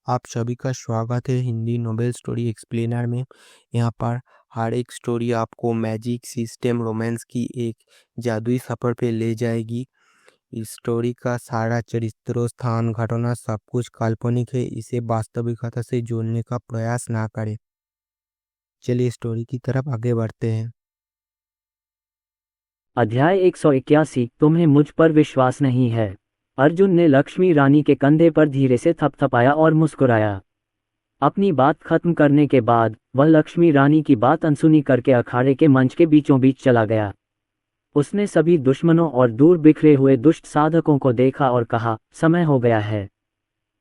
आप सभी का स्वागत है हिंदी नोबेल स्टोरी एक्सप्लेनर में। यहाँ पर हर एक स्टोरी आपको मैजिक सिस्टम रोमांस की एक जादुई सफ़र पे ले जाएगी। इस स्टोरी का सारा चरित्रों, स्थान, घटना सब कुछ काल्पनिक है। इसे वास्तविकता से जोड़ने का प्रयास ना करें। चलिए स्टोरी की तरफ आगे बढ़ते हैं। अध्याय 181। तुम्हें मुझ पर विश्वास नहीं है। अर्जुन ने लक्ष्मी रानी के कंधे पर धीरे से थपथपाया और मुस्कुराया। अपनी बात खत्म करने के बाद वह लक्ष्मी रानी की बात अनसुनी करके अखाड़े के मंच के बीचों बीच चला गया। उसने सभी दुश्मनों और दूर बिखरे हुए दुष्ट साधकों को देखा और कहा, समय हो गया है।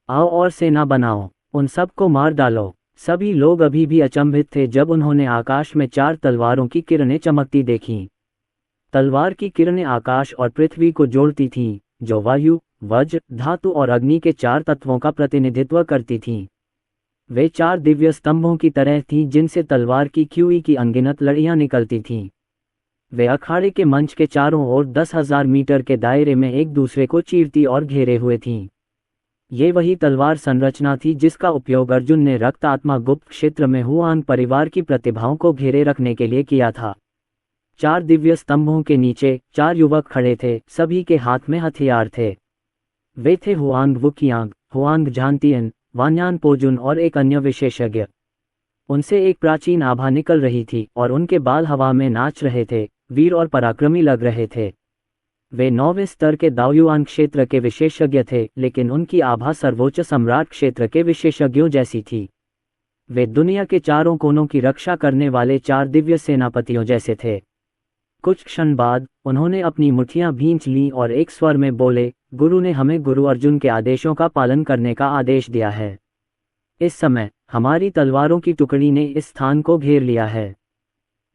आओ और सेना बनाओ, उन सबको मार डालो। सभी लोग अभी भी अचंभित थे जब उन्होंने आकाश में 4 तलवारों की किरणें चमकती देखीं। तलवार की किरणें आकाश और पृथ्वी को जोड़ती थीं, जो वायु, वज्र, धातु और अग्नि के 4 तत्वों का प्रतिनिधित्व करती थीं। वे 4 दिव्य स्तंभों की तरह थीं जिनसे तलवार की ख्यूई की अनगिनत लड़ियां निकलती थीं। वे अखाड़े के मंच के चारों ओर 10,000 मीटर के दायरे में एक दूसरे को चीरती और घेरे हुए थीं। ये वही तलवार संरचना थी जिसका उपयोग अर्जुन ने रक्त आत्मा गुप्त क्षेत्र में हुआंग परिवार की प्रतिभाओं को घेरे रखने के लिए किया था। 4 दिव्य स्तंभों के नीचे 4 युवक खड़े थे, सभी के हाथ में हथियार थे। वे थे हुआंग वुकियांग, हुआंग झांतियन, वान्यान पोजुन और एक अन्य विशेषज्ञ। उनसे एक प्राचीन आभा निकल रही थी और उनके बाल हवा में नाच रहे थे, वीर और पराक्रमी लग रहे थे। वे 9वें स्तर के दाओयुआन क्षेत्र के विशेषज्ञ थे, लेकिन उनकी आभा सर्वोच्च सम्राट क्षेत्र के विशेषज्ञों जैसी थी। वे दुनिया के चारों कोनों की रक्षा करने वाले 4 दिव्य सेनापतियों जैसे थे। कुछ क्षण बाद उन्होंने अपनी मुट्ठियां भींच लीं और एक स्वर में बोले, गुरु ने हमें गुरु अर्जुन के आदेशों का पालन करने का आदेश दिया है। इस समय हमारी तलवारों की टुकड़ी ने इस स्थान को घेर लिया है।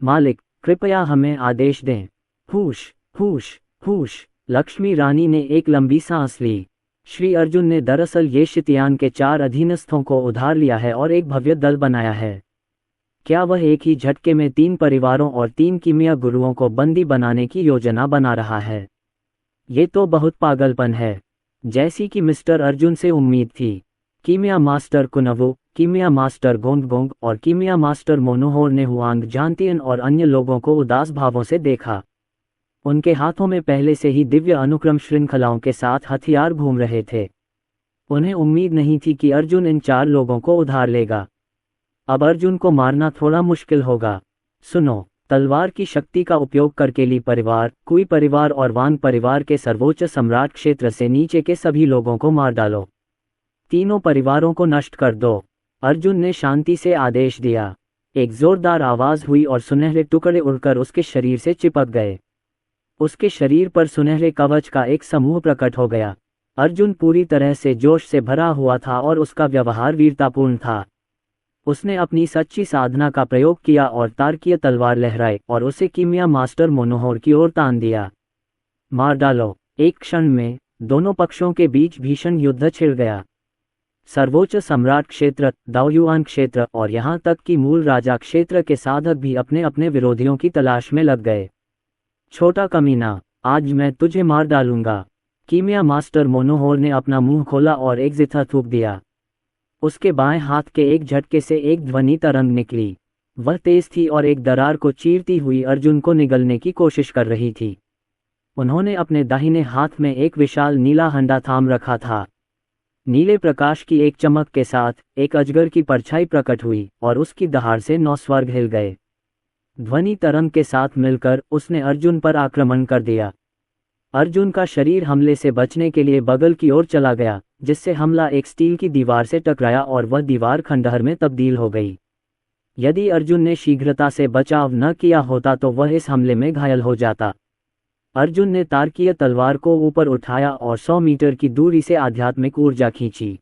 मालिक, कृपया हमें आदेश दें। हुश हुश हुश। लक्ष्मी रानी ने एक लंबी सांस ली। श्री अर्जुन ने दरअसल ये शितयान के 4 अधीनस्थों को उधार लिया है और एक भव्य दल बनाया है। क्या वह एक ही झटके में 3 परिवारों और 3 कीमिया गुरुओं को बंदी बनाने की योजना बना रहा है? ये तो बहुत पागलपन है, जैसी कि मिस्टर अर्जुन से उम्मीद थी। कीमिया मास्टर कुनवु, कीमिया मास्टर गोंगगोंग और कीमिया मास्टर मोनोहोर ने हुआंग झांतियन और अन्य लोगों को उदास भावों से देखा। उनके हाथों में पहले से ही दिव्य अनुक्रम श्रृंखलाओं के साथ हथियार घूम रहे थे। उन्हें उम्मीद नहीं थी कि अर्जुन इन 4 लोगों को उधार लेगा। अब अर्जुन को मारना थोड़ा मुश्किल होगा। सुनो, तलवार की शक्ति का उपयोग करके ली परिवार, कुई परिवार और वांग परिवार के सर्वोच्च सम्राट क्षेत्र से नीचे के सभी लोगों को मार डालो। तीनों परिवारों को नष्ट कर दो। अर्जुन ने शांति से आदेश दिया। एक जोरदार आवाज हुई और सुनहरे टुकड़े उड़कर उसके शरीर से चिपक गए। उसके शरीर पर सुनहरे कवच का एक समूह प्रकट हो गया। अर्जुन पूरी तरह से जोश से भरा हुआ था और उसका व्यवहार वीरतापूर्ण था। उसने अपनी सच्ची साधना का प्रयोग किया और तारकीय तलवार लहराई और उसे कीमिया मास्टर मोनोहोर की ओर तान दिया। मार डालो। एक क्षण में दोनों पक्षों के बीच भीषण युद्ध छिड़ गया। सर्वोच्च सम्राट क्षेत्र, दाओयुआन क्षेत्र और यहाँ तक कि मूल राजा क्षेत्र के साधक भी अपने अपने विरोधियों की तलाश में लग गए। छोटा कमीना, आज मैं तुझे मार डालूंगा। कीमिया मास्टर मोनोहोर ने अपना मुंह खोला और एक जिथा थूक दिया। उसके बाएं हाथ के एक झटके से एक ध्वनि तरंग निकली। वह तेज थी और एक दरार को चीरती हुई अर्जुन को निगलने की कोशिश कर रही थी। उन्होंने अपने दाहिने हाथ में एक विशाल नीला हंडा थाम रखा था। नीले प्रकाश की एक चमक के साथ एक अजगर की परछाई प्रकट हुई और उसकी दहाड़ से 9 स्वर्ग हिल गए। ध्वनि तरंग के साथ मिलकर उसने अर्जुन पर आक्रमण कर दिया। अर्जुन का शरीर हमले से बचने के लिए बगल की ओर चला गया, जिससे हमला एक स्टील की दीवार से टकराया और वह दीवार खंडहर में तब्दील हो गई। यदि अर्जुन ने शीघ्रता से बचाव न किया होता तो वह इस हमले में घायल हो जाता। अर्जुन ने तारकीय तलवार को ऊपर उठाया और 100 मीटर की दूरी से आध्यात्मिक ऊर्जा खींची।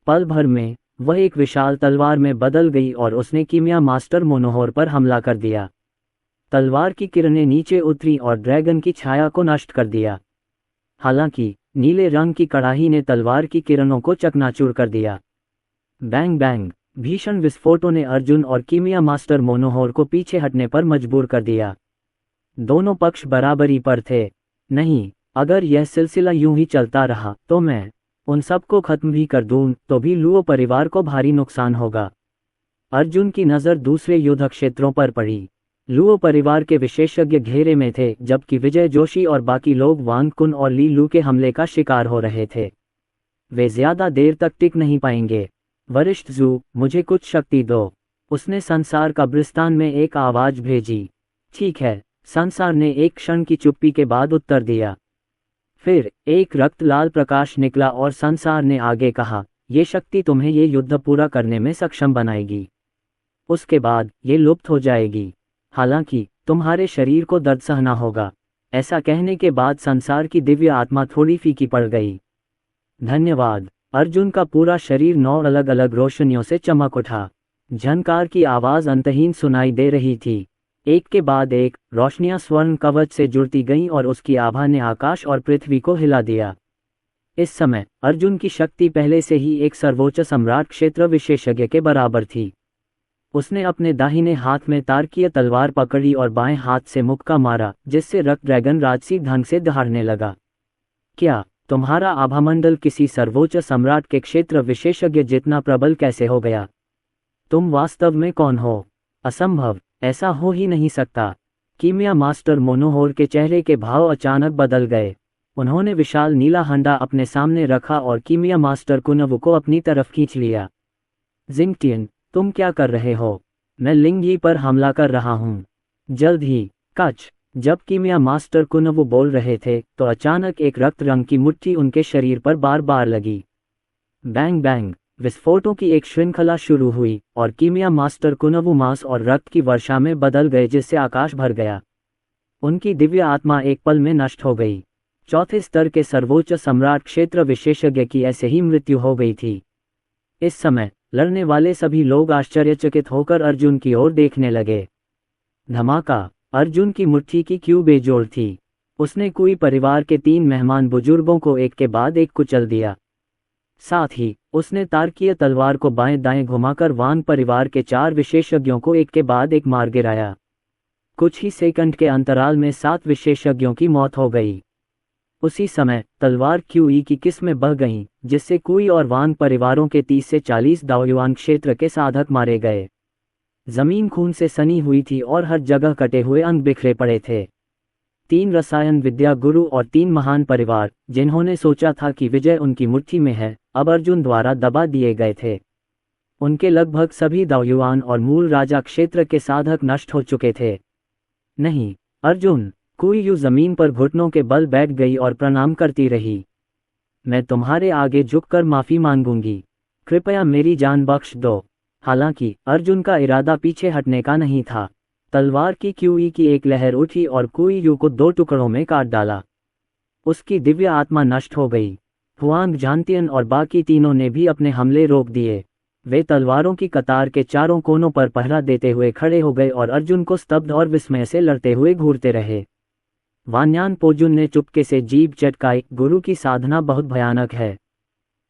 पल भर में वह एक विशाल तलवार में बदल गई और उसने कीमिया मास्टर मोनोहोर पर हमला कर दिया। तलवार की किरणें नीचे उतरी और ड्रैगन की छाया को नष्ट कर दिया। हालांकि नीले रंग की कड़ाही ने तलवार की किरणों को चकनाचूर कर दिया। Bang bang. भीषण विस्फोटों ने अर्जुन और कीमिया मास्टर मोनोहोर को पीछे हटने पर मजबूर कर दिया। दोनों पक्ष बराबरी पर थे। नहीं, अगर यह सिलसिला यूं ही चलता रहा तो मैं उन सबको खत्म भी कर दूं तो भी लुओ परिवार को भारी नुकसान होगा। अर्जुन की नज़र दूसरे युद्ध क्षेत्रों पर पड़ी। लुओ परिवार के विशेषज्ञ घेरे में थे, जबकि विजय जोशी और बाकी लोग वांग कुन और ली लू के हमले का शिकार हो रहे थे। वे ज्यादा देर तक टिक नहीं पाएंगे। वरिष्ठ जू, मुझे कुछ शक्ति दो, उसने संसार कब्रिस्तान में एक आवाज भेजी। ठीक है, संसार ने एक क्षण की चुप्पी के बाद उत्तर दिया। फिर एक रक्त लाल प्रकाश निकला और संसार ने आगे कहा, ये शक्ति तुम्हें ये युद्ध पूरा करने में सक्षम बनाएगी। उसके बाद ये लुप्त हो जाएगी। हालांकि तुम्हारे शरीर को दर्द सहना होगा। ऐसा कहने के बाद संसार की दिव्य आत्मा थोड़ी फीकी पड़ गई। धन्यवाद। अर्जुन का पूरा शरीर 9 अलग अलग रोशनियों से चमक उठा। झनकार की आवाज अंतहीन सुनाई दे रही थी। एक के बाद एक रोशनियां स्वर्ण कवच से जुड़ती गईं और उसकी आभा ने आकाश और पृथ्वी को हिला दिया। इस समय अर्जुन की शक्ति पहले से ही एक सर्वोच्च सम्राट क्षेत्र विशेषज्ञ के बराबर थी। उसने अपने दाहिने हाथ में तारकीय तलवार पकड़ी और बाएं हाथ से मुक्का मारा, जिससे रक्त ड्रैगन राजसी ढंग से दहाड़ने लगा। क्या तुम्हारा आभामंडल किसी सर्वोच्च सम्राट के क्षेत्र विशेषज्ञ जितना प्रबल कैसे हो गया? तुम वास्तव में कौन हो? असंभव, ऐसा हो ही नहीं सकता। कीमिया मास्टर मोनोहोर के चेहरे के भाव अचानक बदल गए। उन्होंने विशाल नीला हंडा अपने सामने रखा और कीमिया मास्टर कुनवु को अपनी तरफ खींच लिया। जिंगटियन, तुम क्या कर रहे हो? मैं लिंगी पर हमला कर रहा हूँ। जल्द ही। कच। जब कीमिया मास्टर कुनवु बोल रहे थे तो अचानक एक रक्त रंग की मुट्ठी उनके शरीर पर बार बार लगी। बैंग बैंग, विस्फोटों की एक श्रृंखला शुरू हुई और कीमिया मास्टर कुनवु मांस और रक्त की वर्षा में बदल गए, जिससे आकाश भर गया। उनकी दिव्य आत्मा एक पल में नष्ट हो गई। चौथे स्तर के सर्वोच्च सम्राट क्षेत्र विशेषज्ञ की ऐसे ही मृत्यु हो गई थी। इस समय लड़ने वाले सभी लोग आश्चर्यचकित होकर अर्जुन की ओर देखने लगे। धमाका। अर्जुन की मुट्ठी की क्यों बेजोड़ थी। उसने कुई परिवार के 3 मेहमान बुजुर्गों को एक के बाद एक कुचल दिया। साथ ही उसने तारकीय तलवार को बाएं दाएं घुमाकर वांग परिवार के 4 विशेषज्ञों को एक के बाद एक मार गिराया। कुछ ही सेकंड के अंतराल में 7 विशेषज्ञों की मौत हो गई। उसी समय तलवार क्यूई की किस्में बह गईं, जिससे कुई और वांग परिवारों के 30 से 40 दाओयुआन क्षेत्र के साधक मारे गए। जमीन खून से सनी हुई थी और हर जगह कटे हुए अंग बिखरे पड़े थे। 3 रसायन विद्या गुरु और 3 महान परिवार, जिन्होंने सोचा था कि विजय उनकी मुट्ठी में है, अब अर्जुन द्वारा दबा दिए गए थे। उनके लगभग सभी दाओयुआन और मूल राजा क्षेत्र के साधक नष्ट हो चुके थे। नहीं, अर्जुन। कुई जमीन पर घुटनों के बल बैठ गई और प्रणाम करती रही। मैं तुम्हारे आगे झुककर माफी मांगूंगी। कृपया मेरी जान बख्श दो। हालांकि अर्जुन का इरादा पीछे हटने का नहीं था। तलवार की क्यूई की एक लहर उठी और कुई को 2 टुकड़ों में काट डाला। उसकी दिव्य आत्मा नष्ट हो गई। हुआंग झांतियन और बाकी तीनों ने भी अपने हमले रोक दिए। वे तलवारों की कतार के चारों कोनों पर पहरा देते हुए खड़े हो गए और अर्जुन को स्तब्ध और विस्मय से लड़ते हुए घूरते रहे। वान्यान पोजुन ने चुपके से जीभ चटकाई। गुरु की साधना बहुत भयानक है।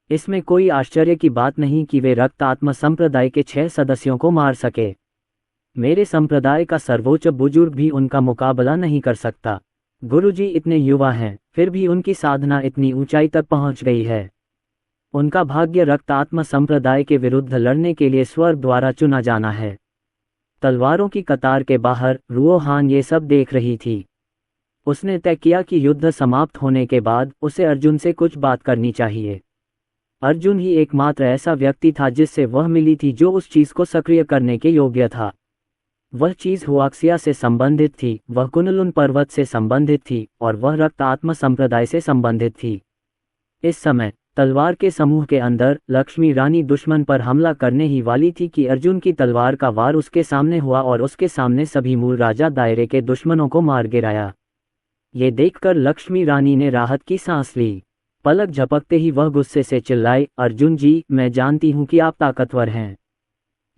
इसमें कोई आश्चर्य की बात नहीं कि वे रक्त आत्मा संप्रदाय के 6 सदस्यों को मार सके। मेरे संप्रदाय का सर्वोच्च बुजुर्ग भी उनका मुकाबला नहीं कर सकता। गुरुजी इतने युवा हैं, फिर भी उनकी साधना इतनी ऊंचाई तक पहुंच गई है। उनका भाग्य रक्त आत्मा संप्रदाय के विरुद्ध लड़ने के लिए स्वर्ग द्वारा चुना जाना है। तलवारों की कतार के बाहर रुओ हान ये सब देख रही थी। उसने तय किया कि युद्ध समाप्त होने के बाद उसे अर्जुन से कुछ बात करनी चाहिए। अर्जुन ही एकमात्र ऐसा व्यक्ति था जिससे वह मिली थी जो उस चीज को सक्रिय करने के योग्य था। वह चीज हुआक्सिया से संबंधित थी, वह कुनलुन पर्वत से संबंधित थी और वह रक्त आत्मा संप्रदाय से संबंधित थी। इस समय तलवार के समूह के अंदर लक्ष्मी रानी दुश्मन पर हमला करने ही वाली थी कि अर्जुन की तलवार का वार उसके सामने हुआ और उसके सामने सभी मूल राजा दायरे के दुश्मनों को मार गिराया। ये देखकर लक्ष्मी रानी ने राहत की सांस ली। पलक झपकते ही वह गुस्से से चिल्लाई, अर्जुन जी, मैं जानती हूं कि आप ताकतवर हैं।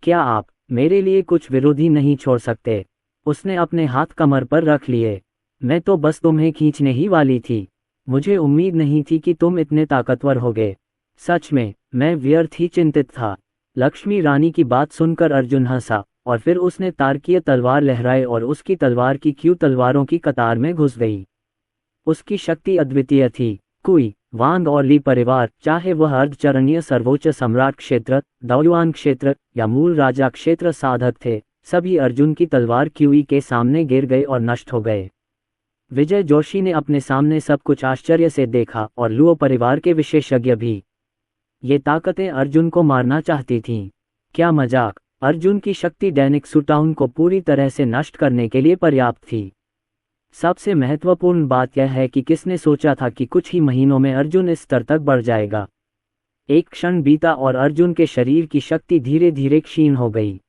क्या आप मेरे लिए कुछ विरोधी नहीं छोड़ सकते? उसने अपने हाथ कमर पर रख लिए। मैं तो बस तुम्हें खींचने ही वाली थी। मुझे उम्मीद नहीं थी कि तुम इतने ताकतवर होगे। सच में, मैं व्यर्थ ही चिंतित था। लक्ष्मी रानी की बात सुनकर अर्जुन हंसा और फिर उसने तारकीय तलवार लहराई और उसकी तलवार की क्यू तलवारों की कतार में घुस गई। उसकी शक्ति अद्वितीय थी। कुई, वांग और ली परिवार, चाहे वह अर्धचरणीय सर्वोच्च सम्राट क्षेत्र, दौयुआन क्षेत्र या मूल राजा क्षेत्र साधक थे, सभी अर्जुन की तलवार क्यूई के सामने गिर गए और नष्ट हो गए। विजय जोशी ने अपने सामने सब कुछ आश्चर्य से देखा, और लुओ परिवार के विशेषज्ञ भी। ये ताकतें अर्जुन को मारना चाहती थीं। क्या मजाक! अर्जुन की शक्ति डैनिक सुटाउन को पूरी तरह से नष्ट करने के लिए पर्याप्त थी। सबसे महत्वपूर्ण बात यह है कि किसने सोचा था कि कुछ ही महीनों में अर्जुन इस स्तर तक बढ़ जाएगा। एक क्षण बीता और अर्जुन के शरीर की शक्ति धीरे धीरे क्षीण हो गई।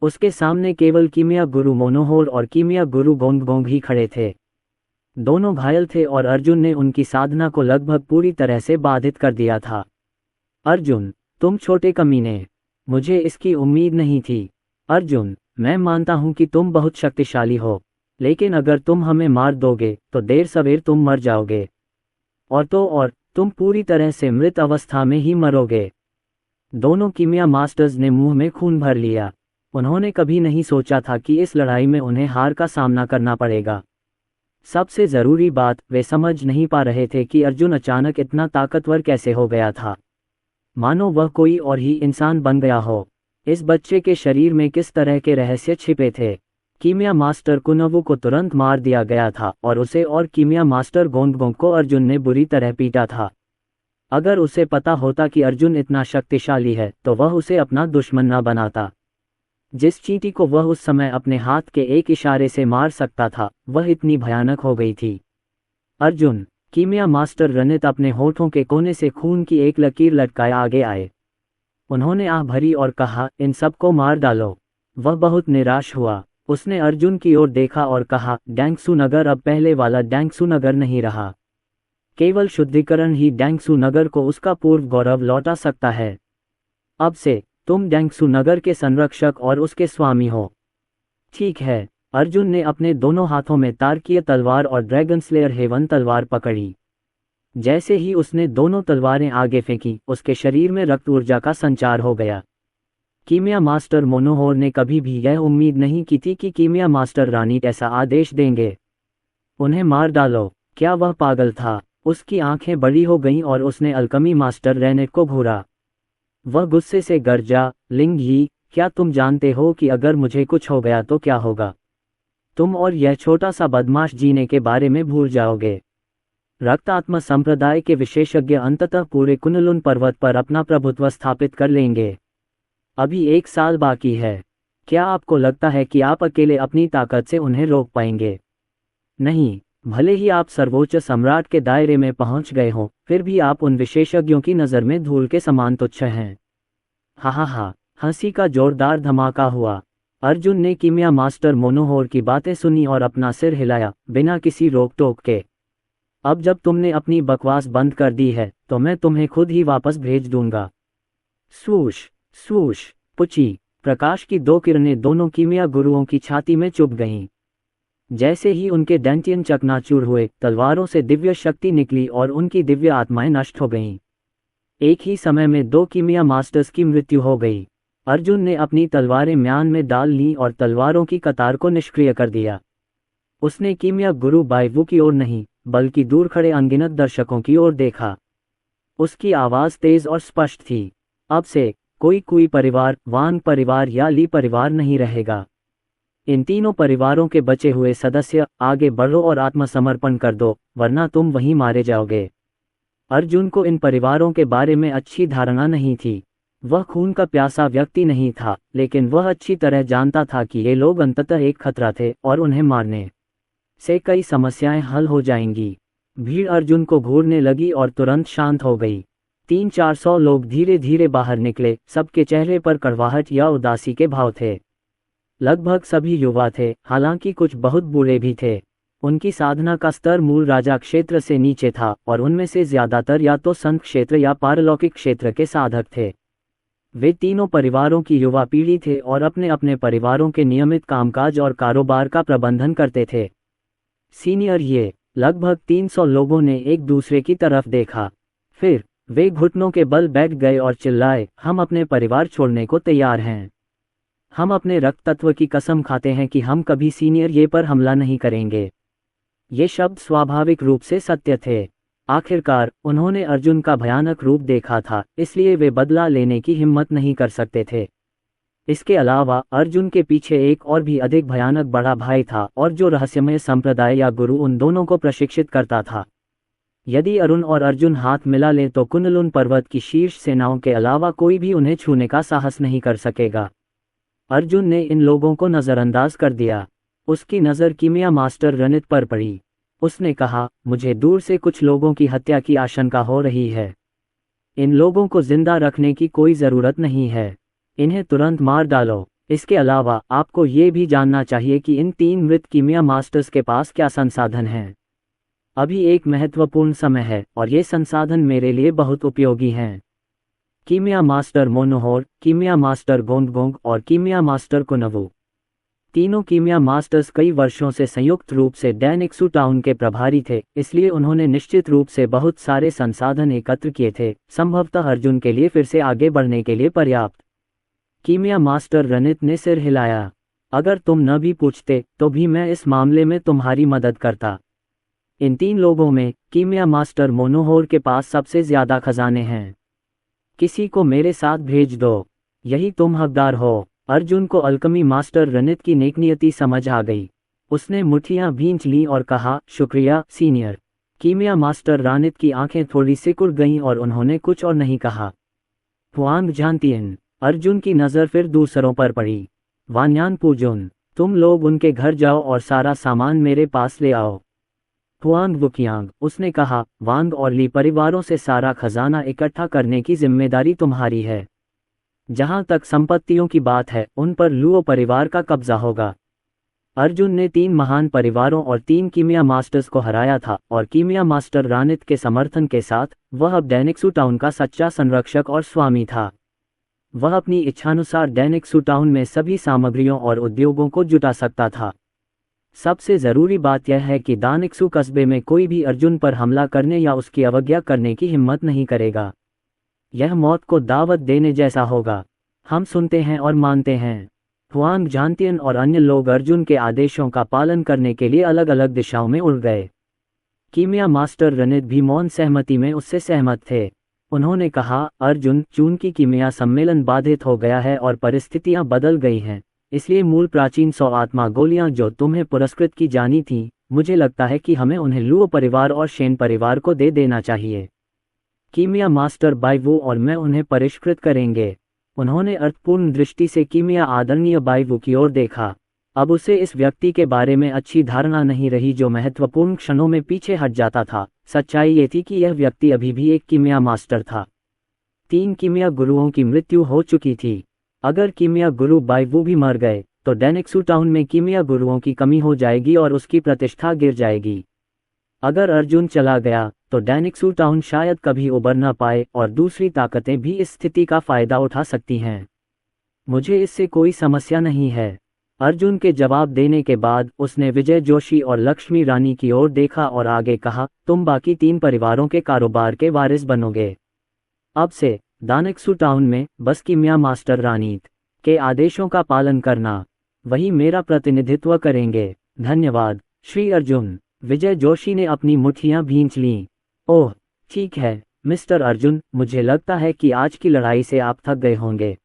उसके सामने केवल कीमिया गुरु मोनोहोर और कीमिया गुरु गोंगगोंग ही खड़े थे। दोनों घायल थे और अर्जुन ने उनकी साधना को लगभग पूरी तरह से बाधित कर दिया था। अर्जुन, तुम छोटे कमीने, मुझे इसकी उम्मीद नहीं थी। अर्जुन, मैं मानता हूं कि तुम बहुत शक्तिशाली हो, लेकिन अगर तुम हमें मार दोगे तो देर सवेर तुम मर जाओगे। और तुम पूरी तरह से मृत अवस्था में ही मरोगे। दोनों कीमिया मास्टर्स ने मुंह में खून भर लिया। उन्होंने कभी नहीं सोचा था कि इस लड़ाई में उन्हें हार का सामना करना पड़ेगा। सबसे ज़रूरी बात, वे समझ नहीं पा रहे थे कि अर्जुन अचानक इतना ताकतवर कैसे हो गया था, मानो वह कोई और ही इंसान बन गया हो। इस बच्चे के शरीर में किस तरह के रहस्य छिपे थे। कीमिया मास्टर कुनवू को तुरंत मार दिया गया था और उसे और कीमिया मास्टर गोंगगोंग को अर्जुन ने बुरी तरह पीटा था। अगर उसे पता होता कि अर्जुन इतना शक्तिशाली है तो वह उसे अपना दुश्मन न बनाता। जिस चींटी को वह उस समय अपने हाथ के एक इशारे से मार सकता था, वह इतनी भयानक हो गई थी। अर्जुन, कीमिया मास्टर रनित अपने होठों के कोने से खून की एक लकीर लटकाए आगे आए। उन्होंने आह भरी और कहा, इन सबको मार डालो। वह बहुत निराश हुआ। उसने अर्जुन की ओर देखा और कहा, डैंगसू नगर अब पहले वाला डैंगसू नगर नहीं रहा। केवल शुद्धिकरण ही डैंगसू नगर को उसका पूर्व गौरव लौटा सकता है। अब से तुम डैंगसू नगर के संरक्षक और उसके स्वामी हो। ठीक है। अर्जुन ने अपने दोनों हाथों में तारकीय तलवार और ड्रैगन स्लेयर हेवन तलवार पकड़ी। जैसे ही उसने दोनों तलवारें आगे फेंकी, उसके शरीर में रक्त ऊर्जा का संचार हो गया। कीमिया मास्टर मोनोहोर ने कभी भी यह उम्मीद नहीं की थी कि कीमिया मास्टर रानी ऐसा आदेश देंगे। उन्हें मार डालो। क्या वह पागल था? उसकी आंखें बड़ी हो गईं और उसने अल्कमी मास्टर रेनेट को घूरा। वह गुस्से से गरजा, लिंग ही, क्या तुम जानते हो कि अगर मुझे कुछ हो गया तो क्या होगा? तुम और यह छोटा सा बदमाश जीने के बारे में भूल जाओगे। रक्तात्म संप्रदाय के विशेषज्ञ अंततः पूरे कुनलुन पर्वत पर अपना प्रभुत्व स्थापित कर लेंगे। अभी 1 साल बाकी है। क्या आपको लगता है कि आप अकेले अपनी ताकत से उन्हें रोक पाएंगे? नहीं। भले ही आप सर्वोच्च सम्राट के दायरे में पहुंच गए हों, फिर भी आप उन विशेषज्ञों की नज़र में धूल के समान तुच्छ हैं। हा हा हा। हंसी का जोरदार धमाका हुआ। अर्जुन ने कीमिया मास्टर मोनोहोर की बातें सुनी और अपना सिर हिलाया, बिना किसी रोक टोक के। अब जब तुमने अपनी बकवास बंद कर दी है तो मैं तुम्हें खुद ही वापस भेज दूंगा। स्वूश स्वूश। पुची। प्रकाश की 2 किरणें दोनों कीमिया गुरुओं की छाती में चुभ गईं। जैसे ही उनके डेंटियन चकनाचूर हुए, तलवारों से दिव्य शक्ति निकली और उनकी दिव्य आत्माएं नष्ट हो गईं। एक ही समय में 2 कीमिया मास्टर्स की मृत्यु हो गई। अर्जुन ने अपनी तलवारें म्यान में डाल लीं और तलवारों की कतार को निष्क्रिय कर दिया। उसने कीमिया गुरु बाइवू की ओर नहीं, बल्कि दूर खड़े अनगिनत दर्शकों की ओर देखा। उसकी आवाज़ तेज और स्पष्ट थी। अब से कोई कुई परिवार, वांग परिवार या ली परिवार नहीं रहेगा। इन तीनों परिवारों के बचे हुए सदस्य, आगे बढ़ो और आत्मसमर्पण कर दो, वरना तुम वहीं मारे जाओगे। अर्जुन को इन परिवारों के बारे में अच्छी धारणा नहीं थी। वह खून का प्यासा व्यक्ति नहीं था, लेकिन वह अच्छी तरह जानता था कि ये लोग अंततः एक खतरा थे और उन्हें मारने से कई समस्याएं हल हो जाएंगी। भीड़ अर्जुन को घूरने लगी और तुरंत शांत हो गई। 300-400 लोग धीरे धीरे बाहर निकले। सबके चेहरे पर कड़वाहट या उदासी के भाव थे। लगभग सभी युवा थे, हालांकि कुछ बहुत बूढ़े भी थे। उनकी साधना का स्तर मूल राजा क्षेत्र से नीचे था और उनमें से ज्यादातर या तो संत क्षेत्र या पारलौकिक क्षेत्र के साधक थे। वे तीनों परिवारों की युवा पीढ़ी थे और अपने अपने परिवारों के नियमित कामकाज और कारोबार का प्रबंधन करते थे। सीनियर ये लगभग 300 लोगों ने एक दूसरे की तरफ देखा। फिर वे घुटनों के बल बैठ गए और चिल्लाए, हम अपने परिवार छोड़ने को तैयार हैं। हम अपने रक्त तत्व की कसम खाते हैं कि हम कभी सीनियर ये पर हमला नहीं करेंगे। ये शब्द स्वाभाविक रूप से सत्य थे। आखिरकार उन्होंने अर्जुन का भयानक रूप देखा था, इसलिए वे बदला लेने की हिम्मत नहीं कर सकते थे। इसके अलावा अर्जुन के पीछे एक और भी अधिक भयानक बड़ा भाई था, और जो रहस्यमय संप्रदाय या गुरु उन दोनों को प्रशिक्षित करता था। यदि अरुण और अर्जुन हाथ मिला लें तो कुनलुन पर्वत की शीर्ष सेनाओं के अलावा कोई भी उन्हें छूने का साहस नहीं कर सकेगा। अर्जुन ने इन लोगों को नज़रअंदाज कर दिया। उसकी नज़र कीमिया मास्टर रणित पर पड़ी। उसने कहा, मुझे दूर से कुछ लोगों की हत्या की आशंका हो रही है। इन लोगों को जिंदा रखने की कोई ज़रूरत नहीं है, इन्हें तुरंत मार डालो। इसके अलावा आपको ये भी जानना चाहिए कि इन 3 मृत कीमिया मास्टर्स के पास क्या संसाधन हैं। अभी एक महत्वपूर्ण समय है और ये संसाधन मेरे लिए बहुत उपयोगी हैं। कीमिया मास्टर मोनोहोर, कीमिया मास्टर गोंगगोंग और कीमिया मास्टर कुनवू। तीनों कीमिया मास्टर्स कई वर्षों से संयुक्त रूप से डैनिक्सू टाउन के प्रभारी थे, इसलिए उन्होंने निश्चित रूप से बहुत सारे संसाधन एकत्र किए थे, संभवतः अर्जुन के लिए फिर से आगे बढ़ने के लिए पर्याप्त। कीमिया मास्टर रणित ने सिर हिलाया। अगर तुम न भी पूछते तो भी मैं इस मामले में तुम्हारी मदद करता। इन 3 लोगों में कीमिया मास्टर मोनोहोर के पास सबसे ज्यादा खजाने हैं। किसी को मेरे साथ भेज दो, यही तुम हकदार हो। अर्जुन को अल्कमी मास्टर रणित की नेकनियति समझ आ गई। उसने मुट्ठियां भींच लीं और कहा, शुक्रिया सीनियर। कीमिया मास्टर रणित की आंखें थोड़ी सिकुड़ गईं और उन्होंने कुछ और नहीं कहा। हुआंग झांतियन। अर्जुन की नज़र फिर दूसरों पर पड़ी। वान्यान पूजुन, तुम लोग उनके घर जाओ और सारा सामान मेरे पास ले आओ। हुआंग वुकियांग, उसने कहा, वांग और ली परिवारों से सारा खजाना इकट्ठा करने की जिम्मेदारी तुम्हारी है। जहां तक संपत्तियों की बात है, उन पर लुओ परिवार का कब्जा होगा। अर्जुन ने 3 महान परिवारों और 3 कीमिया मास्टर्स को हराया था, और कीमिया मास्टर रणित के समर्थन के साथ वह अब डैनिक्सू टाउन का सच्चा संरक्षक और स्वामी था। वह अपनी इच्छानुसार डैनिक्सू टाउन में सभी सामग्रियों और उद्योगों को जुटा सकता था। सबसे ज़रूरी बात यह है कि दानिक्सू कस्बे में कोई भी अर्जुन पर हमला करने या उसकी अवज्ञा करने की हिम्मत नहीं करेगा। यह मौत को दावत देने जैसा होगा। हम सुनते हैं और मानते हैं। हुआंग झांतियन और अन्य लोग अर्जुन के आदेशों का पालन करने के लिए अलग अलग दिशाओं में उड़ गए। कीमिया मास्टर रणित भी मौन सहमति में उससे सहमत थे। उन्होंने कहा, अर्जुन, चूंकि कीमिया सम्मेलन बाधित हो गया है और परिस्थितियां बदल गई हैं, इसलिए मूल प्राचीन 100 आत्मा गोलियां जो तुम्हें पुरस्कृत की जानी थीं, मुझे लगता है कि हमें उन्हें लुओ परिवार और शेन परिवार को दे देना चाहिए। कीमिया मास्टर बाइवू और मैं उन्हें परिष्कृत करेंगे। उन्होंने अर्थपूर्ण दृष्टि से कीमिया आदरणीय बाइवू की ओर देखा। अब उसे इस व्यक्ति के बारे में अच्छी धारणा नहीं रही जो महत्वपूर्ण क्षणों में पीछे हट जाता था। सच्चाई ये थी कि यह व्यक्ति अभी भी एक कीमिया मास्टर था। 3 कीमिया गुरुओं की मृत्यु हो चुकी थी। अगर कीमिया गुरु बाइवू भी मर गए तो डैनिक्सू टाउन में कीमिया गुरुओं की कमी हो जाएगी और उसकी प्रतिष्ठा गिर जाएगी। अगर अर्जुन चला गया तो डैनिक्सू टाउन शायद कभी उबर न पाए और दूसरी ताकतें भी इस स्थिति का फायदा उठा सकती हैं। मुझे इससे कोई समस्या नहीं है। अर्जुन के जवाब देने के बाद उसने विजय जोशी और लक्ष्मी रानी की ओर देखा और आगे कहा, तुम बाकी 3 परिवारों के कारोबार के वारिस बनोगे। अब से दानिक्सू टाउन में बस कीमिया मास्टर रणित के आदेशों का पालन करना, वही मेरा प्रतिनिधित्व करेंगे। धन्यवाद श्री अर्जुन। विजय जोशी ने अपनी मुट्ठियां भींच लीं। ओह ठीक है मिस्टर अर्जुन, मुझे लगता है कि आज की लड़ाई से आप थक गए होंगे।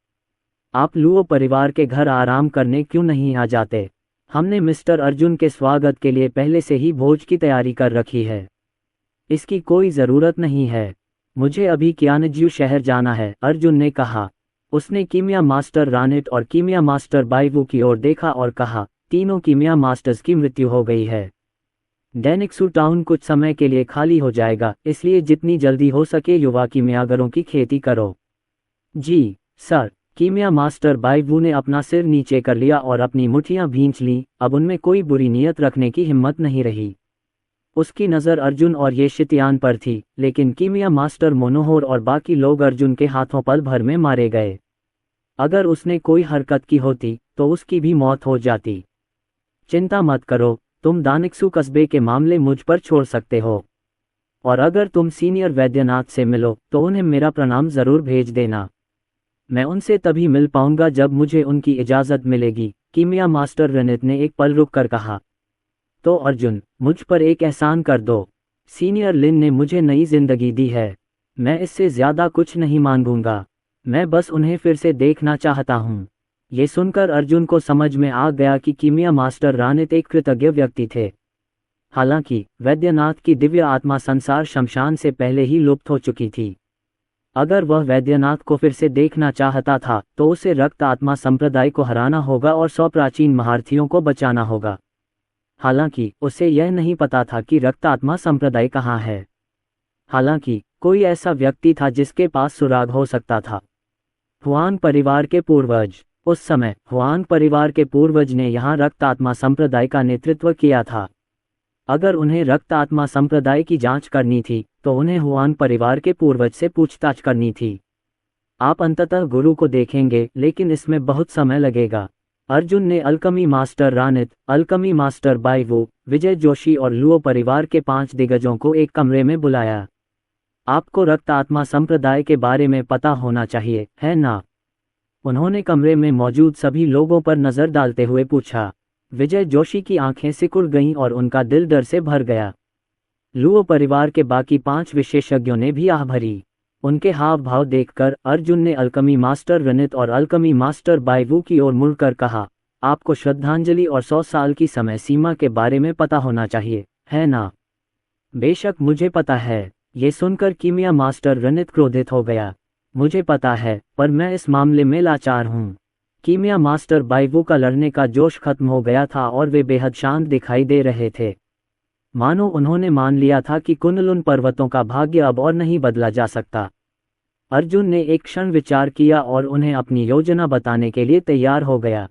आप लुओ परिवार के घर आराम करने क्यों नहीं आ जाते? हमने मिस्टर अर्जुन के स्वागत के लिए पहले से ही भोज की तैयारी कर रखी है। इसकी कोई ज़रूरत नहीं है, मुझे अभी क्यानज्यू शहर जाना है, अर्जुन ने कहा। उसने कीमिया मास्टर रणित और कीमिया मास्टर बाइवू की ओर देखा और कहा, तीनों कीमिया मास्टर्स की मृत्यु हो गई है। डैनिक्सू टाउन कुछ समय के लिए खाली हो जाएगा, इसलिए जितनी जल्दी हो सके युवा कीमियागरों की खेती करो। जी सर। कीमिया मास्टर बाइवू ने अपना सिर नीचे कर लिया और अपनी मुट्ठियां भींच लीं। अब उनमें कोई बुरी नीयत रखने की हिम्मत नहीं रही। उसकी नज़र अर्जुन और ये शितियान पर थी, लेकिन कीमिया मास्टर मोनोहोर और बाकी लोग अर्जुन के हाथों पल भर में मारे गए। अगर उसने कोई हरकत की होती तो उसकी भी मौत हो जाती। चिंता मत करो, तुम दानिक्सू कस्बे के मामले मुझ पर छोड़ सकते हो, और अगर तुम सीनियर वैद्यनाथ से मिलो तो उन्हें मेरा प्रणाम ज़रूर भेज देना। मैं उनसे तभी मिल पाऊंगा जब मुझे उनकी इजाज़त मिलेगी, कीमिया मास्टर रणित ने एक पल रुक कर कहा। तो अर्जुन, मुझ पर एक एहसान कर दो। सीनियर लिन ने मुझे नई जिंदगी दी है। मैं इससे ज्यादा कुछ नहीं मांगूंगा। मैं बस उन्हें फिर से देखना चाहता हूँ। ये सुनकर अर्जुन को समझ में आ गया कि कीमिया मास्टर रानित एक कृतज्ञ व्यक्ति थे। हालांकि वैद्यनाथ की दिव्य आत्मा संसार शमशान से पहले ही लुप्त हो चुकी थी। अगर वह वैद्यनाथ को फिर से देखना चाहता था तो उसे रक्त आत्मा संप्रदाय को हराना होगा और 100 प्राचीन महारथियों को बचाना होगा। हालांकि उसे यह नहीं पता था कि रक्त आत्मा संप्रदाय कहाँ है। हालांकि कोई ऐसा व्यक्ति था जिसके पास सुराग हो सकता था। हुआन परिवार के पूर्वज। उस समय हुआन परिवार के पूर्वज ने यहाँ रक्त आत्मा संप्रदाय का नेतृत्व किया था। अगर उन्हें रक्त आत्मा संप्रदाय की जांच करनी थी तो उन्हें हुआन परिवार के पूर्वज से पूछताछ करनी थी। आप अंततः गुरु को देखेंगे, लेकिन इसमें बहुत समय लगेगा। अर्जुन ने अल्कमी मास्टर रानित, अल्कमी मास्टर बाइवू, विजय जोशी और लुओ परिवार के 5 दिग्गजों को एक कमरे में बुलाया। आपको रक्त आत्मा संप्रदाय के बारे में पता होना चाहिए, है ना? उन्होंने कमरे में मौजूद सभी लोगों पर नजर डालते हुए पूछा। विजय जोशी की आंखें सिकुड़ गईं और उनका दिल डर से भर गया। लुओ परिवार के बाकी 5 विशेषज्ञों ने भी आह भरी। उनके हाव भाव देखकर अर्जुन ने अल्कमी मास्टर रनित और अल्कमी मास्टर बाइवू की ओर मुड़कर कहा, आपको श्रद्धांजलि और 100 साल की समय सीमा के बारे में पता होना चाहिए, है ना? बेशक मुझे पता है। ये सुनकर कीमिया मास्टर रनित क्रोधित हो गया। मुझे पता है, पर मैं इस मामले में लाचार हूँ। कीमिया मास्टर बाइवू का लड़ने का जोश खत्म हो गया था और वे बेहद शांत दिखाई दे रहे थे, मानो उन्होंने मान लिया था कि कुनलुन पर्वतों का भाग्य अब और नहीं बदला जा सकता। अर्जुन ने एक क्षण विचार किया और उन्हें अपनी योजना बताने के लिए तैयार हो गया।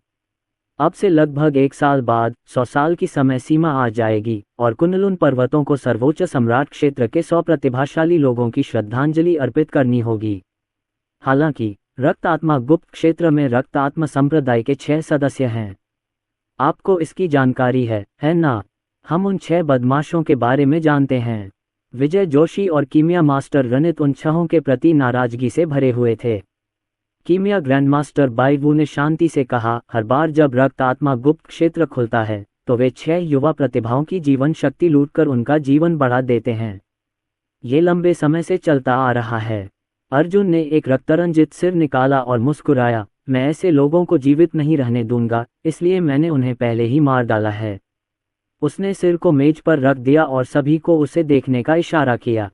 अब से लगभग 1 साल बाद 100 साल की समय सीमा आ जाएगी और कुनलुन पर्वतों को सर्वोच्च सम्राट क्षेत्र के 100 प्रतिभाशाली लोगों की श्रद्धांजलि अर्पित करनी होगी। हालांकि रक्त आत्मा गुप्त क्षेत्र में रक्त आत्मा संप्रदाय के 6 सदस्य हैं। आपको इसकी जानकारी है ना? हम उन 6 बदमाशों के बारे में जानते हैं। विजय जोशी और कीमिया मास्टर रनित उन 6 के प्रति नाराजगी से भरे हुए थे। कीमिया ग्रैंडमास्टर बाइवू ने शांति से कहा, हर बार जब रक्त आत्मा गुप्त क्षेत्र खुलता है तो वे 6 युवा प्रतिभाओं की जीवन शक्ति लूटकर उनका जीवन बढ़ा देते हैं। ये लंबे समय से चलता आ रहा है। अर्जुन ने एक रक्तरंजित सिर निकाला और मुस्कुराया, मैं ऐसे लोगों को जीवित नहीं रहने दूंगा, इसलिए मैंने उन्हें पहले ही मार डाला है। उसने सिर को मेज पर रख दिया और सभी को उसे देखने का इशारा किया।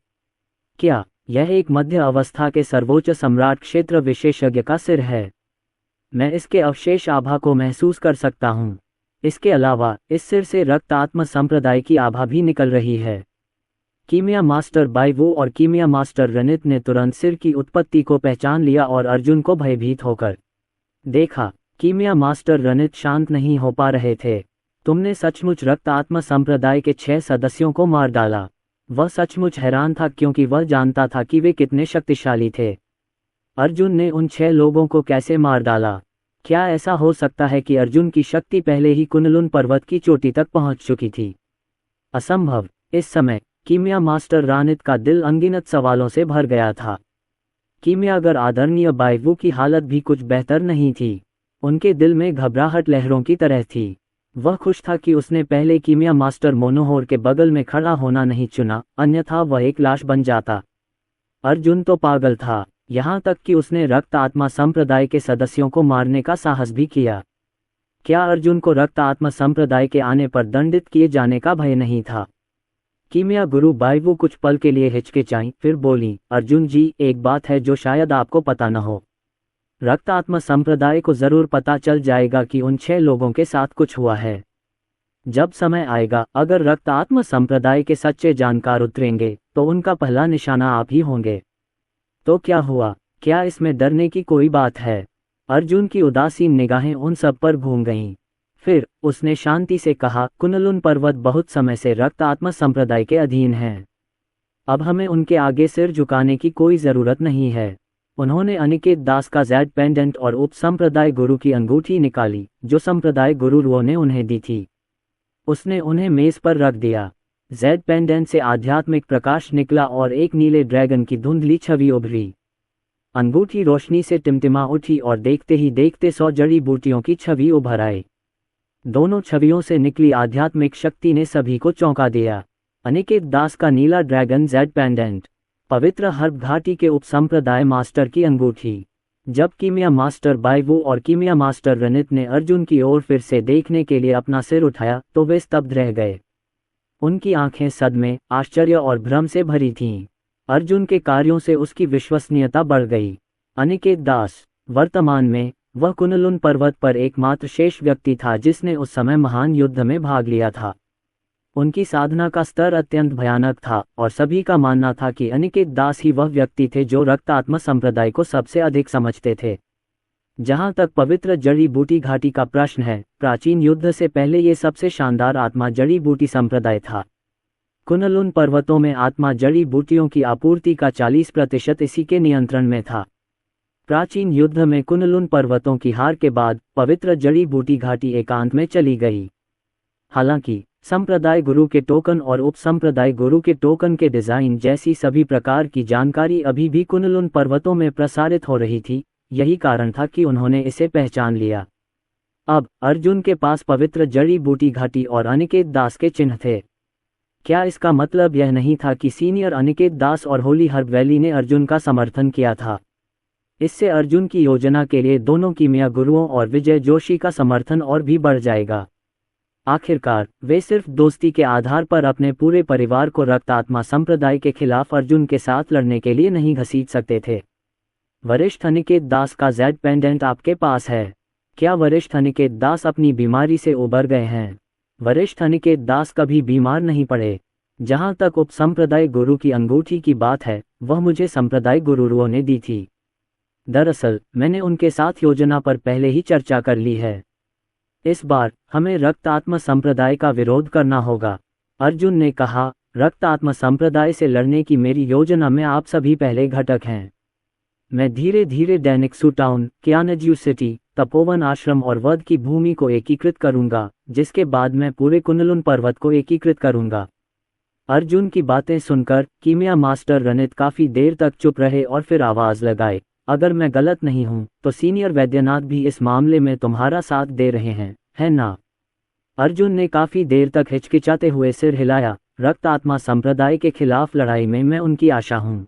क्या यह एक मध्य अवस्था के सर्वोच्च सम्राट क्षेत्र विशेषज्ञ का सिर है? मैं इसके अवशेष आभा को महसूस कर सकता हूँ। इसके अलावा इस सिर से रक्त आत्मा संप्रदाय की आभा भी निकल रही है। कीमिया मास्टर बाइवू और कीमिया मास्टर रनित ने तुरंत सिर की उत्पत्ति को पहचान लिया और अर्जुन को भयभीत होकर देखा। कीमिया मास्टर रनित शांत नहीं हो पा रहे थे। तुमने सचमुच रक्त आत्मा संप्रदाय के 6 सदस्यों को मार डाला। वह सचमुच हैरान था क्योंकि वह जानता था कि वे कितने शक्तिशाली थे। अर्जुन ने उन 6 लोगों को कैसे मार डाला? क्या ऐसा हो सकता है कि अर्जुन की शक्ति पहले ही कुनलुन पर्वत की चोटी तक पहुंच चुकी थी? असंभव। इस समय कीमिया मास्टर रानित का दिल अनगिनत सवालों से भर गया था। कीमियागर आदरणीय बाइवू की हालत भी कुछ बेहतर नहीं थी। उनके दिल में घबराहट लहरों की तरह थी। वह खुश था कि उसने पहले कीमिया मास्टर मोनोहोर के बगल में खड़ा होना नहीं चुना, अन्यथा वह एक लाश बन जाता। अर्जुन तो पागल था, यहाँ तक कि उसने रक्त आत्मा संप्रदाय के सदस्यों को मारने का साहस भी किया। क्या अर्जुन को रक्त आत्मा संप्रदाय के आने पर दंडित किए जाने का भय नहीं था? कीमिया गुरु बाइवू कुछ पल के लिए हिचकिचाई, फिर बोली, अर्जुन जी, एक बात है जो शायद आपको पता न हो। रक्त आत्मा संप्रदाय को जरूर पता चल जाएगा कि उन 6 लोगों के साथ कुछ हुआ है। जब समय आएगा, अगर रक्त आत्मा संप्रदाय के सच्चे जानकार उतरेंगे तो उनका पहला निशाना आप ही होंगे। तो क्या हुआ? क्या इसमें डरने की कोई बात है? अर्जुन की उदासीन निगाहें उन सब पर घूम गईं। फिर उसने शांति से कहा, कुनलुन पर्वत बहुत समय से रक्त आत्मा संप्रदाय के अधीन हैं। अब हमें उनके आगे सिर झुकाने की कोई जरूरत नहीं है। उन्होंने अनिकेत दास का जैड पेंडेंट और उप संप्रदाय गुरु की अंगूठी निकाली जो संप्रदाय गुरु रुओ ने उन्हें दी थी। उसने उन्हें मेज पर रख दिया। जैड पेंडेंट से आध्यात्मिक प्रकाश निकला और एक नीले ड्रैगन की धुंधली छवि उभरी। अंगूठी रोशनी से टिमटिमा उठी और देखते ही देखते 100 जड़ी बूटियों की छवि उभर आई। दोनों छवियों से निकली आध्यात्मिक शक्ति ने सभी को चौंका दिया। अनिकेत दास का नीला ड्रैगन जेड पेंडेंट, पवित्र हर्ब घाटी के उपसंप्रदाय मास्टर की अंगूठी। जब कीमिया मास्टर बाइवू और कीमिया मास्टर रनित ने अर्जुन की ओर फिर से देखने के लिए अपना सिर उठाया तो वे स्तब्ध रह गए। उनकी आंखें सदमे, आश्चर्य और भ्रम से भरी थीं। अर्जुन के कार्यों से उसकी विश्वसनीयता बढ़ गई। अनिकेत दास, वर्तमान में वह कुनलुन पर्वत पर एकमात्र शेष व्यक्ति था जिसने उस समय महान युद्ध में भाग लिया था। उनकी साधना का स्तर अत्यंत भयानक था और सभी का मानना था कि अनिकेत दास ही वह व्यक्ति थे जो रक्तात्म संप्रदाय को सबसे अधिक समझते थे। जहां तक पवित्र जड़ी बूटी घाटी का प्रश्न है, प्राचीन युद्ध से पहले ये सबसे शानदार आत्मा जड़ी बूटी संप्रदाय था। कुनलुन पर्वतों में आत्मा जड़ी बूटियों की आपूर्ति का 40% इसी के नियंत्रण में था। प्राचीन युद्ध में कुनलुन पर्वतों की हार के बाद पवित्र जड़ी बूटी घाटी एकांत में चली गई। हालांकि संप्रदाय गुरु के टोकन और उप संप्रदाय गुरु के टोकन के डिजाइन जैसी सभी प्रकार की जानकारी अभी भी कुनलुन पर्वतों में प्रसारित हो रही थी। यही कारण था कि उन्होंने इसे पहचान लिया। अब अर्जुन के पास पवित्र जड़ी बूटी घाटी और अनिकेत दास के चिन्ह थे। क्या इसका मतलब यह नहीं था कि सीनियर अनिकेत दास और होली हर्ब वैली ने अर्जुन का समर्थन किया था? इससे अर्जुन की योजना के लिए दोनों कीमिया गुरुओं और विजय जोशी का समर्थन और भी बढ़ जाएगा। आखिरकार वे सिर्फ दोस्ती के आधार पर अपने पूरे परिवार को रक्तात्मा संप्रदाय के खिलाफ अर्जुन के साथ लड़ने के लिए नहीं घसीट सकते थे। वरिष्ठ अनिकेत दास का जेड पेंडेंट आपके पास है। क्या वरिष्ठ अनिकेत दास अपनी बीमारी से उबर गए हैं? वरिष्ठ अनिकेत दास कभी बीमार नहीं पड़े। जहां तक उप संप्रदाय गुरु की अंगूठी की बात है, वह मुझे संप्रदाय गुरुओं ने दी थी। दरअसल मैंने उनके साथ योजना पर पहले ही चर्चा कर ली है। इस बार हमें रक्तात्म संप्रदाय का विरोध करना होगा। अर्जुन ने कहा, रक्तात्म संप्रदाय से लड़ने की मेरी योजना में आप सभी पहले घटक हैं। मैं धीरे धीरे डैनिक्सू टाउन, क्यानज्यू सिटी, तपोवन आश्रम और वध की भूमि को एकीकृत करूंगा, जिसके बाद मैं पूरे कुनलुन पर्वत को एकीकृत करूंगा। अर्जुन की बातें सुनकर कीमिया मास्टर रनित काफी देर तक चुप रहे और फिर आवाज लगाए, अगर मैं गलत नहीं हूं तो सीनियर वैद्यनाथ भी इस मामले में तुम्हारा साथ दे रहे हैं, है ना? अर्जुन ने काफी देर तक हिचकिचाते हुए सिर हिलाया। रक्त आत्मा संप्रदाय के खिलाफ लड़ाई में मैं उनकी आशा हूं।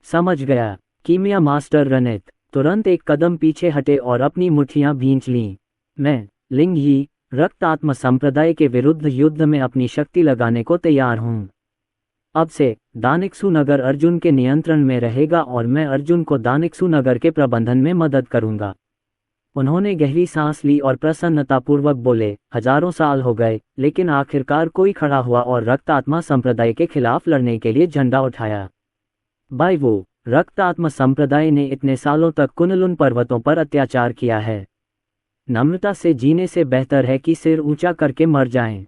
समझ गया। कीमिया मास्टर रनित तुरंत एक कदम पीछे हटे और अपनी मुट्ठियां भींच लीं। मैं, लिंग यी, रक्त आत्मा संप्रदाय के विरुद्ध युद्ध में अपनी शक्ति लगाने को तैयार हूं। अब से दानिक्सू नगर अर्जुन के नियंत्रण में रहेगा और मैं अर्जुन को दानिक्सू नगर के प्रबंधन में मदद करूंगा। उन्होंने गहरी सांस ली और प्रसन्नतापूर्वक बोले, हजारों साल हो गए, लेकिन आखिरकार कोई खड़ा हुआ और रक्त आत्मा संप्रदाय के खिलाफ लड़ने के लिए झंडा उठाया। बाइवू, रक्त आत्मा संप्रदाय ने इतने सालों तक कुनलुन पर्वतों पर अत्याचार किया है। नम्रता से जीने से बेहतर है कि सिर ऊंचा करके मर जाएं।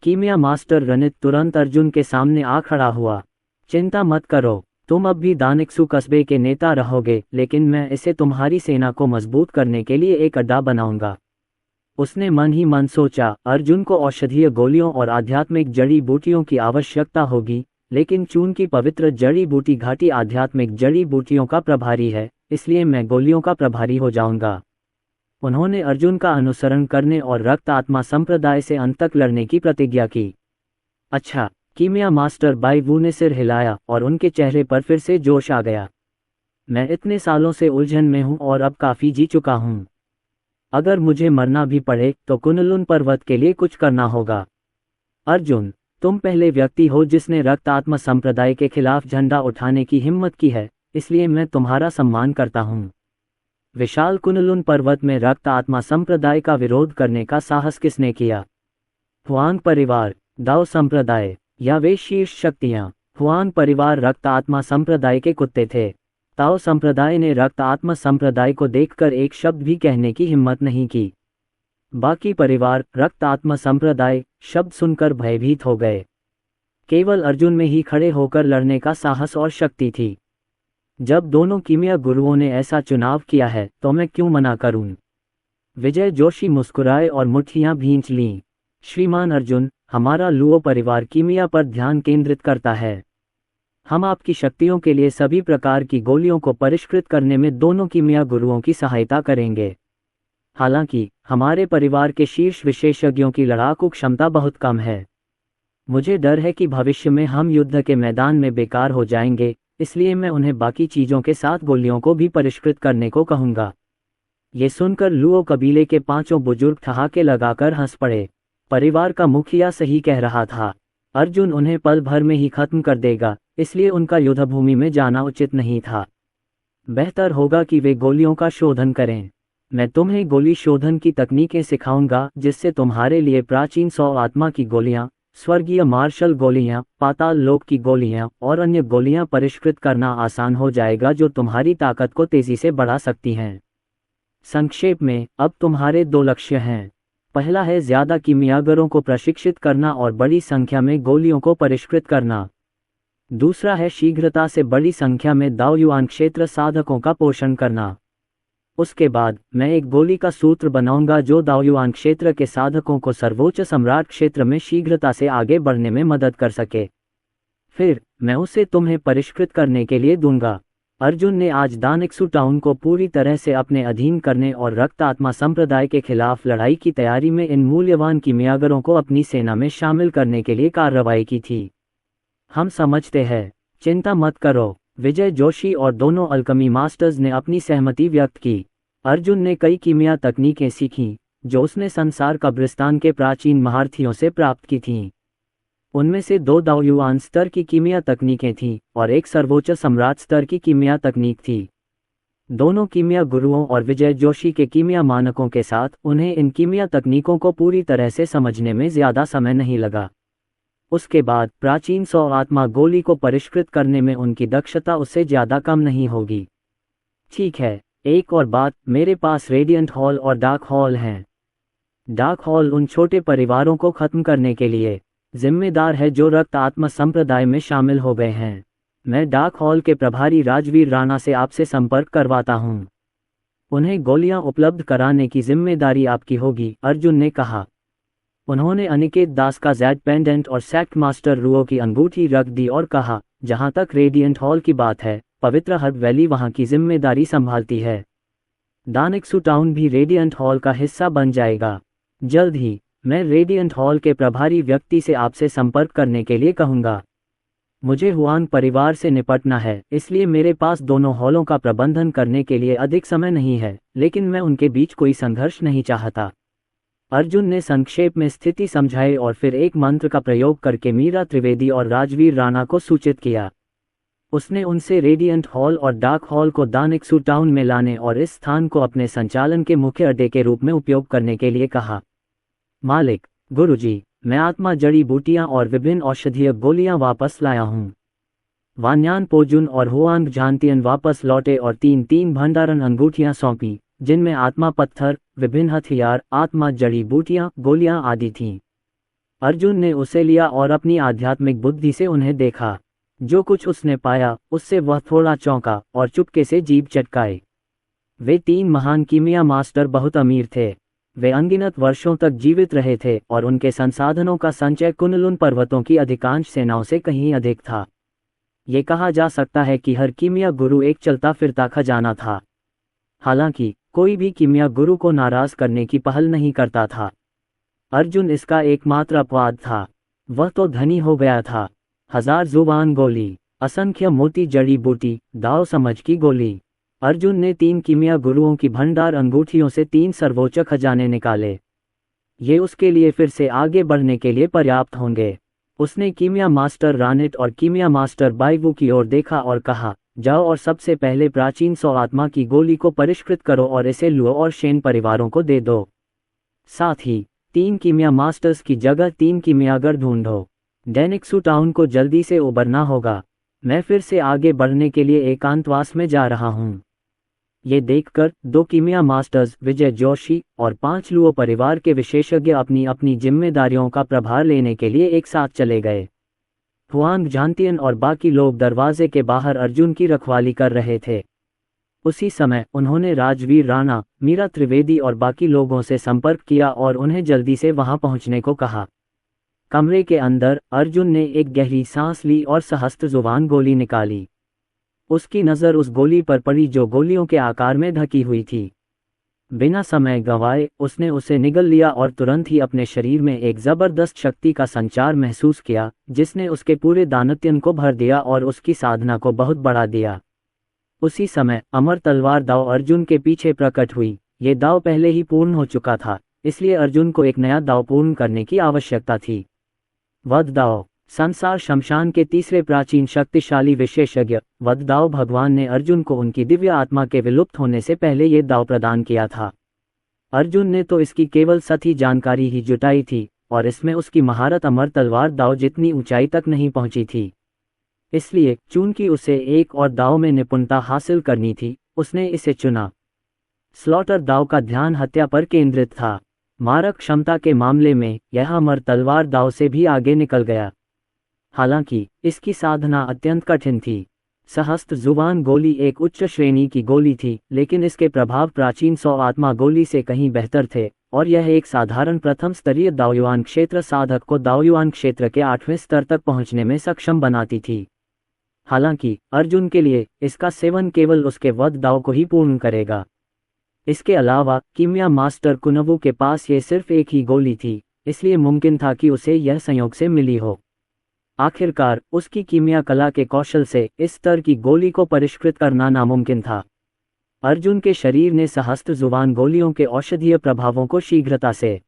कीमिया मास्टर रनित तुरंत अर्जुन के सामने आ खड़ा हुआ। चिंता मत करो, तुम अब भी दानिक्सू कस्बे के नेता रहोगे, लेकिन मैं इसे तुम्हारी सेना को मजबूत करने के लिए एक अड्डा बनाऊंगा। उसने मन ही मन सोचा, अर्जुन को औषधीय गोलियों और आध्यात्मिक जड़ी बूटियों की आवश्यकता होगी, लेकिन चून की पवित्र जड़ी बूटी घाटी आध्यात्मिक जड़ी बूटियों का प्रभारी है, इसलिए मैं गोलियों का प्रभारी हो जाऊंगा। उन्होंने अर्जुन का अनुसरण करने और रक्त आत्मा संप्रदाय से अंत तक लड़ने की प्रतिज्ञा की। अच्छा, कीमिया मास्टर बाइवू ने सिर हिलाया और उनके चेहरे पर फिर से जोश आ गया। मैं इतने सालों से उलझन में हूं और अब काफी जी चुका हूं। अगर मुझे मरना भी पड़े तो कुनलुन पर्वत के लिए कुछ करना होगा। अर्जुन, तुम पहले व्यक्ति हो जिसने रक्त आत्मा संप्रदाय के खिलाफ झंडा उठाने की हिम्मत की है, इसलिए मैं तुम्हारा सम्मान करता हूं। विशाल कुनलुन पर्वत में रक्त आत्मा संप्रदाय का विरोध करने का साहस किसने किया? हुआंग परिवार, दाओ संप्रदाय या वे शीर्ष शक्तियां? हुआंग परिवार रक्त आत्मा संप्रदाय के कुत्ते थे। ताओ संप्रदाय ने रक्त आत्मा संप्रदाय को देखकर एक शब्द भी कहने की हिम्मत नहीं की। बाकी परिवार रक्त आत्मा संप्रदाय शब्द सुनकर भयभीत हो गए। केवल अर्जुन में ही खड़े होकर लड़ने का साहस और शक्ति थी। जब दोनों कीमिया गुरुओं ने ऐसा चुनाव किया है तो मैं क्यों मना करूं? विजय जोशी मुस्कुराए और मुट्ठियां भींच लीं। श्रीमान अर्जुन, हमारा लुओ परिवार कीमिया पर ध्यान केंद्रित करता है। हम आपकी शक्तियों के लिए सभी प्रकार की गोलियों को परिष्कृत करने में दोनों कीमिया गुरुओं की सहायता करेंगे। हालांकि हमारे परिवार के शीर्ष विशेषज्ञों की लड़ाकू क्षमता बहुत कम है। मुझे डर है कि भविष्य में हम युद्ध के मैदान में बेकार हो जाएंगे, इसलिए मैं उन्हें बाकी चीज़ों के साथ गोलियों को भी परिष्कृत करने को कहूँगा। ये सुनकर लुओ कबीले के 5 बुजुर्ग ठहाके लगाकर हंस पड़े। परिवार का मुखिया सही कह रहा था। अर्जुन उन्हें पल भर में ही खत्म कर देगा, इसलिए उनका युद्धभूमि में जाना उचित नहीं था। बेहतर होगा कि वे गोलियों का शोधन करें। मैं तुम्हें गोली शोधन की तकनीकें सिखाऊंगा, जिससे तुम्हारे लिए प्राचीन 100 आत्मा की गोलियां, स्वर्गीय मार्शल गोलियां, पाताल लोक की गोलियां और अन्य गोलियां परिष्कृत करना आसान हो जाएगा, जो तुम्हारी ताकत को तेजी से बढ़ा सकती हैं। संक्षेप में, अब तुम्हारे 2 लक्ष्य हैं। पहला है ज्यादा कीमियागरों को प्रशिक्षित करना और बड़ी संख्या में गोलियों को परिष्कृत करना। दूसरा है शीघ्रता से बड़ी संख्या में दाओयुआन क्षेत्र साधकों का पोषण करना। उसके बाद मैं एक गोली का सूत्र बनाऊंगा जो दाओयुआन क्षेत्र के साधकों को सर्वोच्च सम्राट क्षेत्र में शीघ्रता से आगे बढ़ने में मदद कर सके। फिर मैं उसे तुम्हें परिष्कृत करने के लिए दूंगा। अर्जुन ने आज दानिक्सु टाउन को पूरी तरह से अपने अधीन करने और रक्त आत्मा संप्रदाय के खिलाफ लड़ाई की तैयारी में इन मूल्यवान कीमियागरों को अपनी सेना में शामिल करने के लिए कार्रवाई की थी। हम समझते हैं, चिंता मत करो। विजय जोशी और दोनों अल्कमी मास्टर्स ने अपनी सहमति व्यक्त की। अर्जुन ने कई कीमिया तकनीकें सीखीं, जो उसने संसार कब्रिस्तान के प्राचीन महारथियों से प्राप्त की थीं। उनमें से 2 दाओयुआन स्तर की कीमिया तकनीकें थीं और एक सर्वोच्च सम्राट स्तर की कीमिया तकनीक थी। दोनों कीमिया गुरुओं और विजय जोशी के कीमिया मानकों के साथ उन्हें इन कीमिया तकनीकों को पूरी तरह से समझने में ज़्यादा समय नहीं लगा। उसके बाद प्राचीन 100 आत्मा गोली को परिष्कृत करने में उनकी दक्षता उससे ज़्यादा कम नहीं होगी। ठीक है, एक और बात, मेरे पास रेडियंट हॉल और डार्क हॉल हैं। डार्क हॉल उन छोटे परिवारों को खत्म करने के लिए जिम्मेदार है जो रक्त आत्मा संप्रदाय में शामिल हो गए हैं। मैं डार्क हॉल के प्रभारी राजवीर राणा से आपसे संपर्क करवाता हूँ। उन्हें गोलियां उपलब्ध कराने की जिम्मेदारी आपकी होगी, अर्जुन ने कहा। उन्होंने अनिकेत दास का ज़ैड पेंडेंट और सेक्ट मास्टर रुओ की अंगूठी रख दी और कहा, जहां तक रेडियंट हॉल की बात है, पवित्र हर्ब वैली वहां की जिम्मेदारी संभालती है। दानिक्सु टाउन भी रेडियंट हॉल का हिस्सा बन जाएगा। जल्द ही मैं रेडियंट हॉल के प्रभारी व्यक्ति से आपसे संपर्क करने के लिए कहूँगा। मुझे हुआन परिवार से निपटना है, इसलिए मेरे पास दोनों हॉलों का प्रबंधन करने के लिए अधिक समय नहीं है, लेकिन मैं उनके बीच कोई संघर्ष नहीं चाहता। अर्जुन ने संक्षेप में स्थिति समझाई और फिर एक मंत्र का प्रयोग करके मीरा त्रिवेदी और राजवीर राणा को सूचित किया। उसने उनसे रेडियंट हॉल और डार्क हॉल को दानिक्सु टाउन में लाने और इस स्थान को अपने संचालन के मुख्य अड्डे के रूप में उपयोग करने के लिए कहा। मालिक, गुरुजी, मैं आत्मा जड़ी बूटियां और विभिन्न औषधीय गोलियां वापस लाया हूं। वान्यान पोजुन और हुआंग झांतियन वापस लौटे और 3 भंडारण अंगूठियां सौंपी, जिनमें आत्मा पत्थर, विभिन्न हथियार, आत्मा जड़ी बूटियां, गोलियां आदि थीं। अर्जुन ने उसे लिया और अपनी आध्यात्मिक बुद्धि से उन्हें देखा। जो कुछ उसने पाया, उससे वह थोड़ा चौंका और चुपके से जीभ चटकाए। वे 3 महान कीमिया मास्टर बहुत अमीर थे। वे अनगिनत वर्षों तक जीवित रहे थे और उनके संसाधनों का संचय कुनलुन पर्वतों की अधिकांश सेनाओं से कहीं अधिक था। ये कहा जा सकता है कि हर कीमिया गुरु एक चलता फिरता खजाना था। हालांकि कोई भी कीमिया गुरु को नाराज करने की पहल नहीं करता था। अर्जुन इसका एकमात्र अपवाद था। वह तो धनी हो गया था। 1000 जुबान गोली, असंख्य मोती जड़ी बूटी, दाव समझ की गोली। अर्जुन ने 3 कीमिया गुरुओं की भंडार अंगूठियों से 3 सर्वोच्च खजाने निकाले। ये उसके लिए फिर से आगे बढ़ने के लिए पर्याप्त होंगे। उसने कीमिया मास्टर रानिट और कीमिया मास्टर बाइवू की ओर देखा और कहा, जाओ और सबसे पहले प्राचीन 100 आत्मा की गोली को परिष्कृत करो और इसे लुओ और शेन परिवारों को दे दो। साथ ही 3 कीमिया मास्टर्स की जगह 3 कीमियागर ढूंढो। दानिक्सु टाउन को जल्दी से उबरना होगा। मैं फिर से आगे बढ़ने के लिए एकांतवास में जा रहा हूँ। ये देखकर 2 कीमिया मास्टर्स विजय जोशी और 5 लुओ परिवार के विशेषज्ञ अपनी अपनी जिम्मेदारियों का प्रभार लेने के लिए एक साथ चले गए। हुआंग झांतियन और बाकी लोग दरवाजे के बाहर अर्जुन की रखवाली कर रहे थे। उसी समय उन्होंने राजवीर राणा, मीरा त्रिवेदी और बाकी लोगों से संपर्क किया और उन्हें जल्दी से वहां पहुंचने को कहा। कमरे के अंदर अर्जुन ने एक गहरी सांस ली और सहस्त्र जुबान गोली निकाली। उसकी नज़र उस गोली पर पड़ी जो गोलियों के आकार में ढकी हुई थी। बिना समय गंवाए उसने उसे निगल लिया और तुरंत ही अपने शरीर में एक जबरदस्त शक्ति का संचार महसूस किया, जिसने उसके पूरे दानत्यन को भर दिया और उसकी साधना को बहुत बढ़ा दिया। उसी समय अमर तलवार दाव अर्जुन के पीछे प्रकट हुई। ये दाव पहले ही पूर्ण हो चुका था, इसलिए अर्जुन को एक नया दाव पूर्ण करने की आवश्यकता थी। वध दाव। संसार शमशान के तीसरे प्राचीन शक्तिशाली विशेषज्ञ वध दाव भगवान ने अर्जुन को उनकी दिव्य आत्मा के विलुप्त होने से पहले ये दाव प्रदान किया था। अर्जुन ने तो इसकी केवल सही जानकारी ही जुटाई थी और इसमें उसकी महारत अमर तलवार दाव जितनी ऊंचाई तक नहीं पहुंची थी। इसलिए चूंकि उसे एक और दाव में निपुणता हासिल करनी थी, उसने इसे चुना। स्लॉटर दाव का ध्यान हत्या पर केंद्रित था। मारक क्षमता के मामले में यह अमर तलवार दाव से भी आगे निकल गया। हालांकि इसकी साधना अत्यंत कठिन थी। सहस्त्र जुबान गोली एक उच्च श्रेणी की गोली थी, लेकिन इसके प्रभाव प्राचीन 100 आत्मा गोली से कहीं बेहतर थे और यह एक साधारण प्रथम स्तरीय दावयुआन क्षेत्र साधक को दावयुआन क्षेत्र के 8वें स्तर तक पहुंचने में सक्षम बनाती थी। हालांकि अर्जुन के लिए इसका सेवन केवल उसके वध दाव को ही पूर्ण करेगा। इसके अलावा कीमिया मास्टर कुनवू के पास ये सिर्फ एक ही गोली थी, इसलिए मुमकिन था कि उसे यह संयोग से मिली हो। आखिरकार उसकी कीमिया कला के कौशल से इस स्तर की गोली को परिष्कृत करना नामुमकिन था। अर्जुन के शरीर ने सहस्त्र जुबान गोलियों के औषधीय प्रभावों को शीघ्रता से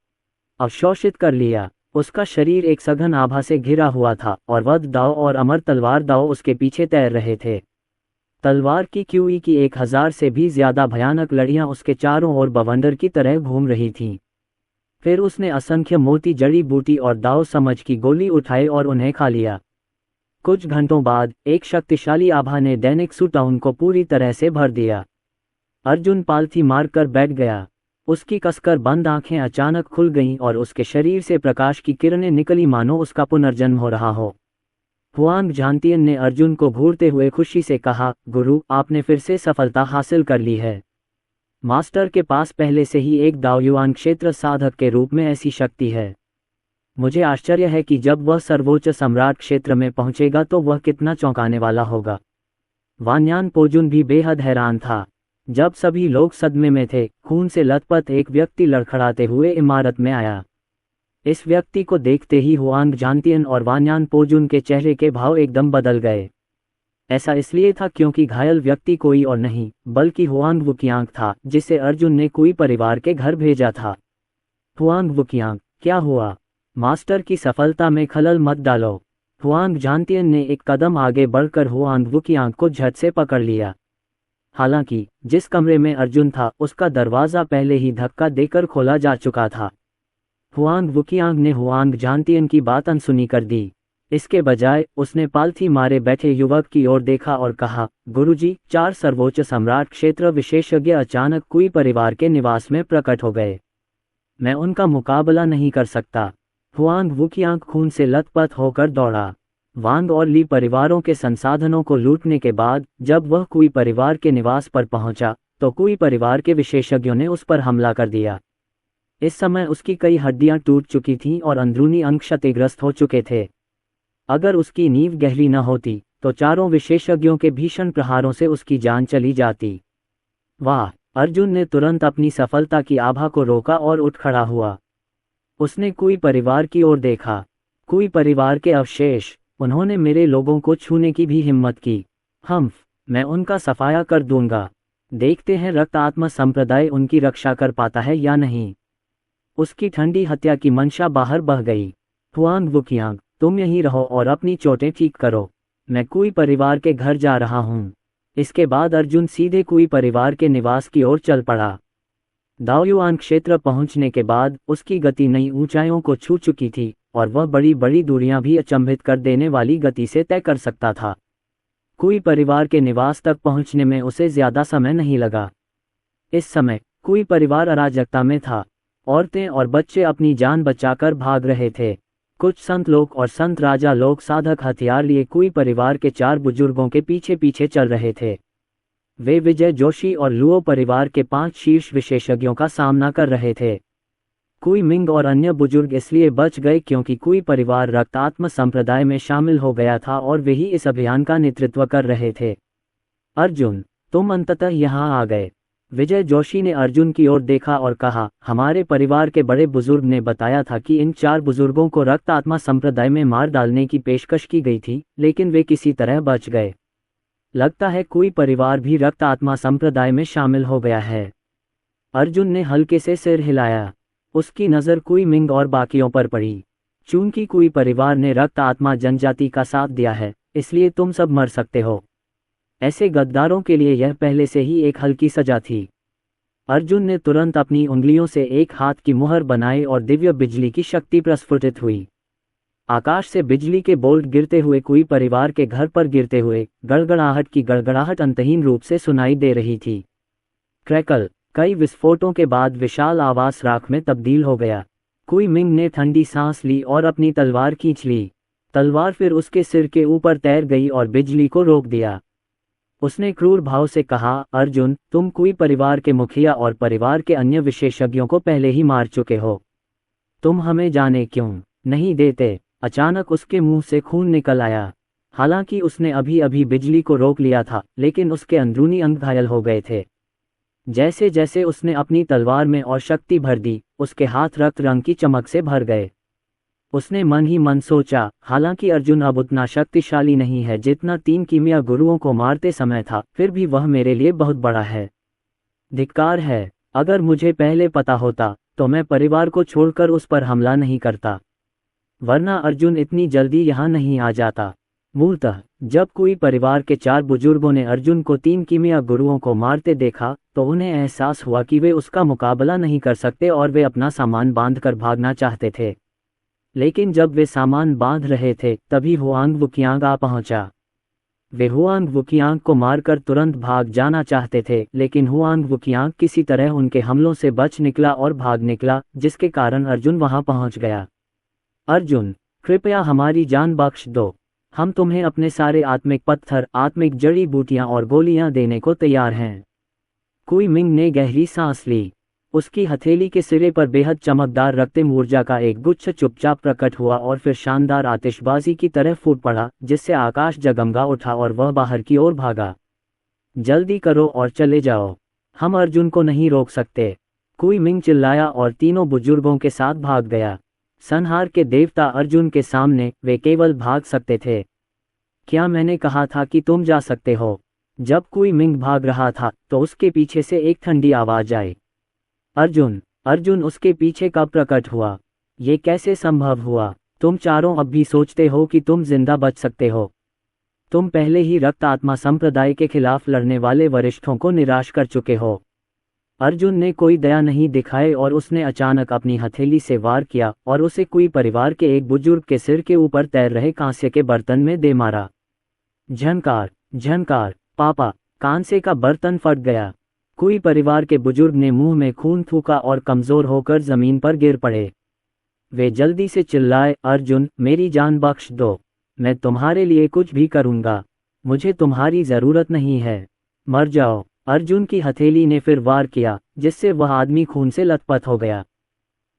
अवशोषित कर लिया। उसका शरीर एक सघन आभा से घिरा हुआ था और वध दाव और अमर तलवार दाव उसके पीछे तैर रहे थे। तलवार की क्यूई की 1000 से भी ज्यादा भयानक लड़ियां उसके चारों ओर बवंडर की तरह घूम रही थीं। फिर उसने असंख्य मोती जड़ी बूटी और दाव समझ की गोली उठाए और उन्हें खा लिया। कुछ घंटों बाद एक शक्तिशाली आभा ने दैनिक सुटाउन को पूरी तरह से भर दिया। अर्जुन पालथी मारकर बैठ गया। उसकी कसकर बंद आंखें अचानक खुल गईं और उसके शरीर से प्रकाश की किरणें निकली, मानो उसका पुनर्जन्म हो रहा हो। हुआंग झांतियन ने अर्जुन को घूरते हुए खुशी से कहा, गुरु, आपने फिर से सफलता हासिल कर ली है। मास्टर के पास पहले से ही एक दावयुआन क्षेत्र साधक के रूप में ऐसी शक्ति है। मुझे आश्चर्य है कि जब वह सर्वोच्च सम्राट क्षेत्र में पहुंचेगा तो वह कितना चौंकाने वाला होगा। वान्यान पोजुन भी बेहद हैरान था। जब सभी लोग सदमे में थे, खून से लथपथ एक व्यक्ति लड़खड़ाते हुए इमारत में आया। इस व्यक्ति को देखते ही हुआंग झांतियन और वान्यान पोजुन के चेहरे के भाव एकदम बदल गए। ऐसा इसलिए था क्योंकि घायल व्यक्ति कोई और नहीं बल्कि हुआंग वुकियांग था, जिसे अर्जुन ने कुई परिवार के घर भेजा था। हुआंग वुकियांग, क्या हुआ? मास्टर की सफलता में खलल मत डालो। हुआंग झांतियन ने एक कदम आगे बढ़कर हुआंग वुकियांग को झट से पकड़ लिया। हालांकि जिस कमरे में अर्जुन था उसका दरवाजा पहले ही धक्का देकर खोला जा चुका था। हुआंग वुकियांग ने हुआंग झांतियन की बात अनसुनी कर दी। इसके बजाय उसने पालथी मारे बैठे युवक की ओर देखा और कहा, गुरुजी, 4 सर्वोच्च सम्राट क्षेत्र विशेषज्ञ अचानक कुई परिवार के निवास में प्रकट हो गए। मैं उनका मुकाबला नहीं कर सकता। हुआंग वुकियांग खून से लथपथ होकर दौड़ा। वांग और ली परिवारों के संसाधनों को लूटने के बाद जब वह कुई परिवार के निवास पर पहुंचा तो कुई परिवार के विशेषज्ञों ने उस पर हमला कर दिया। इस समय उसकी कई हड्डियां टूट चुकी थीं और अंदरूनी अंग क्षतिग्रस्त हो चुके थे। अगर उसकी नींव गहरी न होती तो चारों विशेषज्ञों के भीषण प्रहारों से उसकी जान चली जाती। वाह! अर्जुन ने तुरंत अपनी सफलता की आभा को रोका और उठ खड़ा हुआ। उसने कुई परिवार की ओर देखा। कुई परिवार के अवशेष, उन्होंने मेरे लोगों को छूने की भी हिम्मत की। मैं उनका सफाया कर दूंगा। देखते हैं रक्त आत्मा संप्रदाय उनकी रक्षा कर पाता है या नहीं। उसकी ठंडी हत्या की मंशा बाहर बह गई। हुआंग वुकियांग, तुम यहीं रहो और अपनी चोटें ठीक करो। मैं कुई परिवार के घर जा रहा हूँ। इसके बाद अर्जुन सीधे कुई परिवार के निवास की ओर चल पड़ा। दावयुआन क्षेत्र पहुंचने के बाद उसकी गति नई ऊंचाइयों को छू चुकी थी और वह बड़ी बड़ी दूरियां भी अचंभित कर देने वाली गति से तय कर सकता था। कुई परिवार के निवास तक पहुंचने में उसे ज्यादा समय नहीं लगा। इस समय कुई परिवार अराजकता में था। औरतें और बच्चे अपनी जान बचाकर भाग रहे थे। कुछ संत लोग और संत राजा लोग साधक हथियार लिए कुई परिवार के 4 बुजुर्गों के पीछे पीछे चल रहे थे। वे विजय जोशी और लुओ परिवार के 5 शीर्ष विशेषज्ञों का सामना कर रहे थे। कुई मिंग और अन्य बुजुर्ग इसलिए बच गए क्योंकि कुई परिवार रक्तात्म संप्रदाय में शामिल हो गया था और वे ही इस अभियान का नेतृत्व कर रहे थे। अर्जुन, तुम अंततः यहाँ आ गए। विजय जोशी ने अर्जुन की ओर देखा और कहा, हमारे परिवार के बड़े बुजुर्ग ने बताया था कि इन 4 बुजुर्गों को रक्त आत्मा संप्रदाय में मार डालने की पेशकश की गई थी, लेकिन वे किसी तरह बच गए। लगता है कोई परिवार भी रक्त आत्मा संप्रदाय में शामिल हो गया है। अर्जुन ने हल्के से सिर हिलाया। उसकी नज़र कुई मिंग और बाकियों पर पड़ी। चूंकि कुई परिवार ने रक्त आत्मा जनजाति का साथ दिया है, इसलिए तुम सब मर सकते हो। ऐसे गद्दारों के लिए यह पहले से ही एक हल्की सजा थी। अर्जुन ने तुरंत अपनी उंगलियों से एक हाथ की मुहर बनाई और दिव्य बिजली की शक्ति प्रस्फुटित हुई। आकाश से बिजली के बोल्ट गिरते हुए कोई परिवार के घर पर गिरते हुए गड़गड़ाहट की गड़गड़ाहट अंतहीन रूप से सुनाई दे रही थी। क्रैकल, कई विस्फोटों के बाद विशाल आवास राख में तब्दील हो गया। कुई मिंग ने ठंडी सांस ली और अपनी तलवार खींच ली। तलवार फिर उसके सिर के ऊपर तैर गई और बिजली को रोक दिया। उसने क्रूर भाव से कहा, अर्जुन, तुम कुई परिवार के मुखिया और परिवार के अन्य विशेषज्ञों को पहले ही मार चुके हो। तुम हमें जाने क्यों नहीं देते? अचानक उसके मुंह से खून निकल आया। हालांकि उसने अभी अभी बिजली को रोक लिया था, लेकिन उसके अंदरूनी अंग घायल हो गए थे। जैसे जैसे उसने अपनी तलवार में और शक्ति भर दी, उसके हाथ रक्त रंग की चमक से भर गए। उसने मन ही मन सोचा, हालांकि अर्जुन अब उतना शक्तिशाली नहीं है जितना 3 कीमिया गुरुओं को मारते समय था, फिर भी वह मेरे लिए बहुत बड़ा है। धिक्कार है। अगर मुझे पहले पता होता तो मैं परिवार को छोड़कर उस पर हमला नहीं करता, वरना अर्जुन इतनी जल्दी यहाँ नहीं आ जाता। मूलतः जब कोई परिवार के 4 बुजुर्गों ने अर्जुन को 3 कीमिया गुरुओं को मारते देखा तो उन्हें एहसास हुआ कि वे उसका मुकाबला नहीं कर सकते और वे अपना सामान बांधकर भागना चाहते थे। लेकिन जब वे सामान बांध रहे थे तभी हुआंग वुकियांग आ पहुंचा। वे हुआंग वुकियांग को मारकर तुरंत भाग जाना चाहते थे, लेकिन हुआंग वुकियांग किसी तरह उनके हमलों से बच निकला और भाग निकला, जिसके कारण अर्जुन वहां पहुंच गया। अर्जुन, कृपया हमारी जान बख्श दो। हम तुम्हें अपने सारे आत्मिक पत्थर, आत्मिक जड़ी बूटियां और गोलियां देने को तैयार हैं। कुई मिंग ने गहरी सांस ली। उसकी हथेली के सिरे पर बेहद चमकदार रक्तिम ऊर्जा का एक गुच्छ चुपचाप प्रकट हुआ और फिर शानदार आतिशबाजी की तरह फूट पड़ा, जिससे आकाश जगमगा उठा और वह बाहर की ओर भागा। जल्दी करो और चले जाओ, हम अर्जुन को नहीं रोक सकते। कुई मिंग चिल्लाया और तीनों बुजुर्गों के साथ भाग गया। संहार के देवता अर्जुन के सामने वे केवल भाग सकते थे। क्या मैंने कहा था कि तुम जा सकते हो? जब कुई मिंग भाग रहा था तो उसके पीछे से एक ठंडी आवाज आई, अर्जुन। अर्जुन उसके पीछे कब प्रकट हुआ? ये कैसे संभव हुआ? तुम चारों अब भी सोचते हो कि तुम जिंदा बच सकते हो? तुम पहले ही रक्त आत्मा संप्रदाय के खिलाफ लड़ने वाले वरिष्ठों को निराश कर चुके हो। अर्जुन ने कोई दया नहीं दिखाई और उसने अचानक अपनी हथेली से वार किया और उसे कोई परिवार के एक बुजुर्ग के सिर के ऊपर तैर रहे कांसे के बर्तन में दे मारा। झनकार, झनकार, पापा! कांसे का बर्तन फट गया। कोई परिवार के बुजुर्ग ने मुंह में खून थूका और कमजोर होकर जमीन पर गिर पड़े। वे जल्दी से चिल्लाए, अर्जुन, मेरी जान बख्श दो। मैं तुम्हारे लिए कुछ भी करूंगा। मुझे तुम्हारी जरूरत नहीं है। मर जाओ। अर्जुन की हथेली ने फिर वार किया, जिससे वह आदमी खून से लथपथ हो गया।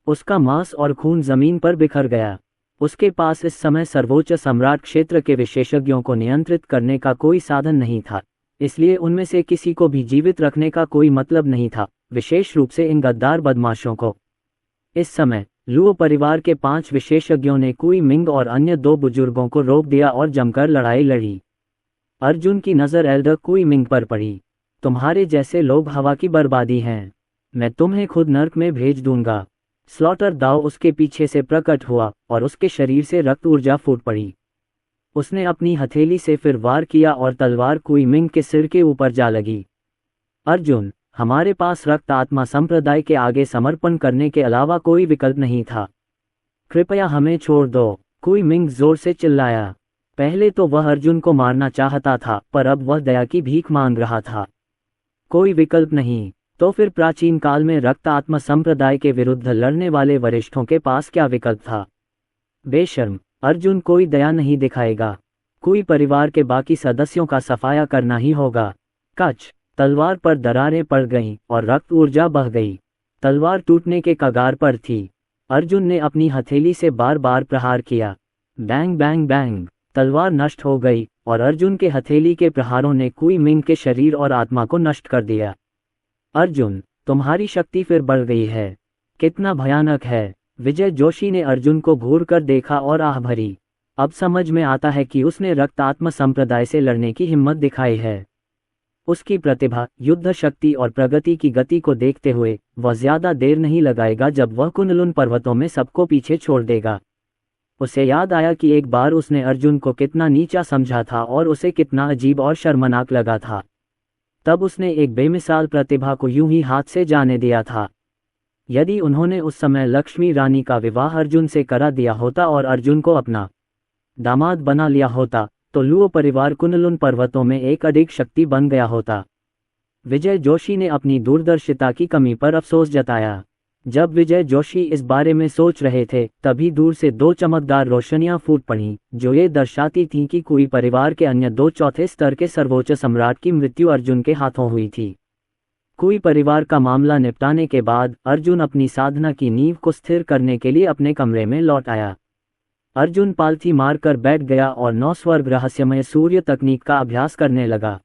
उसका मांस और खून जमीन पर बिखर गया। उसके पास इस समय सर्वोच्च सम्राट क्षेत्र के विशेषज्ञों को नियंत्रित करने का कोई साधन नहीं था, इसलिए उनमें से किसी को भी जीवित रखने का कोई मतलब नहीं था, विशेष रूप से इन गद्दार बदमाशों को। इस समय लुओ परिवार के 5 विशेषज्ञों ने कुई मिंग और अन्य 2 बुजुर्गों को रोक दिया और जमकर लड़ाई लड़ी। अर्जुन की नज़र एल्डर कुई मिंग पर पड़ी। तुम्हारे जैसे लोग हवा की बर्बादी हैं। मैं तुम्हें खुद नर्क में भेज दूंगा। स्लॉटर दाव उसके पीछे से प्रकट हुआ और उसके शरीर से रक्त ऊर्जा फूट पड़ी। उसने अपनी हथेली से फिर वार किया और तलवार कुई मिंग के सिर के ऊपर जा लगी। अर्जुन, हमारे पास रक्त आत्मा संप्रदाय के आगे समर्पण करने के अलावा कोई विकल्प नहीं था। कृपया हमें छोड़ दो, कुई मिंग जोर से चिल्लाया। पहले तो वह अर्जुन को मारना चाहता था, पर अब वह दया की भीख मांग रहा था। कोई विकल्प नहीं, तो फिर प्राचीन काल में रक्त आत्मा संप्रदाय के विरुद्ध लड़ने वाले वरिष्ठों के पास क्या विकल्प था? बेशर्म, अर्जुन कोई दया नहीं दिखाएगा। कोई परिवार के बाकी सदस्यों का सफाया करना ही होगा। कच! तलवार पर दरारें पड़ गईं और रक्त ऊर्जा बह गई। तलवार टूटने के कगार पर थी। अर्जुन ने अपनी हथेली से बार बार प्रहार किया। Bang bang bang! तलवार नष्ट हो गई और अर्जुन के हथेली के प्रहारों ने कुई मिंग के शरीर और आत्मा को नष्ट कर दिया। अर्जुन, तुम्हारी शक्ति फिर बढ़ गई है। कितना भयानक है। विजय जोशी ने अर्जुन को घूर कर देखा और आह भरी। अब समझ में आता है कि उसने रक्तात्म संप्रदाय से लड़ने की हिम्मत दिखाई है। उसकी प्रतिभा, युद्ध शक्ति और प्रगति की गति को देखते हुए वह ज्यादा देर नहीं लगाएगा जब वह कुनलुन पर्वतों में सबको पीछे छोड़ देगा। उसे याद आया कि एक बार उसने अर्जुन को कितना नीचा समझा था और उसे कितना अजीब और शर्मनाक लगा था। तब उसने एक बेमिसाल प्रतिभा को यूं ही हाथ से जाने दिया था। यदि उन्होंने उस समय लक्ष्मी रानी का विवाह अर्जुन से करा दिया होता और अर्जुन को अपना दामाद बना लिया होता तो लुओ परिवार कुनलुन पर्वतों में एक अडिग शक्ति बन गया होता। विजय जोशी ने अपनी दूरदर्शिता की कमी पर अफसोस जताया। जब विजय जोशी इस बारे में सोच रहे थे तभी दूर से दो चमकदार रोशनियां फूट पड़ीं जो ये दर्शाती थीं कि कुई परिवार के अन्य दो चौथे स्तर के सर्वोच्च सम्राट की मृत्यु अर्जुन के हाथों हुई थी। कुई परिवार का मामला निपटाने के बाद अर्जुन अपनी साधना की नींव को स्थिर करने के लिए अपने कमरे में लौट आया। अर्जुन पालथी मारकर बैठ गया और 9 स्वर्ग रहस्यमय सूर्य तकनीक का अभ्यास करने लगा।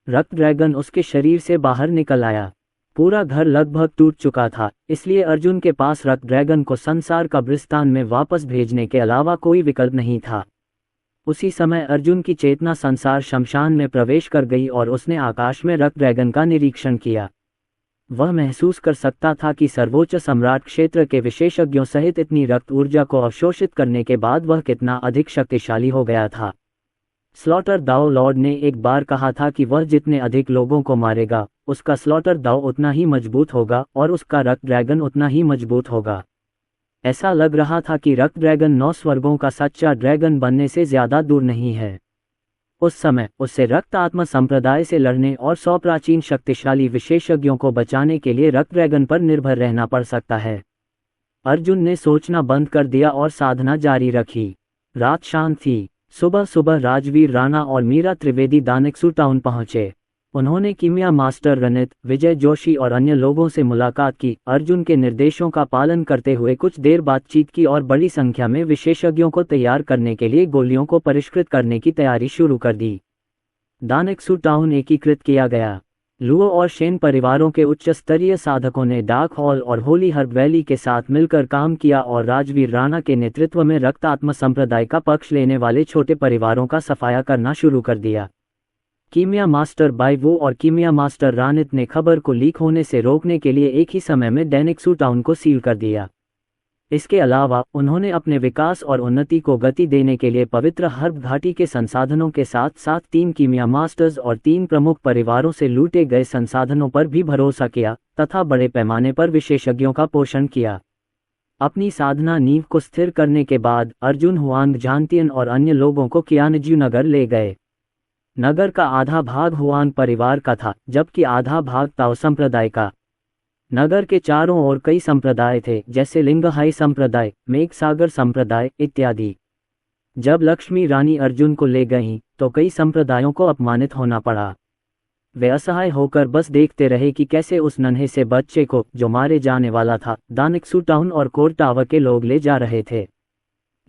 रक्त ड्रैगन उसके शरीर से बाहर निकल आया। पूरा घर लगभग टूट चुका था, इसलिए अर्जुन के पास रक्त ड्रैगन को संसार कब्रिस्तान में वापस भेजने के अलावा कोई विकल्प नहीं था। उसी समय अर्जुन की चेतना संसार शमशान में प्रवेश कर गई और उसने आकाश में रक्त ड्रैगन का निरीक्षण किया। वह महसूस कर सकता था कि सर्वोच्च सम्राट क्षेत्र के विशेषज्ञों सहित इतनी रक्त ऊर्जा को अवशोषित करने के बाद वह कितना अधिक शक्तिशाली हो गया था। स्लॉटर दाओ लॉर्ड ने एक बार कहा था कि वह जितने अधिक लोगों को मारेगा उसका स्लॉटर दाओ उतना ही मजबूत होगा और उसका रक्त ड्रैगन उतना ही मजबूत होगा। ऐसा लग रहा था कि रक्त ड्रैगन 9 स्वर्गों का सच्चा ड्रैगन बनने से ज्यादा दूर नहीं है। उस समय उससे रक्त आत्मा संप्रदाय से लड़ने और 100 प्राचीन शक्तिशाली विशेषज्ञों को बचाने के लिए रक्त ड्रैगन पर निर्भर रहना पड़ सकता है। अर्जुन ने सोचना बंद कर दिया और साधना जारी रखी। रात शांत थी। सुबह सुबह राजवीर राणा और मीरा त्रिवेदी दानिकसू टाउन पहुंचे। उन्होंने कीमिया मास्टर रनित, विजय जोशी और अन्य लोगों से मुलाकात की, अर्जुन के निर्देशों का पालन करते हुए कुछ देर बातचीत की और बड़ी संख्या में विशेषज्ञों को तैयार करने के लिए गोलियों को परिष्कृत करने की तैयारी शुरू कर दी। दानिकसू टाउन एकीकृत किया गया। लुओ और शेन परिवारों के उच्च स्तरीय साधकों ने डार्क हॉल और होली हर्ब वैली के साथ मिलकर काम किया और राजवीर राणा के नेतृत्व में रक्त आत्म संप्रदाय का पक्ष लेने वाले छोटे परिवारों का सफाया करना शुरू कर दिया। कीमिया मास्टर बाइवो और कीमिया मास्टर रानित ने खबर को लीक होने से रोकने के लिए एक ही समय में दानिकसू टाउन को सील कर दिया। इसके अलावा उन्होंने अपने विकास और उन्नति को गति देने के लिए पवित्र हर्ब घाटी के संसाधनों के साथ साथ 3 कीमिया मास्टर्स और 3 प्रमुख परिवारों से लूटे गए संसाधनों पर भी भरोसा किया तथा बड़े पैमाने पर विशेषज्ञों का पोषण किया। अपनी साधना नींव को स्थिर करने के बाद अर्जुन हुआंग जानतियन और अन्य लोगों को कियानज्यू नगर ले गए। नगर का आधा भाग हुआंग परिवार का था जबकि आधा भाग ताओ संप्रदाय का। नगर के चारों ओर कई संप्रदाय थे जैसे लिंगहाई संप्रदाय, मेघसागर संप्रदाय इत्यादि। जब लक्ष्मी रानी अर्जुन को ले गईं तो कई संप्रदायों को अपमानित होना पड़ा। वे असहाय होकर बस देखते रहे कि कैसे उस नन्हे से बच्चे को जो मारे जाने वाला था दानिकसू टाउन और कोर टावर के लोग ले जा रहे थे।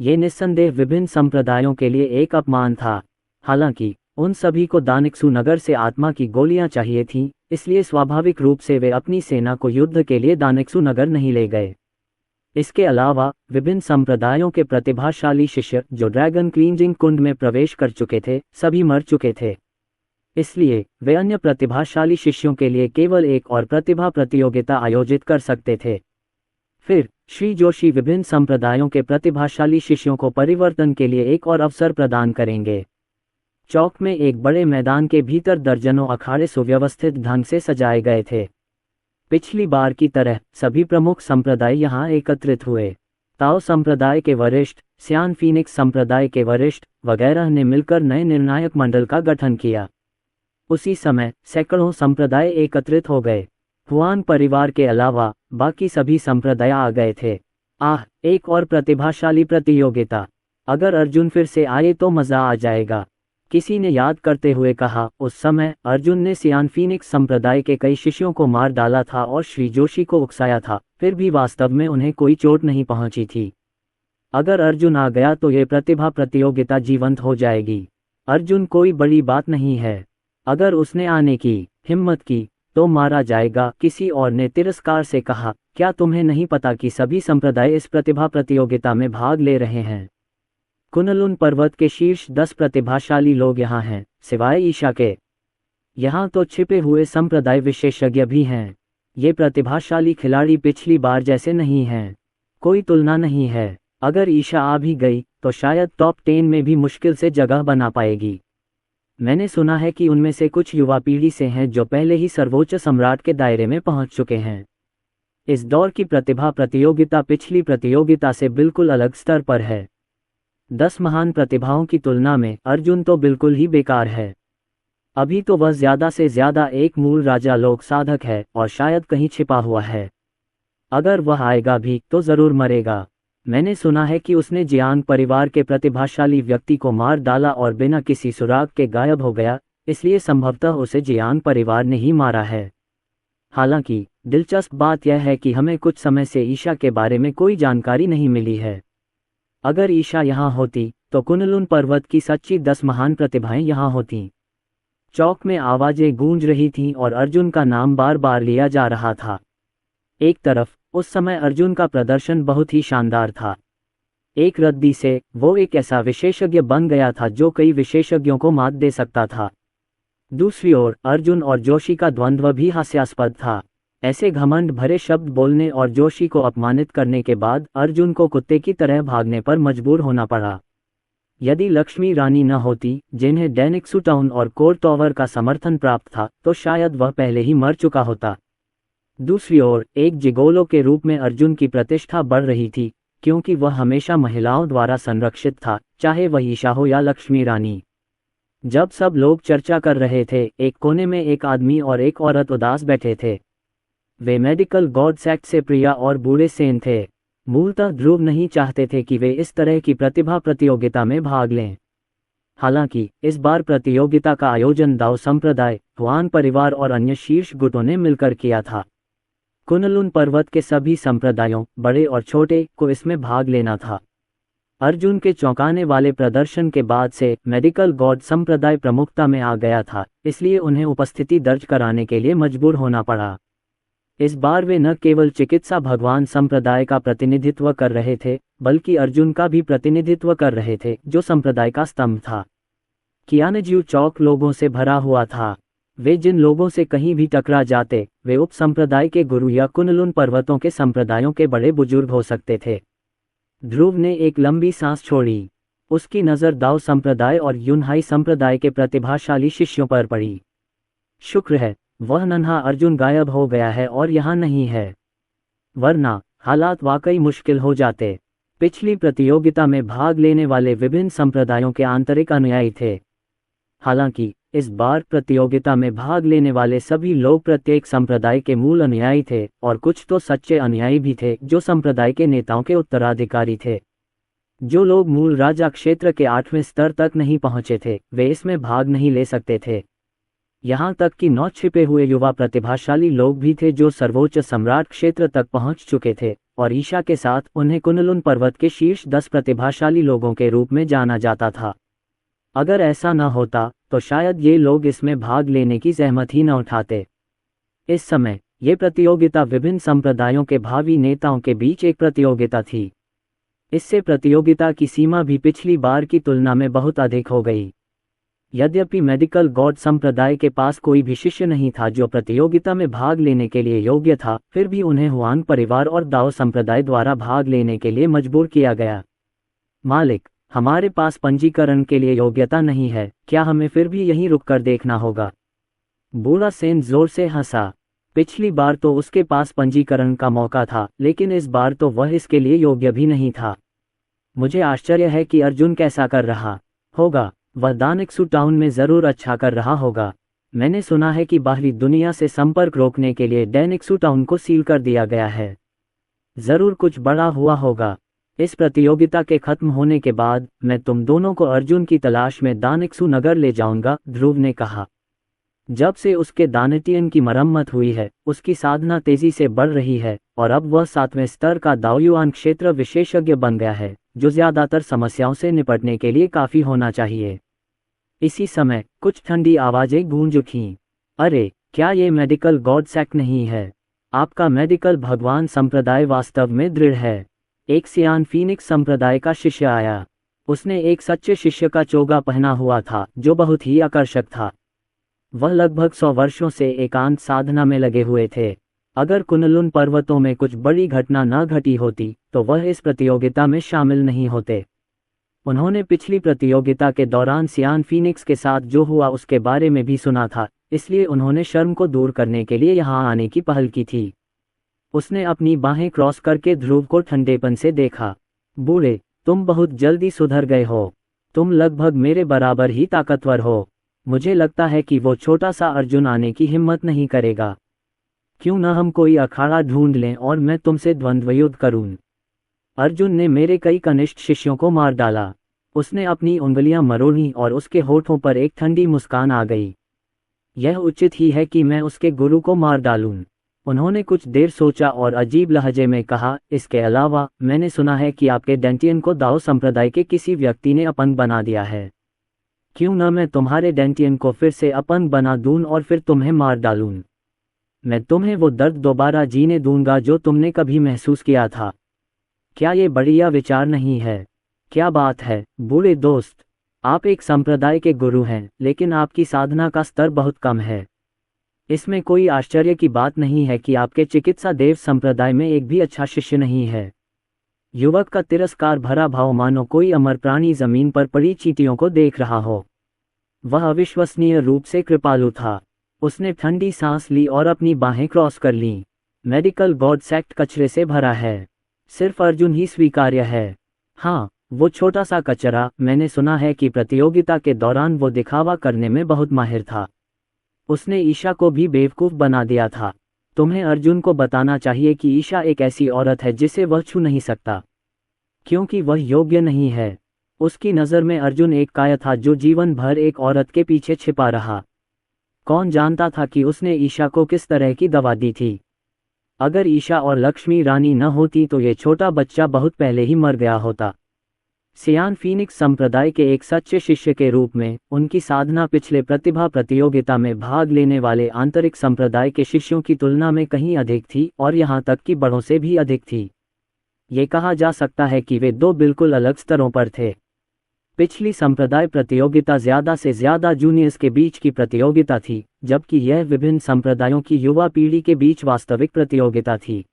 ये निस्संदेह विभिन्न संप्रदायों के लिए एक अपमान था। हालांकि उन सभी को दानिकसू नगर से आत्मा की गोलियां चाहिए थीं, इसलिए स्वाभाविक रूप से वे अपनी सेना को युद्ध के लिए दानिकसू नगर नहीं ले गए। इसके अलावा विभिन्न संप्रदायों के प्रतिभाशाली शिष्य जो ड्रैगन क्लींजिंग कुंड में प्रवेश कर चुके थे सभी मर चुके थे। इसलिए वे अन्य प्रतिभाशाली शिष्यों के लिए केवल एक और प्रतिभा प्रतियोगिता आयोजित कर सकते थे। फिर श्री जोशी विभिन्न संप्रदायों के प्रतिभाशाली शिष्यों को परिवर्तन के लिए एक और अवसर प्रदान करेंगे। चौक में एक बड़े मैदान के भीतर दर्जनों अखाड़े सुव्यवस्थित ढंग से सजाए गए थे। पिछली बार की तरह सभी प्रमुख संप्रदाय यहाँ एकत्रित हुए। ताओ संप्रदाय के वरिष्ठ, सियान फीनिक्स संप्रदाय के वरिष्ठ वगैरह ने मिलकर नए निर्णायक मंडल का गठन किया। उसी समय सैकड़ों संप्रदाय एकत्रित हो गए। हुआन परिवार के अलावा बाकी सभी संप्रदाय आ गए थे। एक और प्रतिभाशाली प्रतियोगिता। अगर अर्जुन फिर से आए तो मजा आ जाएगा, किसी ने याद करते हुए कहा। उस समय अर्जुन ने सियान फीनिक्स संप्रदाय के कई शिष्यों को मार डाला था और श्री जोशी को उकसाया था, फिर भी वास्तव में उन्हें कोई चोट नहीं पहुंची थी। अगर अर्जुन आ गया तो ये प्रतिभा प्रतियोगिता जीवंत हो जाएगी। अर्जुन कोई बड़ी बात नहीं है। अगर उसने आने की हिम्मत की तो मारा जाएगा। किसी और ने तिरस्कार से कहा, क्या तुम्हें नहीं पता कि सभी संप्रदाय इस प्रतिभा प्रतियोगिता में भाग ले रहे हैं? कुनलुन पर्वत के शीर्ष 10 प्रतिभाशाली लोग यहाँ हैं, सिवाय ईशा के। यहाँ तो छिपे हुए संप्रदाय विशेषज्ञ भी हैं। ये प्रतिभाशाली खिलाड़ी पिछली बार जैसे नहीं हैं। कोई तुलना नहीं है। अगर ईशा आ भी गई तो शायद टॉप 10 में भी मुश्किल से जगह बना पाएगी। मैंने सुना है कि उनमें से कुछ युवा पीढ़ी से हैं जो पहले ही सर्वोच्च सम्राट के दायरे में पहुंच चुके हैं। इस दौर की प्रतिभा प्रतियोगिता पिछली प्रतियोगिता से बिल्कुल अलग स्तर पर है। 10 महान प्रतिभाओं की तुलना में अर्जुन तो बिल्कुल ही बेकार है। अभी तो वह ज्यादा से ज्यादा एक मूल राजा लोक साधक है और शायद कहीं छिपा हुआ है। अगर वह आएगा भी तो जरूर मरेगा। मैंने सुना है कि उसने जियांग परिवार के प्रतिभाशाली व्यक्ति को मार डाला और बिना किसी सुराग के गायब हो गया, इसलिए संभवतः उसे जियांग परिवार ने ही मारा है। हालांकि दिलचस्प बात यह है कि हमें कुछ समय से ईशा के बारे में कोई जानकारी नहीं मिली है। अगर ईशा यहाँ होती तो कुनलुन पर्वत की सच्ची 10 महान प्रतिभाएं यहाँ होतीं। चौक में आवाजें गूंज रही थीं और अर्जुन का नाम बार बार लिया जा रहा था। एक तरफ उस समय अर्जुन का प्रदर्शन बहुत ही शानदार था। एक रद्दी से वो एक ऐसा विशेषज्ञ बन गया था जो कई विशेषज्ञों को मात दे सकता था। दूसरी ओर अर्जुन और जोशी का द्वंद्व भी हास्यास्पद था। ऐसे घमंड भरे शब्द बोलने और जोशी को अपमानित करने के बाद अर्जुन को कुत्ते की तरह भागने पर मजबूर होना पड़ा। यदि लक्ष्मी रानी न होती, जिन्हें डेनिक्सू टाउन और कोर टॉवर का समर्थन प्राप्त था, तो शायद वह पहले ही मर चुका होता। दूसरी ओर एक जिगोलो के रूप में अर्जुन की प्रतिष्ठा बढ़ रही थी, क्योंकि वह हमेशा महिलाओं द्वारा संरक्षित था, चाहे वह ईशा हो या लक्ष्मी रानी। जब सब लोग चर्चा कर रहे थे, एक कोने में एक आदमी और एक औरत उदास बैठे थे। वे मेडिकल गॉड सेक्ट से प्रिया और बूढ़े सेन थे। मूलतः ध्रुव नहीं चाहते थे कि वे इस तरह की प्रतिभा प्रतियोगिता में भाग लें। हालांकि इस बार प्रतियोगिता का आयोजन दाओ संप्रदाय, हुआन परिवार और अन्य शीर्ष गुटों ने मिलकर किया था। कुनलुन पर्वत के सभी संप्रदायों, बड़े और छोटे, को इसमें भाग लेना था। अर्जुन के चौंकाने वाले प्रदर्शन के बाद से मेडिकल गॉड संप्रदाय प्रमुखता में आ गया था, इसलिए उन्हें उपस्थिति दर्ज कराने के लिए मजबूर होना पड़ा। इस बार वे न केवल चिकित्सा भगवान संप्रदाय का प्रतिनिधित्व कर रहे थे, बल्कि अर्जुन का भी प्रतिनिधित्व कर रहे थे, जो संप्रदाय का स्तंभ था। कियानज्यू चौक लोगों से भरा हुआ था। वे जिन लोगों से कहीं भी टकरा जाते, वे उप संप्रदाय के गुरु या कुनलुन पर्वतों के संप्रदायों के बड़े बुजुर्ग हो सकते थे। ध्रुव ने एक लंबी सांस छोड़ी। उसकी नज़र दाओ संप्रदाय और यूनहाई संप्रदाय के प्रतिभाशाली शिष्यों पर पड़ी। शुक्र है वह नन्हा अर्जुन गायब हो गया है और यहाँ नहीं है, वरना हालात वाकई मुश्किल हो जाते। पिछली प्रतियोगिता में भाग लेने वाले विभिन्न संप्रदायों के आंतरिक अनुयायी थे। हालांकि इस बार प्रतियोगिता में भाग लेने वाले सभी लोग प्रत्येक संप्रदाय के मूल अनुयायी थे, और कुछ तो सच्चे अनुयायी भी थे जो संप्रदाय के नेताओं के उत्तराधिकारी थे। जो लोग मूल राजा क्षेत्र के 8वें स्तर तक नहीं पहुंचे थे, वे इसमें भाग नहीं ले सकते थे। यहाँ तक कि 9 छिपे हुए युवा प्रतिभाशाली लोग भी थे जो सर्वोच्च सम्राट क्षेत्र तक पहुंच चुके थे, और ईशा के साथ उन्हें कुनलुन पर्वत के शीर्ष 10 प्रतिभाशाली लोगों के रूप में जाना जाता था। अगर ऐसा न होता तो शायद ये लोग इसमें भाग लेने की जहमत ही न उठाते। इस समय ये प्रतियोगिता विभिन्न संप्रदायों के भावी नेताओं के बीच एक प्रतियोगिता थी। इससे प्रतियोगिता की सीमा भी पिछली बार की तुलना में बहुत अधिक हो गई। यद्यपि मेडिकल गॉड संप्रदाय के पास कोई भी शिष्य नहीं था जो प्रतियोगिता में भाग लेने के लिए योग्य था, फिर भी उन्हें हुआन परिवार और दाओ संप्रदाय द्वारा भाग लेने के लिए मजबूर किया गया। मालिक, हमारे पास पंजीकरण के लिए योग्यता नहीं है, क्या हमें फिर भी यहीं रुककर देखना होगा? बूढ़ा सेन जोर से हंसा। पिछली बार तो उसके पास पंजीकरण का मौका था, लेकिन इस बार तो वह इसके लिए योग्य भी नहीं था। मुझे आश्चर्य है कि अर्जुन कैसा कर रहा होगा। वह दानिक्सू टाउन में जरूर अच्छा कर रहा होगा। मैंने सुना है कि बाहरी दुनिया से संपर्क रोकने के लिए डेनिक्सू टाउन को सील कर दिया गया है। जरूर कुछ बड़ा हुआ होगा। इस प्रतियोगिता के खत्म होने के बाद मैं तुम दोनों को अर्जुन की तलाश में दानिक्सू नगर ले जाऊंगा, ध्रुव ने कहा। जब से उसके दानिटियन की मरम्मत हुई है, उसकी साधना तेजी से बढ़ रही है, और अब वह 7वें स्तर का दाओयुआन क्षेत्र विशेषज्ञ बन गया है, जो ज्यादातर समस्याओं से निपटने के लिए काफी होना चाहिए। इसी समय कुछ ठंडी आवाजें गूंज उठीं। अरे, क्या ये मेडिकल गॉड सेक्ट नहीं है? आपका मेडिकल भगवान संप्रदाय वास्तव में दृढ़ है। एक सियान फीनिक्स संप्रदाय का शिष्य आया। उसने एक सच्चे शिष्य का चोगा पहना हुआ था जो बहुत ही आकर्षक था। वह लगभग 100 वर्षों से एकांत साधना में लगे हुए थे। अगर कुनलुन पर्वतों में कुछ बड़ी घटना न घटी होती तो वह इस प्रतियोगिता में शामिल नहीं होते। उन्होंने पिछली प्रतियोगिता के दौरान सियान फीनिक्स के साथ जो हुआ उसके बारे में भी सुना था, इसलिए उन्होंने शर्म को दूर करने के लिए यहाँ आने की पहल की थी। उसने अपनी बाहें क्रॉस करके ध्रुव को ठंडेपन से देखा। बूढ़े, तुम बहुत जल्दी सुधर गए हो। तुम लगभग मेरे बराबर ही ताकतवर हो। मुझे लगता है कि वो छोटा सा अर्जुन आने की हिम्मत नहीं करेगा। क्यों न हम कोई अखाड़ा ढूंढ लें और मैं तुमसे द्वंद्वयुद्ध करूं। अर्जुन ने मेरे कई कनिष्ठ शिष्यों को मार डाला। उसने अपनी उंगलियां मरोड़ी और उसके होठों पर एक ठंडी मुस्कान आ गई। यह उचित ही है कि मैं उसके गुरु को मार डालूं। उन्होंने कुछ देर सोचा और अजीब लहजे में कहा, इसके अलावा मैंने सुना है कि आपके डेंटियन को दाओ संप्रदाय के किसी व्यक्ति ने अपंग बना दिया है। क्यों न मैं तुम्हारे डेंटियन को फिर से अपंग बना दूं और फिर तुम्हें मार डालूं। मैं तुम्हें वो दर्द दोबारा जीने दूंगा जो तुमने कभी महसूस किया था। क्या ये बढ़िया विचार नहीं है? क्या बात है बूढ़े दोस्त, आप एक संप्रदाय के गुरु हैं लेकिन आपकी साधना का स्तर बहुत कम है। इसमें कोई आश्चर्य की बात नहीं है कि आपके चिकित्सा देव संप्रदाय में एक भी अच्छा शिष्य नहीं है। युवक का तिरस्कार भरा भाव मानो कोई अमर प्राणी जमीन पर पड़ी चींटियों को देख रहा हो। वह अविश्वसनीय रूप से कृपालु था। उसने ठंडी सांस ली और अपनी बाहें क्रॉस कर लीं। मेडिकल गॉड सेक्ट कचरे से भरा है। सिर्फ अर्जुन ही स्वीकार्य है। हाँ, वो छोटा सा कचरा। मैंने सुना है कि प्रतियोगिता के दौरान वो दिखावा करने में बहुत माहिर था। उसने ईशा को भी बेवकूफ़ बना दिया था। तुम्हें अर्जुन को बताना चाहिए कि ईशा एक ऐसी औरत है जिसे वह छू नहीं सकता, क्योंकि वह योग्य नहीं है। उसकी नज़र में अर्जुन एक काया था जो जीवन भर एक औरत के पीछे छिपा रहा। कौन जानता था कि उसने ईशा को किस तरह की दवा दी थी। अगर ईशा और लक्ष्मी रानी न होती तो ये छोटा बच्चा बहुत पहले ही मर गया होता। सियान फीनिक्स संप्रदाय के एक सच्चे शिष्य के रूप में उनकी साधना पिछले प्रतिभा प्रतियोगिता में भाग लेने वाले आंतरिक संप्रदाय के शिष्यों की तुलना में कहीं अधिक थी और यहाँ तक कि बड़ों से भी अधिक थी। ये कहा जा सकता है कि वे दो बिल्कुल अलग स्तरों पर थे। पिछली संप्रदाय प्रतियोगिता ज़्यादा से ज़्यादा जूनियर्स के बीच की प्रतियोगिता थी, जबकि यह विभिन्न संप्रदायों की युवा पीढ़ी के बीच वास्तविक प्रतियोगिता थी।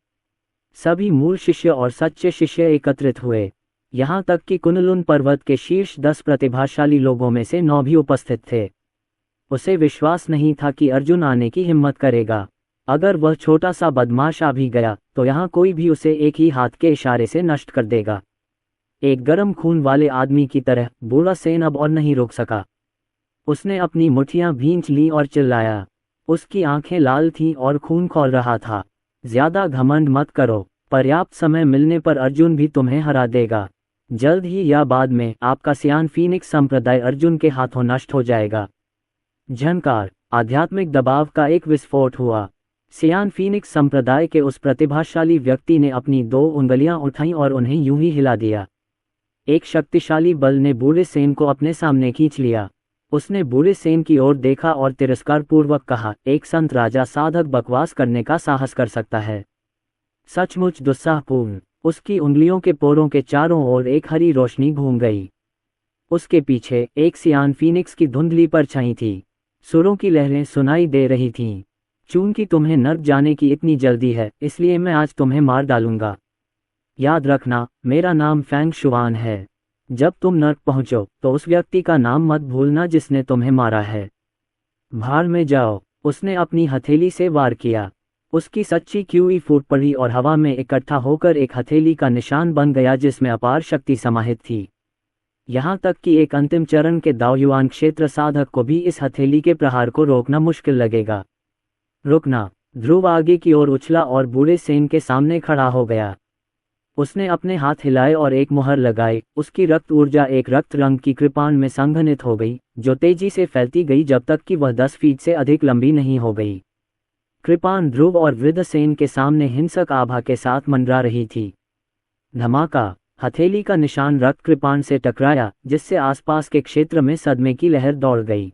सभी मूल शिष्य और सच्चे शिष्य एकत्रित हुए। यहाँ तक कि कुनलुन पर्वत के शीर्ष 10 प्रतिभाशाली लोगों में से 9 भी उपस्थित थे। उसे विश्वास नहीं था कि अर्जुन आने की हिम्मत करेगा। अगर वह छोटा सा बदमाश आ भी गया तो यहाँ कोई भी उसे एक ही हाथ के इशारे से नष्ट कर देगा। एक गर्म खून वाले आदमी की तरह बूढ़ा सेन अब और नहीं रोक सका। उसने अपनी मुट्ठियां भींच ली और चिल्लाया। उसकी आंखें लाल थीं और खून खौल रहा था। ज्यादा घमंड मत करो, पर्याप्त समय मिलने पर अर्जुन भी तुम्हें हरा देगा। जल्द ही या बाद में आपका सियान फीनिक्स संप्रदाय अर्जुन के हाथों नष्ट हो जाएगा। झंकार, आध्यात्मिक दबाव का एक विस्फोट हुआ। सियान फीनिक्स संप्रदाय के उस प्रतिभाशाली व्यक्ति ने अपनी 2 उंगलियां उठाईं और उन्हें यूं ही हिला दिया। एक शक्तिशाली बल ने बूढ़े सेन को अपने सामने खींच लिया। उसने बूढ़े सेन की ओर देखा और तिरस्कारपूर्वक कहा, एक संत राजा साधक बकवास करने का साहस कर सकता है। सचमुच दुस्साहपूर्ण। उसकी उंगलियों के पोरों के चारों ओर एक हरी रोशनी घूम गई। उसके पीछे एक सियान फीनिक्स की धुंधली परछाई थी। सुरों की लहरें सुनाई दे रही थीं। चूंकि तुम्हें नर्क जाने की इतनी जल्दी है, इसलिए मैं आज तुम्हें मार डालूंगा। याद रखना, मेरा नाम फैंग शुआन है। जब तुम नर्क पहुंचो तो उस व्यक्ति का नाम मत भूलना जिसने तुम्हें मारा है। भाड़ में जाओ। उसने अपनी हथेली से वार किया। उसकी सच्ची क्यूई फूट पड़ी और हवा में इकट्ठा होकर एक हथेली का निशान बन गया जिसमें अपार शक्ति समाहित थी। यहाँ तक कि एक अंतिम चरण के दाओयुआन क्षेत्र साधक को भी इस हथेली के प्रहार को रोकना मुश्किल लगेगा। रुकना। ध्रुव आगे की ओर उछला और बूढ़े सेन के सामने खड़ा हो गया। उसने अपने हाथ हिलाए और एक मुहर लगाई। उसकी रक्त ऊर्जा एक रक्त रंग की कृपाण में संघनित हो गई, जो तेजी से फैलती गई जब तक कि वह 10 फीट से अधिक लंबी नहीं हो गई। कृपाण ध्रुव और वृद्ध सेन के सामने हिंसक आभा के साथ मंडरा रही थी। धमाका। हथेली का निशान रक्त कृपाण से टकराया, जिससे आसपास के क्षेत्र में सदमे की लहर दौड़ गई।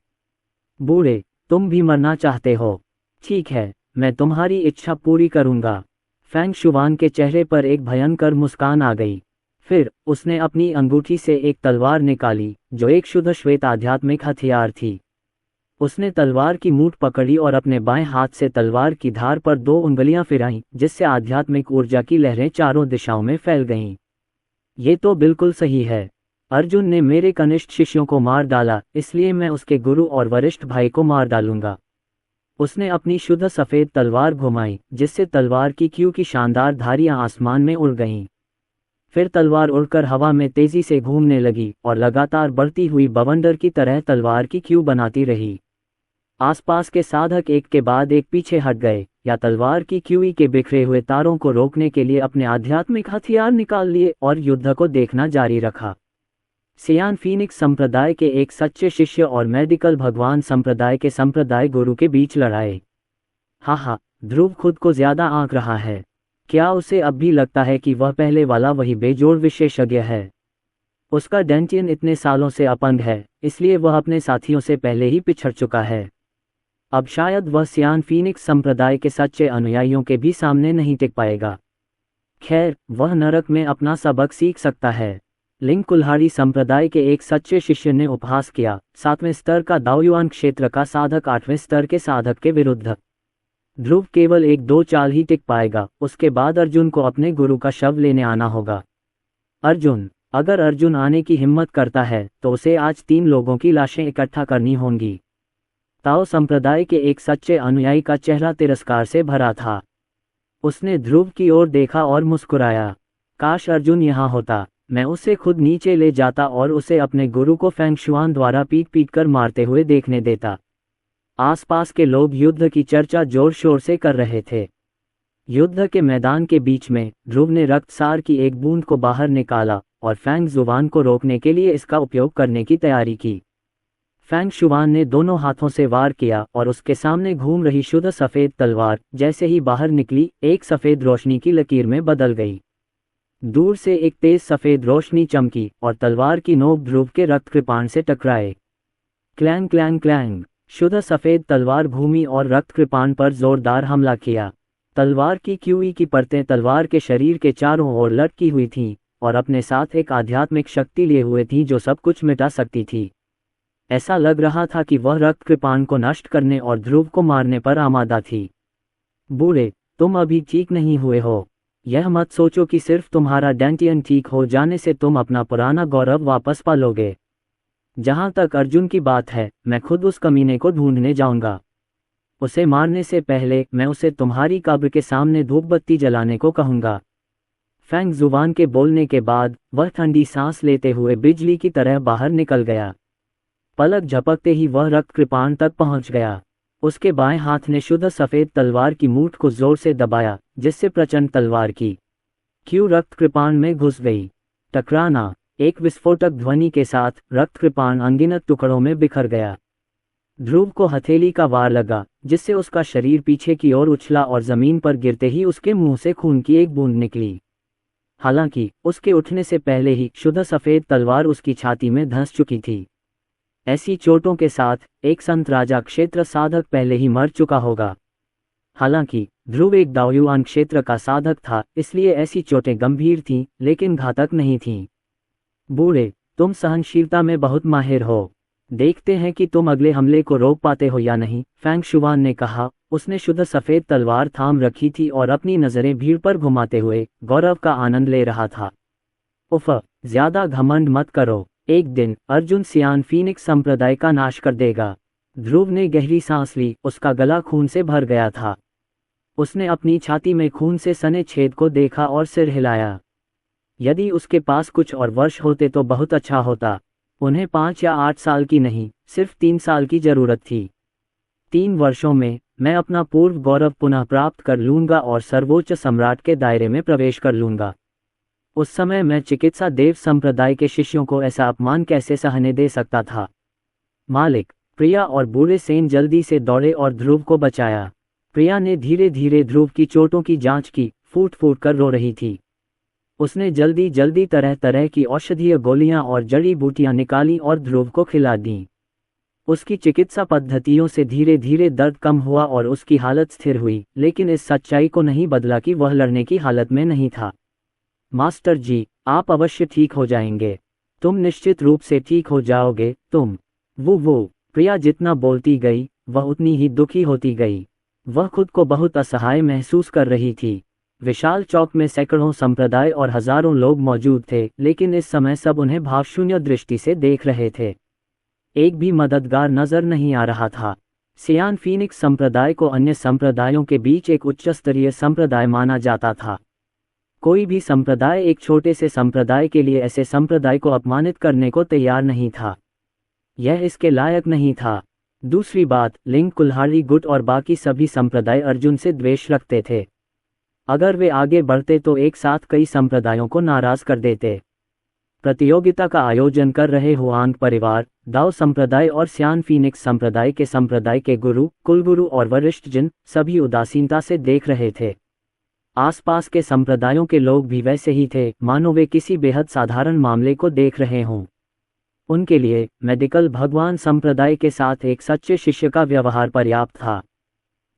बूढ़े, तुम भी मरना चाहते हो? ठीक है, मैं तुम्हारी इच्छा पूरी करूंगा। फेंग शुवान के चेहरे पर एक भयंकर मुस्कान आ गई। फिर उसने अपनी अंगूठी से एक तलवार निकाली जो एक शुद्ध श्वेत आध्यात्मिक हथियार थी। उसने तलवार की मूठ पकड़ी और अपने बाएं हाथ से तलवार की धार पर 2 उंगलियां फिराईं, जिससे आध्यात्मिक ऊर्जा की लहरें चारों दिशाओं में फैल गईं। ये तो बिल्कुल सही है। अर्जुन ने मेरे कनिष्ठ शिष्यों को मार डाला, इसलिए मैं उसके गुरु और वरिष्ठ भाई को मार डालूंगा। उसने अपनी शुद्ध सफ़ेद तलवार घुमाई, जिससे तलवार की क्यू की शानदार धारियां आसमान में उड़ गईं। फिर तलवार उड़कर हवा में तेजी से घूमने लगी और लगातार बढ़ती हुई बवंडर की तरह तलवार की क्यू बनाती रही। आसपास के साधक एक के बाद एक पीछे हट गए या तलवार की क्यूई के बिखरे हुए तारों को रोकने के लिए अपने आध्यात्मिक हथियार निकाल लिए और युद्ध को देखना जारी रखा। सियान फीनिक्स संप्रदाय के एक सच्चे शिष्य और मेडिकल भगवान संप्रदाय के संप्रदाय गुरु के बीच लड़ाई। हाँ, ध्रुव खुद को ज्यादा आंक रहा है। क्या उसे अब भी लगता है कि वह पहले वाला वही बेजोड़ विशेषज्ञ है? उसका डेंटियन इतने सालों से अपंग है, इसलिए वह अपने साथियों से पहले ही पिछड़ चुका है। अब शायद वह सियान फीनिक्स संप्रदाय के सच्चे अनुयायियों के भी सामने नहीं टिक पाएगा। खैर, वह नरक में अपना सबक सीख सकता है। लिंग कुल्हाड़ी संप्रदाय के एक सच्चे शिष्य ने उपहास किया, 7वें स्तर का दाओयुआन क्षेत्र का साधक 8वें स्तर के साधक के विरुद्ध। ध्रुव केवल 1-2 चाल ही टिक पाएगा, उसके बाद अर्जुन को अपने गुरु का शव लेने आना होगा। अगर अर्जुन आने की हिम्मत करता है तो उसे आज 3 लोगों की लाशें इकट्ठा करनी होंगी। ताओ संप्रदाय के एक सच्चे अनुयायी का चेहरा तिरस्कार से भरा था। उसने ध्रुव की ओर देखा और मुस्कुराया। काश अर्जुन यहाँ होता, मैं उसे खुद नीचे ले जाता और उसे अपने गुरु को फेंग शुआन द्वारा पीट कर मारते हुए देखने देता। आसपास के लोग युद्ध की चर्चा जोर शोर से कर रहे थे। युद्ध के मैदान के बीच में ध्रुव ने रक्तसार की एक बूंद को बाहर निकाला और फेंग शुआन को रोकने के लिए इसका उपयोग करने की तैयारी की। फेंग शुआन ने दोनों हाथों से वार किया और उसके सामने घूम रही शुद्ध सफ़ेद तलवार जैसे ही बाहर निकली, एक सफ़ेद रोशनी की लकीर में बदल गई। दूर से एक तेज सफ़ेद रोशनी चमकी और तलवार की नोक ध्रुव के रक्त कृपाण से टकराए। क्लैंग क्लैंग क्लैंग, शुद्ध सफ़ेद तलवार घूमी और रक्त कृपाण पर जोरदार हमला किया। तलवार की क्यूई की परतें तलवार के शरीर के चारों ओर लटकी हुई थीं और अपने साथ एक आध्यात्मिक शक्ति लिए हुए थी जो सब कुछ मिटा सकती थी। ऐसा लग रहा था कि वह रक्त कृपाण को नष्ट करने और ध्रुव को मारने पर आमादा थी। बूढ़े, तुम अभी ठीक नहीं हुए हो। यह मत सोचो कि सिर्फ तुम्हारा डेंटियन ठीक हो जाने से तुम अपना पुराना गौरव वापस पालोगे। जहां तक अर्जुन की बात है, मैं खुद उस कमीने को ढूंढने जाऊंगा। उसे मारने से पहले मैं उसे तुम्हारी कब्र के सामने धूप बत्ती जलाने को कहूंगा। फेंग जुबान के बोलने के बाद वह ठंडी सांस लेते हुए बिजली की तरह बाहर निकल गया। पलक झपकते ही वह रक्त कृपाण तक पहुंच गया। उसके बाएं हाथ ने शुद्ध सफ़ेद तलवार की मूठ को जोर से दबाया, जिससे प्रचंड तलवार की क्यू रक्त कृपाण में घुस गई। टकराना, एक विस्फोटक ध्वनि के साथ रक्त कृपाण अनगिनत टुकड़ों में बिखर गया। ध्रुव को हथेली का वार लगा, जिससे उसका शरीर पीछे की ओर उछला और जमीन पर गिरते ही उसके मुंह से खून की एक बूंद निकली। हालांकि उसके उठने से पहले ही शुद्ध सफ़ेद तलवार उसकी छाती में धंस चुकी थी। ऐसी चोटों के साथ एक संत राजा क्षेत्र साधक पहले ही मर चुका होगा। हालांकि ध्रुव एक दाओयुआन क्षेत्र का साधक था, इसलिए ऐसी चोटें गंभीर थीं लेकिन घातक नहीं थीं। बूढ़े, तुम सहनशीलता में बहुत माहिर हो। देखते हैं कि तुम अगले हमले को रोक पाते हो या नहीं, फेंग शुआन ने कहा। उसने शुद्ध सफ़ेद तलवार थाम रखी थी और अपनी नज़रें भीड़ पर घुमाते हुए गौरव का आनंद ले रहा था। उफ, ज्यादा घमंड मत करो। एक दिन अर्जुन सियान फीनिक्स संप्रदाय का नाश कर देगा। ध्रुव ने गहरी सांस ली, उसका गला खून से भर गया था। उसने अपनी छाती में खून से सने छेद को देखा और सिर हिलाया। यदि उसके पास कुछ और वर्ष होते तो बहुत अच्छा होता। उन्हें 5 या 8 साल की नहीं, सिर्फ 3 साल की जरूरत थी। 3 वर्षों में मैं अपना पूर्व गौरव पुनः प्राप्त कर लूंगा और सर्वोच्च सम्राट के दायरे में प्रवेश कर लूंगा। उस समय मैं चिकित्सा देव संप्रदाय के शिष्यों को ऐसा अपमान कैसे सहने दे सकता था। मालिक, प्रिया और बूढ़े सेन जल्दी से दौड़े और ध्रुव को बचाया। प्रिया ने धीरे धीरे ध्रुव की चोटों की जांच की, फूट फूट कर रो रही थी। उसने जल्दी जल्दी तरह तरह की औषधीय गोलियां और जड़ी बूटियां निकाली और ध्रुव को खिला दीं। उसकी चिकित्सा पद्धतियों से धीरे धीरे दर्द कम हुआ और उसकी हालत स्थिर हुई, लेकिन इस सच्चाई को नहीं बदला कि वह लड़ने की हालत में नहीं था। मास्टर जी, आप अवश्य ठीक हो जाएंगे। तुम निश्चित रूप से ठीक हो जाओगे। तुम वो प्रिया जितना बोलती गई, वह उतनी ही दुखी होती गई। वह खुद को बहुत असहाय महसूस कर रही थी। विशाल चौक में सैकड़ों संप्रदाय और हजारों लोग मौजूद थे, लेकिन इस समय सब उन्हें भावशून्य दृष्टि से देख रहे थे। एक भी मददगार नजर नहीं आ रहा था। सियान फीनिक्स संप्रदाय को अन्य संप्रदायों के बीच एक उच्च स्तरीय संप्रदाय माना जाता था। कोई भी संप्रदाय एक छोटे से संप्रदाय के लिए ऐसे संप्रदाय को अपमानित करने को तैयार नहीं था। यह इसके लायक नहीं था। दूसरी बात, लिंग, कुल्हाड़ी गुट और बाकी सभी संप्रदाय अर्जुन से द्वेष रखते थे। अगर वे आगे बढ़ते तो एक साथ कई संप्रदायों को नाराज कर देते। प्रतियोगिता का आयोजन कर रहे हुआंग परिवार, दाओ संप्रदाय और सियान फीनिक्स संप्रदाय के गुरु, कुलगुरु और वरिष्ठ जन सभी उदासीनता से देख रहे थे। आसपास के संप्रदायों के लोग भी वैसे ही थे, मानो वे किसी बेहद साधारण मामले को देख रहे हों। उनके लिए मेडिकल भगवान संप्रदाय के साथ एक सच्चे शिष्य का व्यवहार पर्याप्त था।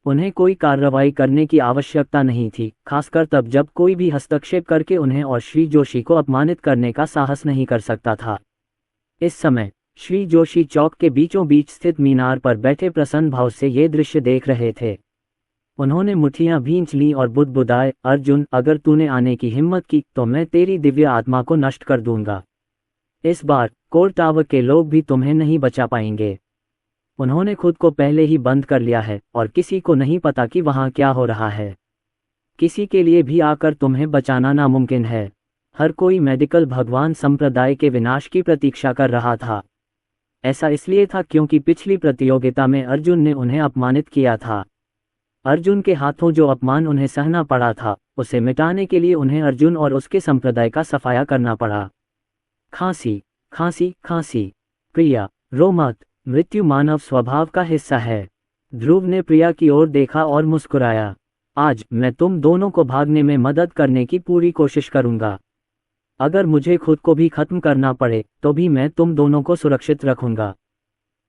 उन्हें कोई कार्रवाई करने की आवश्यकता नहीं थी, खासकर तब जब कोई भी हस्तक्षेप करके उन्हें और श्री जोशी को अपमानित करने का साहस नहीं कर सकता था। इस समय श्री जोशी चौक के बीचों बीच स्थित मीनार पर बैठे प्रसन्न भाव से ये दृश्य देख रहे थे। उन्होंने मुट्ठियां भींच लीं और बुदबुदाए, अर्जुन, अगर तूने आने की हिम्मत की तो मैं तेरी दिव्य आत्मा को नष्ट कर दूंगा। इस बार कोर टावर के लोग भी तुम्हें नहीं बचा पाएंगे। उन्होंने खुद को पहले ही बंद कर लिया है और किसी को नहीं पता कि वहां क्या हो रहा है। किसी के लिए भी आकर तुम्हें बचाना नामुमकिन है। हर कोई मेडिकल भगवान संप्रदाय के विनाश की प्रतीक्षा कर रहा था। ऐसा इसलिए था क्योंकि पिछली प्रतियोगिता में अर्जुन ने उन्हें अपमानित किया था। अर्जुन के हाथों जो अपमान उन्हें सहना पड़ा था, उसे मिटाने के लिए उन्हें अर्जुन और उसके संप्रदाय का सफाया करना पड़ा। खांसी, खांसी, खांसी। प्रिया, रो मत, मृत्यु मानव स्वभाव का हिस्सा है। ध्रुव ने प्रिया की ओर देखा और मुस्कुराया। आज मैं तुम दोनों को भागने में मदद करने की पूरी कोशिश करूंगा। अगर मुझे खुद को भी खत्म करना पड़े तो भी मैं तुम दोनों को सुरक्षित रखूंगा।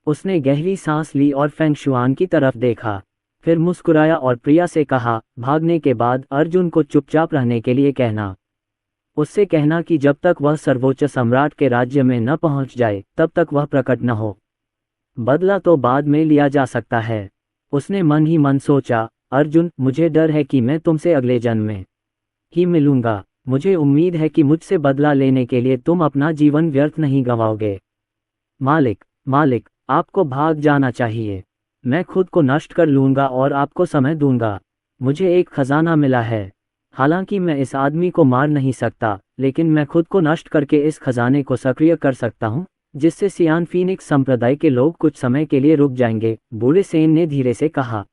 उसने गहरी सांस ली और फेंग शुआन की तरफ देखा, फिर मुस्कुराया और प्रिया से कहा, भागने के बाद अर्जुन को चुपचाप रहने के लिए कहना। उससे कहना कि जब तक वह सर्वोच्च सम्राट के राज्य में न पहुंच जाए तब तक वह प्रकट न हो। बदला तो बाद में लिया जा सकता है। उसने मन ही मन सोचा, अर्जुन, मुझे डर है कि मैं तुमसे अगले जन्म में ही मिलूंगा। मुझे उम्मीद है कि मुझसे बदला लेने के लिए तुम अपना जीवन व्यर्थ नहीं गंवाओगे। मालिक, मालिक, आपको भाग जाना चाहिए। मैं खुद को नष्ट कर लूंगा और आपको समय दूंगा। मुझे एक खजाना मिला है। हालांकि मैं इस आदमी को मार नहीं सकता, लेकिन मैं खुद को नष्ट करके इस खजाने को सक्रिय कर सकता हूँ, जिससे सियान फीनिक्स संप्रदाय के लोग कुछ समय के लिए रुक जाएंगे, बूढ़े सेन ने धीरे से कहा।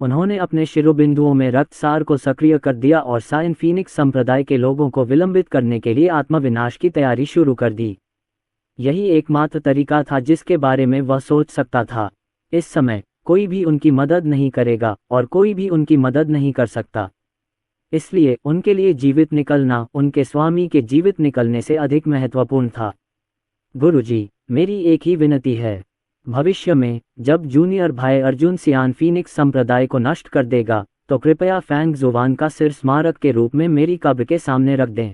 उन्होंने अपने शिरोबिंदुओं में रक्तसार को सक्रिय कर दिया और सियान फीनिक्स संप्रदाय के लोगों को विलंबित करने के लिए आत्मविनाश की तैयारी शुरू कर दी। यही एकमात्र तरीका था जिसके बारे में वह सोच सकता था। इस समय कोई भी उनकी मदद नहीं करेगा और कोई भी उनकी मदद नहीं कर सकता। इसलिए उनके लिए जीवित निकलना उनके स्वामी के जीवित निकलने से अधिक महत्वपूर्ण था। गुरुजी, मेरी एक ही विनती है। भविष्य में जब जूनियर भाई अर्जुन सियान फीनिक्स संप्रदाय को नष्ट कर देगा तो कृपया फैंग जुवान का सिर स्मारक के रूप में मेरी कब्र के सामने रख दें।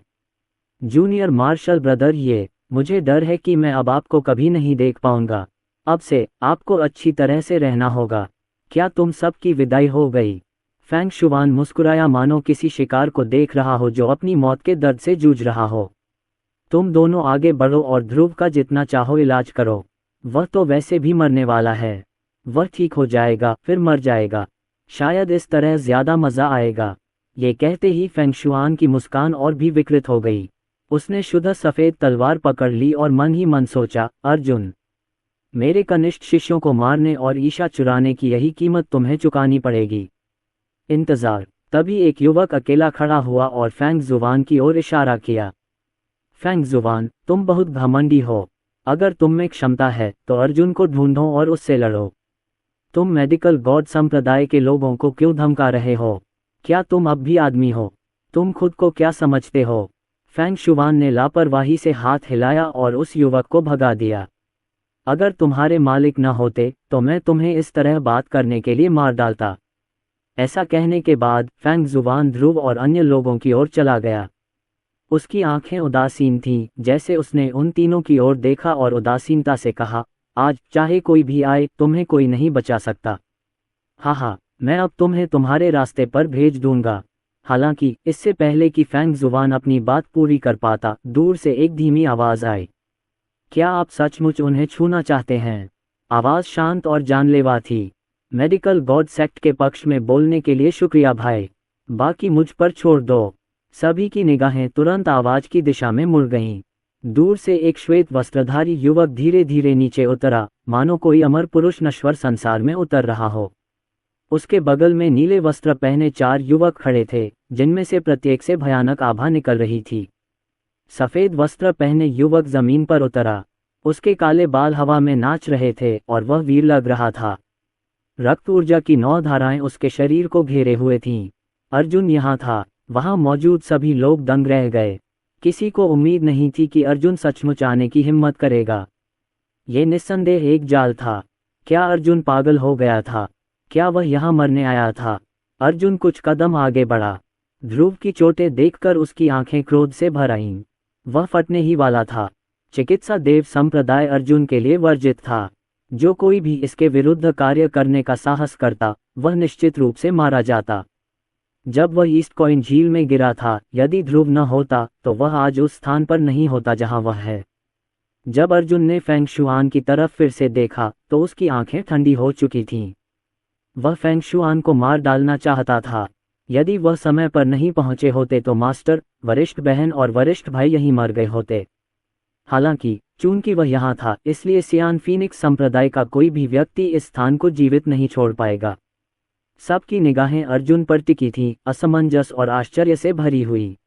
जूनियर मार्शल ब्रदर, मुझे डर है कि मैं अब आपको कभी नहीं देख पाऊंगा। अब से आपको अच्छी तरह से रहना होगा। क्या तुम सब की विदाई हो गई? फैंग शुवान मुस्कुराया, मानो किसी शिकार को देख रहा हो जो अपनी मौत के दर्द से जूझ रहा हो। तुम दोनों आगे बढ़ो और ध्रुव का जितना चाहो इलाज करो। वह तो वैसे भी मरने वाला है। वह ठीक हो जाएगा, फिर मर जाएगा। शायद इस तरह ज्यादा मजा आएगा। ये कहते ही फेंग शुआन की मुस्कान और भी विकृत हो गई। उसने शुद्ध सफेद तलवार पकड़ ली और मन ही मन सोचा, अर्जुन, मेरे कनिष्ठ शिष्यों को मारने और ईशा चुराने की यही कीमत तुम्हें चुकानी पड़ेगी। इंतजार। तभी एक युवक अकेला खड़ा हुआ और फैंग जुवान की ओर इशारा किया। फैंग जुवान, तुम बहुत घमंडी हो। अगर तुम में क्षमता है तो अर्जुन को ढूंढो और उससे लड़ो। तुम मेडिकल गॉड संप्रदाय के लोगों को क्यों धमका रहे हो? क्या तुम अब भी आदमी हो? तुम खुद को क्या समझते हो? फैंग शुवान ने लापरवाही से हाथ हिलाया और उस युवक को भगा दिया। अगर तुम्हारे मालिक न होते तो मैं तुम्हें इस तरह बात करने के लिए मार डालता। ऐसा कहने के बाद फैंग जुबान ध्रुव और अन्य लोगों की ओर चला गया। उसकी आंखें उदासीन थीं, जैसे उसने उन तीनों की ओर देखा और उदासीनता से कहा, आज चाहे कोई भी आए तुम्हें कोई नहीं बचा सकता। हाँ, मैं अब तुम्हें तुम्हारे रास्ते पर भेज दूंगा। हालांकि इससे पहले कि फैंग जुबान अपनी बात पूरी कर पाता, दूर से एक धीमी आवाज आई। क्या आप सचमुच उन्हें छूना चाहते हैं? आवाज शांत और जानलेवा थी। मेडिकल गॉड सेक्ट के पक्ष में बोलने के लिए शुक्रिया भाई, बाकी मुझ पर छोड़ दो। सभी की निगाहें तुरंत आवाज की दिशा में मुड़ गईं। दूर से एक श्वेत वस्त्रधारी युवक धीरे धीरे नीचे उतरा, मानो कोई अमर पुरुष नश्वर संसार में उतर रहा हो। उसके बगल में नीले वस्त्र पहने 4 युवक खड़े थे, जिनमें से प्रत्येक से भयानक आभा निकल रही थी। सफेद वस्त्र पहने युवक जमीन पर उतरा। उसके काले बाल हवा में नाच रहे थे और वह वीर लग रहा था। रक्त ऊर्जा की 9 धाराएं उसके शरीर को घेरे हुए थीं। अर्जुन यहाँ था। वहां मौजूद सभी लोग दंग रह गए। किसी को उम्मीद नहीं थी कि अर्जुन सचमुच आने की हिम्मत करेगा। ये निस्संदेह एक जाल था। क्या अर्जुन पागल हो गया था? क्या वह यहाँ मरने आया था? अर्जुन कुछ कदम आगे बढ़ा। ध्रुव की चोटें देखकर उसकी आंखें क्रोध से भर आईं। वह फटने ही वाला था। चिकित्सा देव संप्रदाय अर्जुन के लिए वर्जित था। जो कोई भी इसके विरुद्ध कार्य करने का साहस करता, वह निश्चित रूप से मारा जाता। जब वह ईस्ट कॉइन झील में गिरा था, यदि ध्रुव न होता तो वह आज उस स्थान पर नहीं होता जहां वह है। जब अर्जुन ने फेंग शुआन की तरफ फिर से देखा तो उसकी आंखें ठंडी हो चुकी थीं। वह फेंग शुआन को मार डालना चाहता था। यदि वह समय पर नहीं पहुंचे होते तो मास्टर, वरिष्ठ बहन और वरिष्ठ भाई यहीं मर गए होते। हालांकि चूंकि वह यहाँ था, इसलिए सियान फीनिक्स संप्रदाय का कोई भी व्यक्ति इस स्थान को जीवित नहीं छोड़ पाएगा। सबकी निगाहें अर्जुन पर टिकी थीं, असमंजस और आश्चर्य से भरी हुई।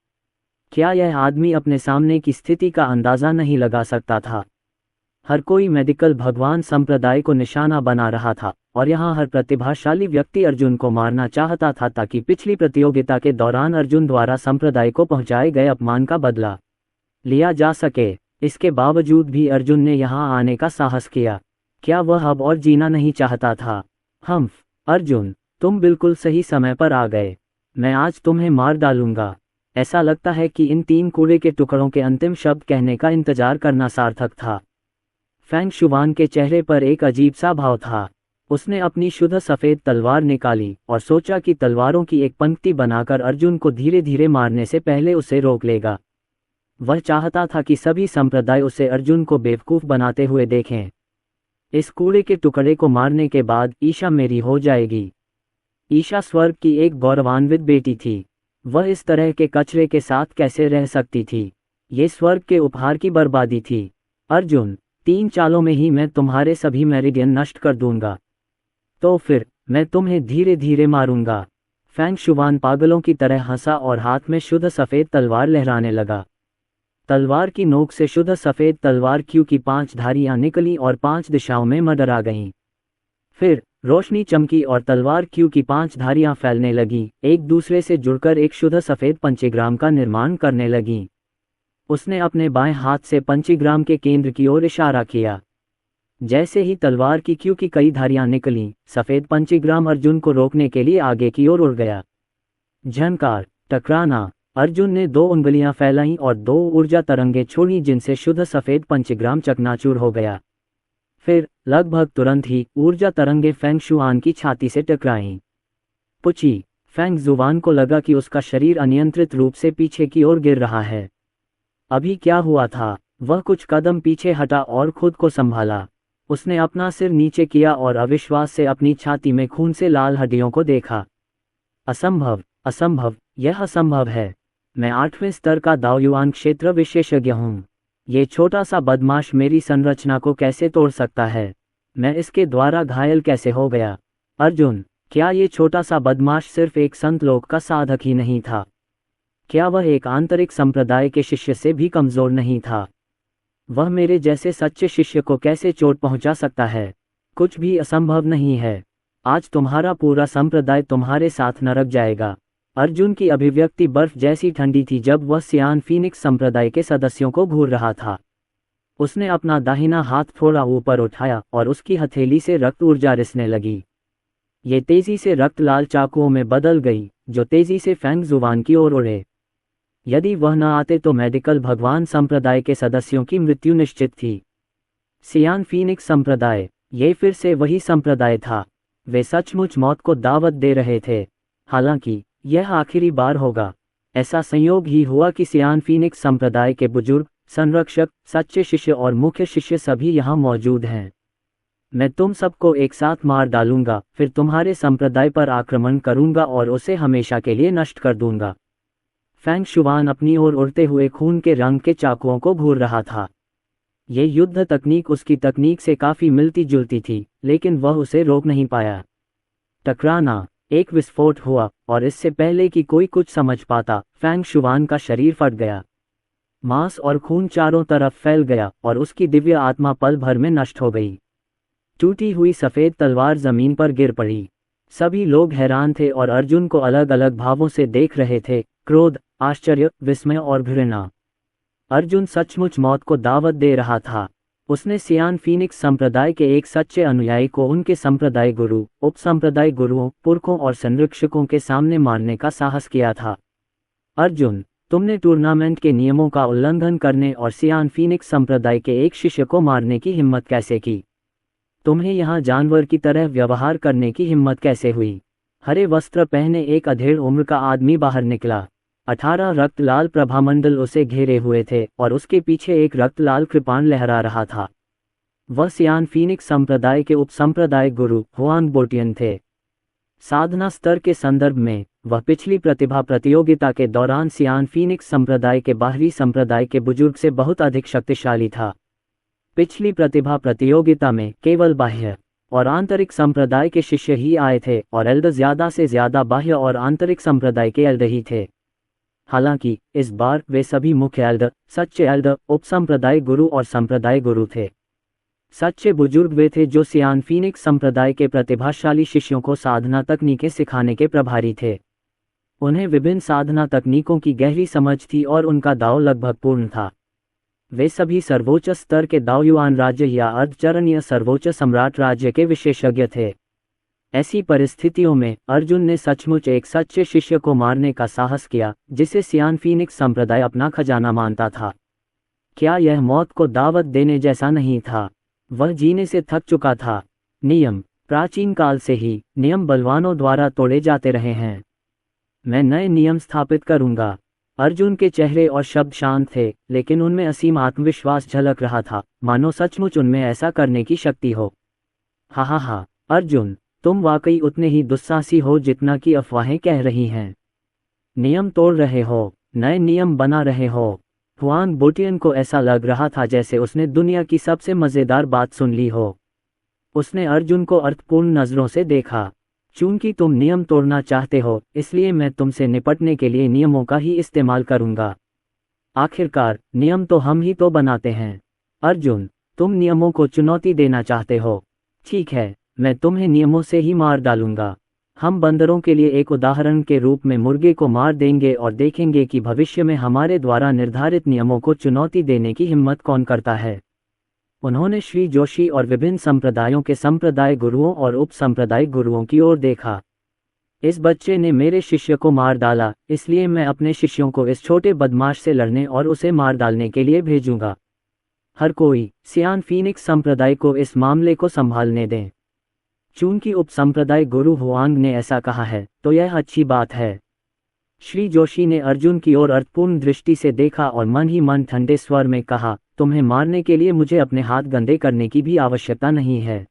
क्या यह आदमी अपने सामने की स्थिति का अंदाजा नहीं लगा सकता था? हर कोई मेडिकल भगवान संप्रदाय को निशाना बना रहा था और यहाँ हर प्रतिभाशाली व्यक्ति अर्जुन को मारना चाहता था ताकि पिछली प्रतियोगिता के दौरान अर्जुन द्वारा संप्रदाय को पहुंचाए गए अपमान का बदला लिया जा सके। इसके बावजूद भी अर्जुन ने यहाँ आने का साहस किया। क्या वह अब और जीना नहीं चाहता था? अर्जुन, तुम बिल्कुल सही समय पर आ गए। मैं आज तुम्हें मार डालूंगा। ऐसा लगता है कि इन 3 कूड़े के टुकड़ों के अंतिम शब्द कहने का इंतजार करना सार्थक था। फैंग शुआन के चेहरे पर एक अजीब सा भाव था। उसने अपनी शुद्ध सफ़ेद तलवार निकाली और सोचा कि तलवारों की एक पंक्ति बनाकर अर्जुन को धीरे धीरे मारने से पहले उसे रोक लेगा। वह चाहता था कि सभी संप्रदाय उसे अर्जुन को बेवकूफ़ बनाते हुए देखें। इस कूड़े के टुकड़े को मारने के बाद ईशा मेरी हो जाएगी। ईशा स्वर्ग की एक गौरवान्वित बेटी थी। वह इस तरह के कचरे के साथ कैसे रह सकती थी? ये स्वर्ग के उपहार की बर्बादी थी। अर्जुन, 3 चालों में ही मैं तुम्हारे सभी मेरिडियन नष्ट कर दूंगा। तो फिर मैं तुम्हें धीरे धीरे मारूंगा। फैंग शुआन पागलों की तरह हंसा और हाथ में शुद्ध सफ़ेद तलवार लहराने लगा। तलवार की नोक से शुद्ध सफ़ेद तलवार क्यू की 5 धारियां निकली और 5 दिशाओं में मडरा गईं। फिर रोशनी चमकी और तलवार क्यू की 5 धारियां फैलने लगीं, एक दूसरे से जुड़कर एक शुद्ध सफ़ेद पंचीग्राम का निर्माण करने लगीं। उसने अपने बाएं हाथ से पंचीग्राम के केंद्र की ओर इशारा किया। जैसे ही तलवार की क्यू की कई धारियां निकलीं, सफ़ेद पंचीग्राम अर्जुन को रोकने के लिए आगे की ओर उड़ गया। झंकार, टकराना। अर्जुन ने 2 उंगलियां फैलाईं और 2 ऊर्जा तरंगें छोड़ी जिनसे शुद्ध सफ़ेद पंचीग्राम चकनाचूर हो गया। फिर लगभग तुरंत ही ऊर्जा तरंगें फैंग शुआन की छाती से टकराईं। पुची। फैंग जुबान को लगा कि उसका शरीर अनियंत्रित रूप से पीछे की ओर गिर रहा है। अभी क्या हुआ था? वह कुछ कदम पीछे हटा और खुद को संभाला। उसने अपना सिर नीचे किया और अविश्वास से अपनी छाती में खून से लाल हड्डियों को देखा। असंभव, असंभव, यह असंभव है। मैं 8वें स्तर का दाओयुआन क्षेत्र विशेषज्ञ हूँ। ये छोटा सा बदमाश मेरी संरचना को कैसे तोड़ सकता है? मैं इसके द्वारा घायल कैसे हो गया? अर्जुन, क्या ये छोटा सा बदमाश सिर्फ एक संत लोक का साधक ही नहीं था? क्या वह एक आंतरिक संप्रदाय के शिष्य से भी कमजोर नहीं था? वह मेरे जैसे सच्चे शिष्य को कैसे चोट पहुंचा सकता है? कुछ भी असंभव नहीं है। आज तुम्हारा पूरा संप्रदाय तुम्हारे साथ नरक जाएगा। अर्जुन की अभिव्यक्ति बर्फ जैसी ठंडी थी जब वह सियान फीनिक्स संप्रदाय के सदस्यों को घूर रहा था। उसने अपना दाहिना हाथ थोड़ा ऊपर उठाया और उसकी हथेली से रक्त ऊर्जा रिसने लगी। ये तेजी से रक्त लाल चाकुओं में बदल गई, जो तेजी से फैंग जुबान की ओर उड़े। यदि वह न आते तो मेडिकल भगवान संप्रदाय के सदस्यों की मृत्यु निश्चित थी। सियान फीनिक्स संप्रदाय, ये फिर से वही संप्रदाय था। वे सचमुच मौत को दावत दे रहे थे। हालांकि यह आखिरी बार होगा। ऐसा संयोग ही हुआ कि सियान फीनिक्स संप्रदाय के बुजुर्ग, संरक्षक, सच्चे शिष्य और मुख्य शिष्य सभी यहाँ मौजूद हैं। मैं तुम सबको एक साथ मार डालूंगा, फिर तुम्हारे संप्रदाय पर आक्रमण करूंगा और उसे हमेशा के लिए नष्ट कर दूंगा। फैंग शुआन अपनी ओर उड़ते हुए खून के रंग के चाकुओं को घूर रहा था। ये युद्ध तकनीक उसकी तकनीक से काफी मिलती जुलती थी, लेकिन वह उसे रोक नहीं पाया। टकराना, एक विस्फोट हुआ और इससे पहले कि कोई कुछ समझ पाता, फैंग शुआन का शरीर फट गया। मांस और खून चारों तरफ फैल गया और उसकी दिव्य आत्मा पल भर में नष्ट हो गई। टूटी हुई सफेद तलवार जमीन पर गिर पड़ी। सभी लोग हैरान थे और अर्जुन को अलग अलग भावों से देख रहे थे, क्रोध, आश्चर्य, विस्मय और घृणा। अर्जुन सचमुच मौत को दावत दे रहा था। उसने सियान फीनिक्स संप्रदाय के एक सच्चे अनुयायी को उनके संप्रदाय गुरु, उपसंप्रदाय गुरुओं, पुरखों और संरक्षकों के सामने मारने का साहस किया था। अर्जुन, तुमने टूर्नामेंट के नियमों का उल्लंघन करने और सियान फीनिक्स संप्रदाय के एक शिष्य को मारने की हिम्मत कैसे की? तुम्हें यहाँ जानवर की तरह व्यवहार करने की हिम्मत कैसे हुई? हरे वस्त्र पहने एक अधेड़ उम्र का आदमी बाहर निकला। 18 रक्त लाल प्रभामंडल उसे घेरे हुए थे और उसके पीछे एक रक्त लाल कृपाण लहरा रहा था। वह सियान फीनिक्स संप्रदाय के उपसंप्रदाय गुरु हुआंग बोटियन थे। साधना स्तर के संदर्भ में वह पिछली प्रतिभा प्रतियोगिता के दौरान सियान फीनिक्स संप्रदाय के बाहरी संप्रदाय के बुजुर्ग से बहुत अधिक शक्तिशाली था। पिछली प्रतिभा प्रतियोगिता में केवल बाह्य और आंतरिक संप्रदाय के शिष्य ही आए थे और एल्डर ज्यादा से ज्यादा बाह्य और आंतरिक संप्रदाय के एल्डर ही थे। हालांकि इस बार वे सभी मुख्य एल्डर, सच्चे एल्डर, उपसंप्रदाय गुरु और संप्रदाय गुरु थे। सच्चे बुजुर्ग वे थे जो सियान फीनिक्स संप्रदाय के प्रतिभाशाली शिष्यों को साधना तकनीकें सिखाने के प्रभारी थे। उन्हें विभिन्न साधना तकनीकों की गहरी समझ थी और उनका दाव लगभग पूर्ण था। वे सभी सर्वोच्च स्तर के दाओयुआन राज्य या अर्धचरणीय सर्वोच्च सम्राट राज्य के विशेषज्ञ थे। ऐसी परिस्थितियों में अर्जुन ने सचमुच एक सच्चे शिष्य को मारने का साहस किया, जिसे सियान फीनिक्स संप्रदाय अपना खजाना मानता था। क्या यह मौत को दावत देने जैसा नहीं था? वह जीने से थक चुका था। नियम, प्राचीन काल से ही नियम बलवानों द्वारा तोड़े जाते रहे हैं। मैं नए नियम स्थापित करूंगा। अर्जुन के चेहरे और शब्द शांत थे, लेकिन उनमें असीम आत्मविश्वास झलक रहा था, मानो सचमुच उनमें ऐसा करने की शक्ति हो। हा, अर्जुन, तुम वाकई उतने ही दुस्साहसी हो जितना कि अफवाहें कह रही हैं। नियम तोड़ रहे हो, नए नियम बना रहे हो। हुआंग बोटियन को ऐसा लग रहा था जैसे उसने दुनिया की सबसे मजेदार बात सुन ली हो। उसने अर्जुन को अर्थपूर्ण नजरों से देखा। चूंकि तुम नियम तोड़ना चाहते हो, इसलिए मैं तुमसे निपटने के लिए नियमों का ही इस्तेमाल करूंगा। आखिरकार नियम तो हम ही तो बनाते हैं। अर्जुन, तुम नियमों को चुनौती देना चाहते हो। ठीक है, मैं तुम्हें नियमों से ही मार डालूंगा। हम बंदरों के लिए एक उदाहरण के रूप में मुर्गे को मार देंगे और देखेंगे कि भविष्य में हमारे द्वारा निर्धारित नियमों को चुनौती देने की हिम्मत कौन करता है। उन्होंने श्री जोशी और विभिन्न संप्रदायों के संप्रदाय गुरुओं और उप संप्रदाय गुरुओं की ओर देखा। इस बच्चे ने मेरे शिष्य को मार डाला, इसलिए मैं अपने शिष्यों को इस छोटे बदमाश से लड़ने और उसे मार डालने के लिए भेजूंगा। हर कोई सियान फीनिक्स संप्रदाय को इस मामले को संभालने दें। चूंकि उप संप्रदाय गुरु हुआंग ने ऐसा कहा है, तो यह अच्छी बात है। श्री जोशी ने अर्जुन की ओर अर्थपूर्ण दृष्टि से देखा और मन ही मन ठंडे स्वर में कहा, तुम्हें मारने के लिए मुझे अपने हाथ गंदे करने की भी आवश्यकता नहीं है।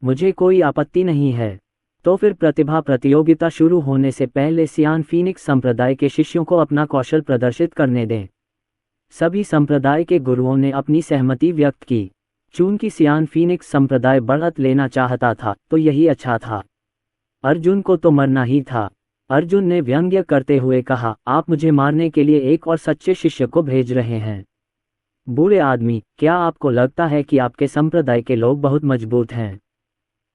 मुझे कोई आपत्ति नहीं है। तो फिर प्रतिभा प्रतियोगिता शुरू होने से पहले सियान फीनिक्स संप्रदाय के शिष्यों को अपना कौशल प्रदर्शित करने दें। सभी संप्रदाय के गुरुओं ने अपनी सहमति व्यक्त की। चूंकि सियान फीनिक्स संप्रदाय बढ़त लेना चाहता था, तो यही अच्छा था। अर्जुन को तो मरना ही था। अर्जुन ने व्यंग्य करते हुए कहा, आप मुझे मारने के लिए एक और सच्चे शिष्य को भेज रहे हैं। बूढ़े आदमी, क्या आपको लगता है कि आपके संप्रदाय के लोग बहुत मजबूत हैं?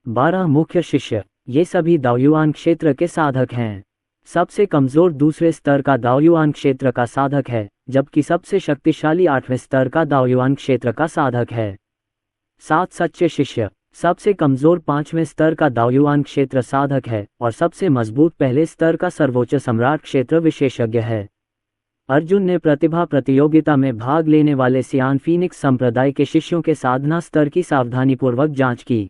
12 मुख्य शिष्य, ये सभी दाओयुआन क्षेत्र के साधक हैं। सबसे कमजोर दूसरे स्तर का दाओयुआन क्षेत्र का साधक है, जबकि सबसे शक्तिशाली 8वें स्तर का दाओयुआन क्षेत्र का साधक है। 7 सच्चे शिष्य। सबसे कमजोर 5वें स्तर का दाओयुआन क्षेत्र साधक है और सबसे मजबूत पहले स्तर का सर्वोच्च सम्राट क्षेत्र विशेषज्ञ है। अर्जुन ने प्रतिभा प्रतियोगिता में भाग लेने वाले सियान फीनिक्स संप्रदाय के शिष्यों के साधना स्तर की सावधानीपूर्वक जांच की।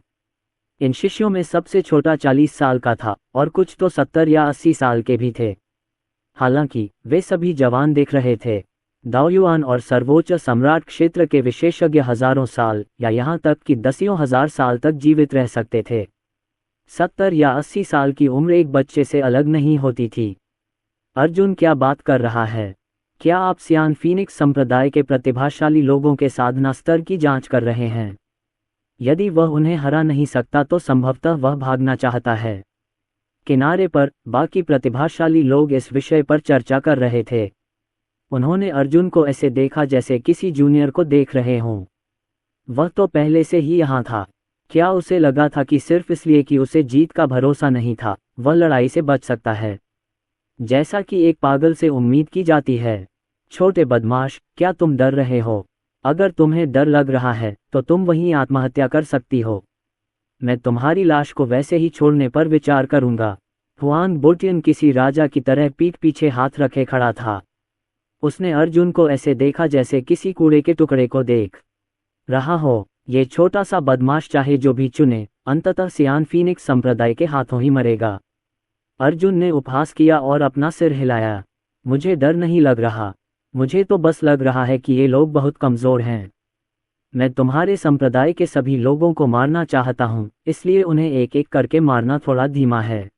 इन शिष्यों में सबसे छोटा 40 साल का था और कुछ तो 70 या 80 साल के भी थे। हालांकि वे सभी जवान दिख रहे थे। दाओयुआन और सर्वोच्च सम्राट क्षेत्र के विशेषज्ञ हजारों साल या यहाँ तक कि दसियों हजार साल तक जीवित रह सकते थे। 70 या 80 साल की उम्र एक बच्चे से अलग नहीं होती थी। अर्जुन क्या बात कर रहा है? क्या आप सियान फीनिक्स संप्रदाय के प्रतिभाशाली लोगों के साधना स्तर की जांच कर रहे हैं? यदि वह उन्हें हरा नहीं सकता तो संभवतः वह भागना चाहता है। किनारे पर बाकी प्रतिभाशाली लोग इस विषय पर चर्चा कर रहे थे। उन्होंने अर्जुन को ऐसे देखा जैसे किसी जूनियर को देख रहे हों। वह तो पहले से ही यहाँ था। क्या उसे लगा था कि सिर्फ इसलिए कि उसे जीत का भरोसा नहीं था, वह लड़ाई से बच सकता है, जैसा कि एक पागल से उम्मीद की जाती है? छोटे बदमाश, क्या तुम डर रहे हो? अगर तुम्हें डर लग रहा है तो तुम वहीं आत्महत्या कर सकती हो। मैं तुम्हारी लाश को वैसे ही छोड़ने पर विचार करूंगा। हुआंग बोटियन किसी राजा की तरह पीठ पीछे हाथ रखे खड़ा था। उसने अर्जुन को ऐसे देखा जैसे किसी कूड़े के टुकड़े को देख रहा हो। ये छोटा सा बदमाश चाहे जो भी चुने, अंततः सियान फीनिक्स संप्रदाय के हाथों ही मरेगा। अर्जुन ने उपहास किया और अपना सिर हिलाया। मुझे डर नहीं लग रहा, मुझे तो बस लग रहा है कि ये लोग बहुत कमजोर हैं। मैं तुम्हारे संप्रदाय के सभी लोगों को मारना चाहता हूँ, इसलिए उन्हें एक एक करके मारना थोड़ा धीमा है।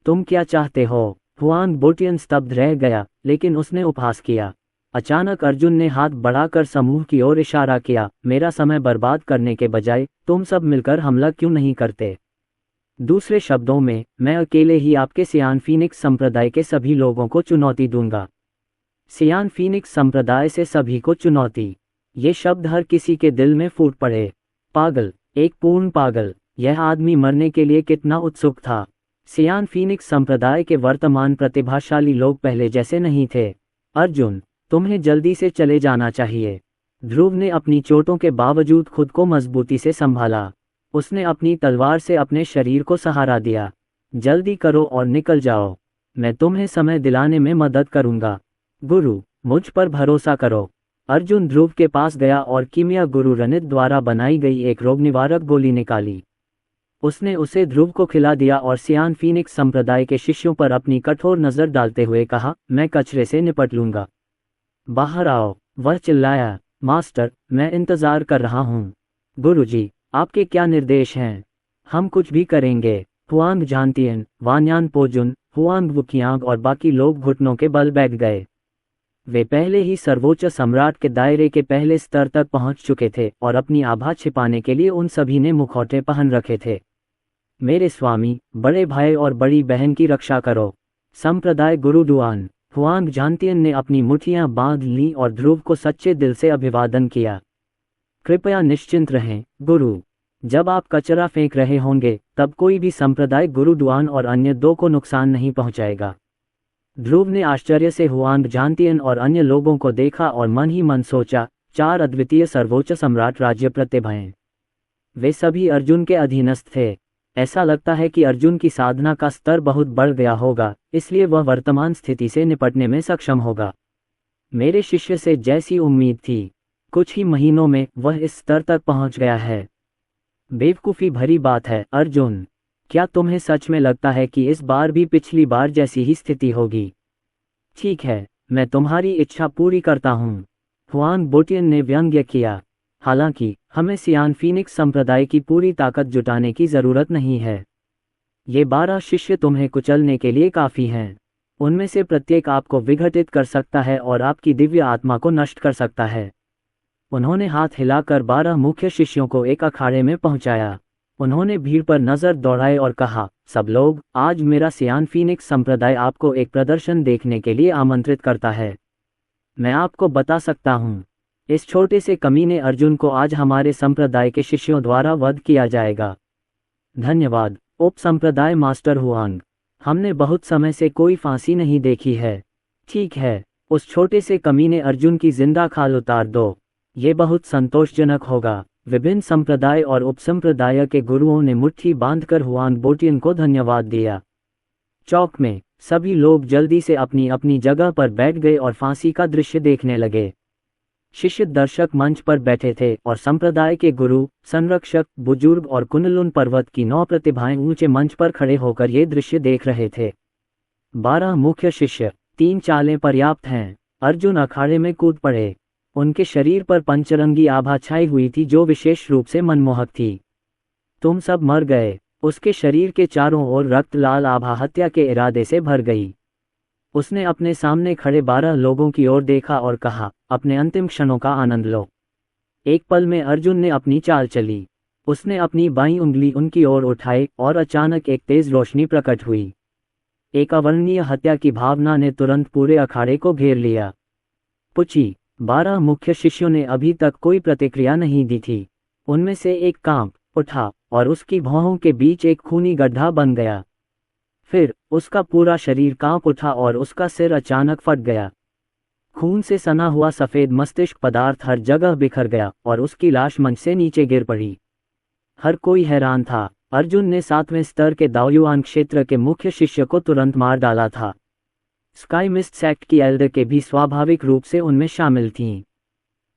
तुम क्या चाहते हो? हुआंग बोटियन स्तब्ध रह गया, लेकिन उसने उपहास किया। अचानक अर्जुन ने हाथ बढ़ाकर समूह की ओर इशारा किया। मेरा समय बर्बाद करने के बजाय तुम सब मिलकर हमला क्यों नहीं करते? दूसरे शब्दों में, मैं अकेले ही आपके सियान फीनिक्स संप्रदाय के सभी लोगों को चुनौती दूंगा। सियान फीनिक्स संप्रदाय से सभी को चुनौती। ये शब्द हर किसी के दिल में फूट पड़े। पागल, एक पूर्ण पागल। यह आदमी मरने के लिए कितना उत्सुक था। सियान फीनिक्स संप्रदाय के वर्तमान प्रतिभाशाली लोग पहले जैसे नहीं थे। अर्जुन, तुम्हें जल्दी से चले जाना चाहिए। ध्रुव ने अपनी चोटों के बावजूद खुद को मजबूती से संभाला। उसने अपनी तलवार से अपने शरीर को सहारा दिया। जल्दी करो और निकल जाओ, मैं तुम्हें समय दिलाने में मदद करूंगा। गुरु, मुझ पर भरोसा करो। अर्जुन ध्रुव के पास गया और कीमिया गुरु रनित द्वारा बनाई गई एक रोग निवारक गोली निकाली। उसने उसे ध्रुव को खिला दिया और सियान फीनिक्स संप्रदाय के शिष्यों पर अपनी कठोर नजर डालते हुए कहा, मैं कचरे से निपट लूंगा। बाहर आओ, वह चिल्लाया। मास्टर, मैं इंतजार कर रहा हूँ। गुरुजी, आपके क्या निर्देश हैं? हम कुछ भी करेंगे। हुआंग झांतियन, वान्यान पोजुन, हुआंग वुकियांग और बाकी लोग घुटनों के बल बैठ गए। वे पहले ही सर्वोच्च सम्राट के दायरे के पहले स्तर तक पहुंच चुके थे और अपनी आभा छिपाने के लिए उन सभी ने मुखौटे पहन रखे थे। मेरे स्वामी, बड़े भाई और बड़ी बहन की रक्षा करो। संप्रदाय गुरु डुआन। हुआंग झांतियन ने अपनी मुठियां बांध ली और ध्रुव को सच्चे दिल से अभिवादन किया। कृपया निश्चिंत रहें, गुरु। जब आप कचरा फेंक रहे होंगे तब कोई भी संप्रदाय गुरु डुआन और अन्य दो को नुकसान नहीं पहुंचाएगा। ध्रुव ने आश्चर्य से हुआंग झांतियन और अन्य लोगों को देखा और मन ही मन सोचा, 4 अद्वितीय सर्वोच्च सम्राट राज्य प्रतिभाएं। वे सभी अर्जुन के अधीनस्थ थे। ऐसा लगता है कि अर्जुन की साधना का स्तर बहुत बढ़ गया होगा, इसलिए वह वर्तमान स्थिति से निपटने में सक्षम होगा। मेरे शिष्य से जैसी उम्मीद थी, कुछ ही महीनों में वह इस स्तर तक पहुंच गया है। बेवकूफ़ी भरी बात है अर्जुन। क्या तुम्हें सच में लगता है कि इस बार भी पिछली बार जैसी ही स्थिति होगी? ठीक है, मैं तुम्हारी इच्छा पूरी करता हूँ। हुआंग बोटियन ने व्यंग्य किया। हालांकि हमें सियान फीनिक्स संप्रदाय की पूरी ताकत जुटाने की जरूरत नहीं है। ये 12 शिष्य तुम्हें कुचलने के लिए काफ़ी हैं। उनमें से प्रत्येक आपको विघटित कर सकता है और आपकी दिव्य आत्मा को नष्ट कर सकता है। उन्होंने हाथ हिलाकर 12 मुख्य शिष्यों को एक अखाड़े में पहुंचाया। उन्होंने भीड़ पर नजर दौड़ाई और कहा, सब लोग, आज मेरा सियान फीनिक्स संप्रदाय आपको एक प्रदर्शन देखने के लिए आमंत्रित करता है। मैं आपको बता सकता हूँ, इस छोटे से कमीने अर्जुन को आज हमारे संप्रदाय के शिष्यों द्वारा वध किया जाएगा। धन्यवाद, उप संप्रदाय मास्टर हुआंग। हमने बहुत समय से कोई फांसी नहीं देखी है। ठीक है, उस छोटे से कमीने अर्जुन की जिंदा खाल उतार दो। ये बहुत संतोषजनक होगा। विभिन्न संप्रदाय और उपसंप्रदाय के गुरुओं ने मुट्ठी बांधकर हुआन बोटियन को धन्यवाद दिया। चौक में सभी लोग जल्दी से अपनी अपनी जगह पर बैठ गए और फांसी का दृश्य देखने लगे। शिष्य दर्शक मंच पर बैठे थे और संप्रदाय के गुरु, संरक्षक, बुजुर्ग और कुनलुन पर्वत की 9 प्रतिभाएं ऊंचे मंच पर खड़े होकर ये दृश्य देख रहे थे। 12 मुख्य शिष्य, 3 चालें पर्याप्त हैं। अर्जुन अखाड़े में कूद पड़े। उनके शरीर पर पंचरंगी आभा छाई हुई थी जो विशेष रूप से मनमोहक थी। तुम सब मर गए। उसके शरीर के चारों ओर रक्त लाल आभा हत्या के इरादे से भर गई। उसने अपने सामने खड़े 12 लोगों की ओर देखा और कहा, अपने अंतिम क्षणों का आनंद लो। एक पल में अर्जुन ने अपनी चाल चली। उसने अपनी बाईं उंगली उनकी ओर उठाई और अचानक एक तेज रोशनी प्रकट हुई। एक अवर्णनीय हत्या की भावना ने तुरंत पूरे अखाड़े को घेर लिया। पुची 12 मुख्य शिष्यों ने अभी तक कोई प्रतिक्रिया नहीं दी थी। उनमें से एक कांप उठा और उसकी भौहों के बीच एक खूनी गड्ढा बन गया। फिर उसका पूरा शरीर कांप उठा और उसका सिर अचानक फट गया। खून से सना हुआ सफेद मस्तिष्क पदार्थ हर जगह बिखर गया और उसकी लाश मंच से नीचे गिर पड़ी। हर कोई हैरान था। अर्जुन ने 7वें स्तर के दाओयुआन क्षेत्र के मुख्य शिष्य को तुरंत मार डाला था। स्काई मिस्ट सेक्ट की एल्डर के भी स्वाभाविक रूप से उनमें शामिल थीं।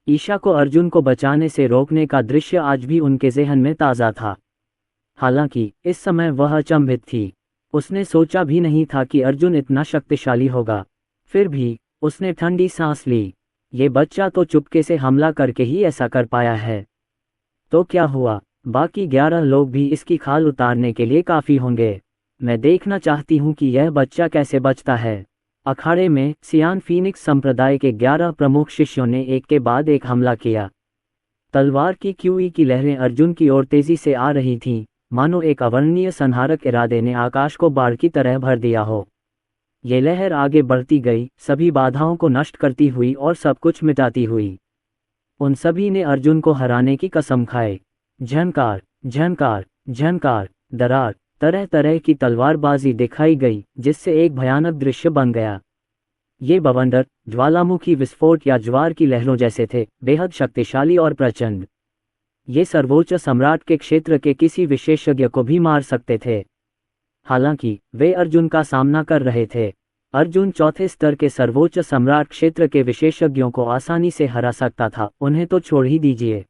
ईशा को अर्जुन को बचाने से रोकने का दृश्य आज भी उनके ज़हन में ताज़ा था। हालांकि इस समय वह अचंभित थी। उसने सोचा भी नहीं था कि अर्जुन इतना शक्तिशाली होगा। फिर भी उसने ठंडी सांस ली। ये बच्चा तो चुपके से हमला करके ही ऐसा कर पाया है। तो क्या हुआ? बाकी 11 लोग भी इसकी खाल उतारने के लिए काफ़ी होंगे। मैं देखना चाहती हूँ कि यह बच्चा कैसे बचता है। अखाड़े में सियान फीनिक्स संप्रदाय के 11 प्रमुख शिष्यों ने एक के बाद एक हमला किया। तलवार की क्यूई की लहरें अर्जुन की ओर तेजी से आ रही थीं, मानो एक अवर्णनीय संहारक इरादे ने आकाश को बाढ़ की तरह भर दिया हो। ये लहर आगे बढ़ती गई, सभी बाधाओं को नष्ट करती हुई और सब कुछ मिटाती हुई। उन सभी ने अर्जुन को हराने की कसम खाई। झंकार, झंकार, झंकार, दरार, तरह तरह की तलवारबाजी दिखाई गई, जिससे एक भयानक दृश्य बन गया। ये बवंडर ज्वालामुखी विस्फोट या ज्वार की लहरों जैसे थे, बेहद शक्तिशाली और प्रचंड। ये सर्वोच्च सम्राट के क्षेत्र के किसी विशेषज्ञ को भी मार सकते थे। हालांकि वे अर्जुन का सामना कर रहे थे। अर्जुन 4थे स्तर के सर्वोच्च सम्राट क्षेत्र के विशेषज्ञों को आसानी से हरा सकता था, उन्हें तो छोड़ ही दीजिए।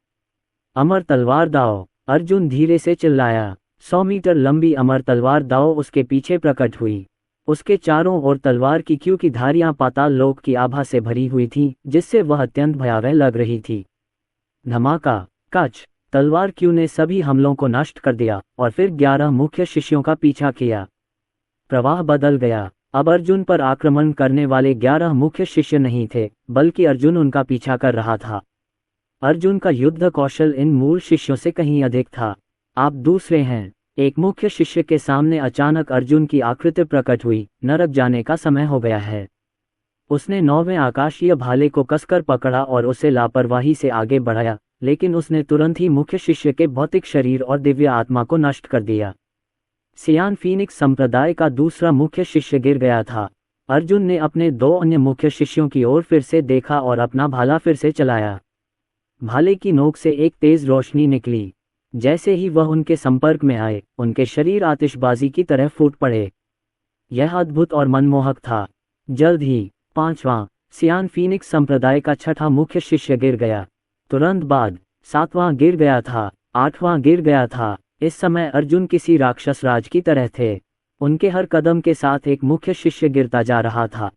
अमर तलवार दाओ, अर्जुन धीरे से चिल्लाया। 100 मीटर लंबी अमर तलवार दाओ उसके पीछे प्रकट हुई। उसके चारों ओर तलवार की क्यू की धारियां पाताल लोक की आभा से भरी हुई थीं, जिससे वह अत्यंत भयावह लग रही थी। धमाका, कच, तलवार क्यू ने सभी हमलों को नष्ट कर दिया और फिर 11 मुख्य शिष्यों का पीछा किया। प्रवाह बदल गया। अब अर्जुन पर आक्रमण करने वाले 11 मुख्य शिष्य नहीं थे, बल्कि अर्जुन उनका पीछा कर रहा था। अर्जुन का युद्ध कौशल इन मूल शिष्यों से कहीं अधिक था। आप दूसरे हैं। एक मुख्य शिष्य के सामने अचानक अर्जुन की आकृति प्रकट हुई। नरक जाने का समय हो गया है। उसने 9वें आकाशीय भाले को कसकर पकड़ा और उसे लापरवाही से आगे बढ़ाया, लेकिन उसने तुरंत ही मुख्य शिष्य के भौतिक शरीर और दिव्य आत्मा को नष्ट कर दिया। सियान फीनिक्स संप्रदाय का दूसरा मुख्य शिष्य गिर गया था। अर्जुन ने अपने 2 अन्य मुख्य शिष्यों की ओर फिर से देखा और अपना भाला फिर से चलाया। भाले की नोक से एक तेज रोशनी निकली। जैसे ही वह उनके संपर्क में आए, उनके शरीर आतिशबाजी की तरह फूट पड़े। यह अद्भुत और मनमोहक था। जल्द ही 5वां सियान फीनिक्स संप्रदाय का 6ठा मुख्य शिष्य गिर गया। तुरंत बाद 7वां गिर गया था, 8वां गिर गया था। इस समय अर्जुन किसी राक्षस राज की तरह थे। उनके हर कदम के साथ एक मुख्य शिष्य गिरता जा रहा था।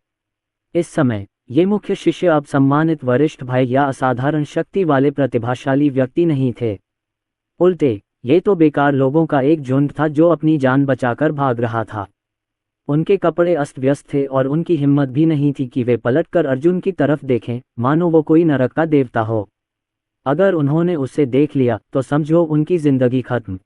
इस समय ये मुख्य शिष्य अब सम्मानित वरिष्ठ भाई या असाधारण शक्ति वाले प्रतिभाशाली व्यक्ति नहीं थे। उल्टे ये तो बेकार लोगों का एक झुंड था जो अपनी जान बचाकर भाग रहा था। उनके कपड़े अस्त व्यस्त थे और उनकी हिम्मत भी नहीं थी कि वे पलटकर अर्जुन की तरफ देखें, मानो वो कोई नरक का देवता हो। अगर उन्होंने उसे देख लिया तो समझो उनकी जिंदगी खत्म।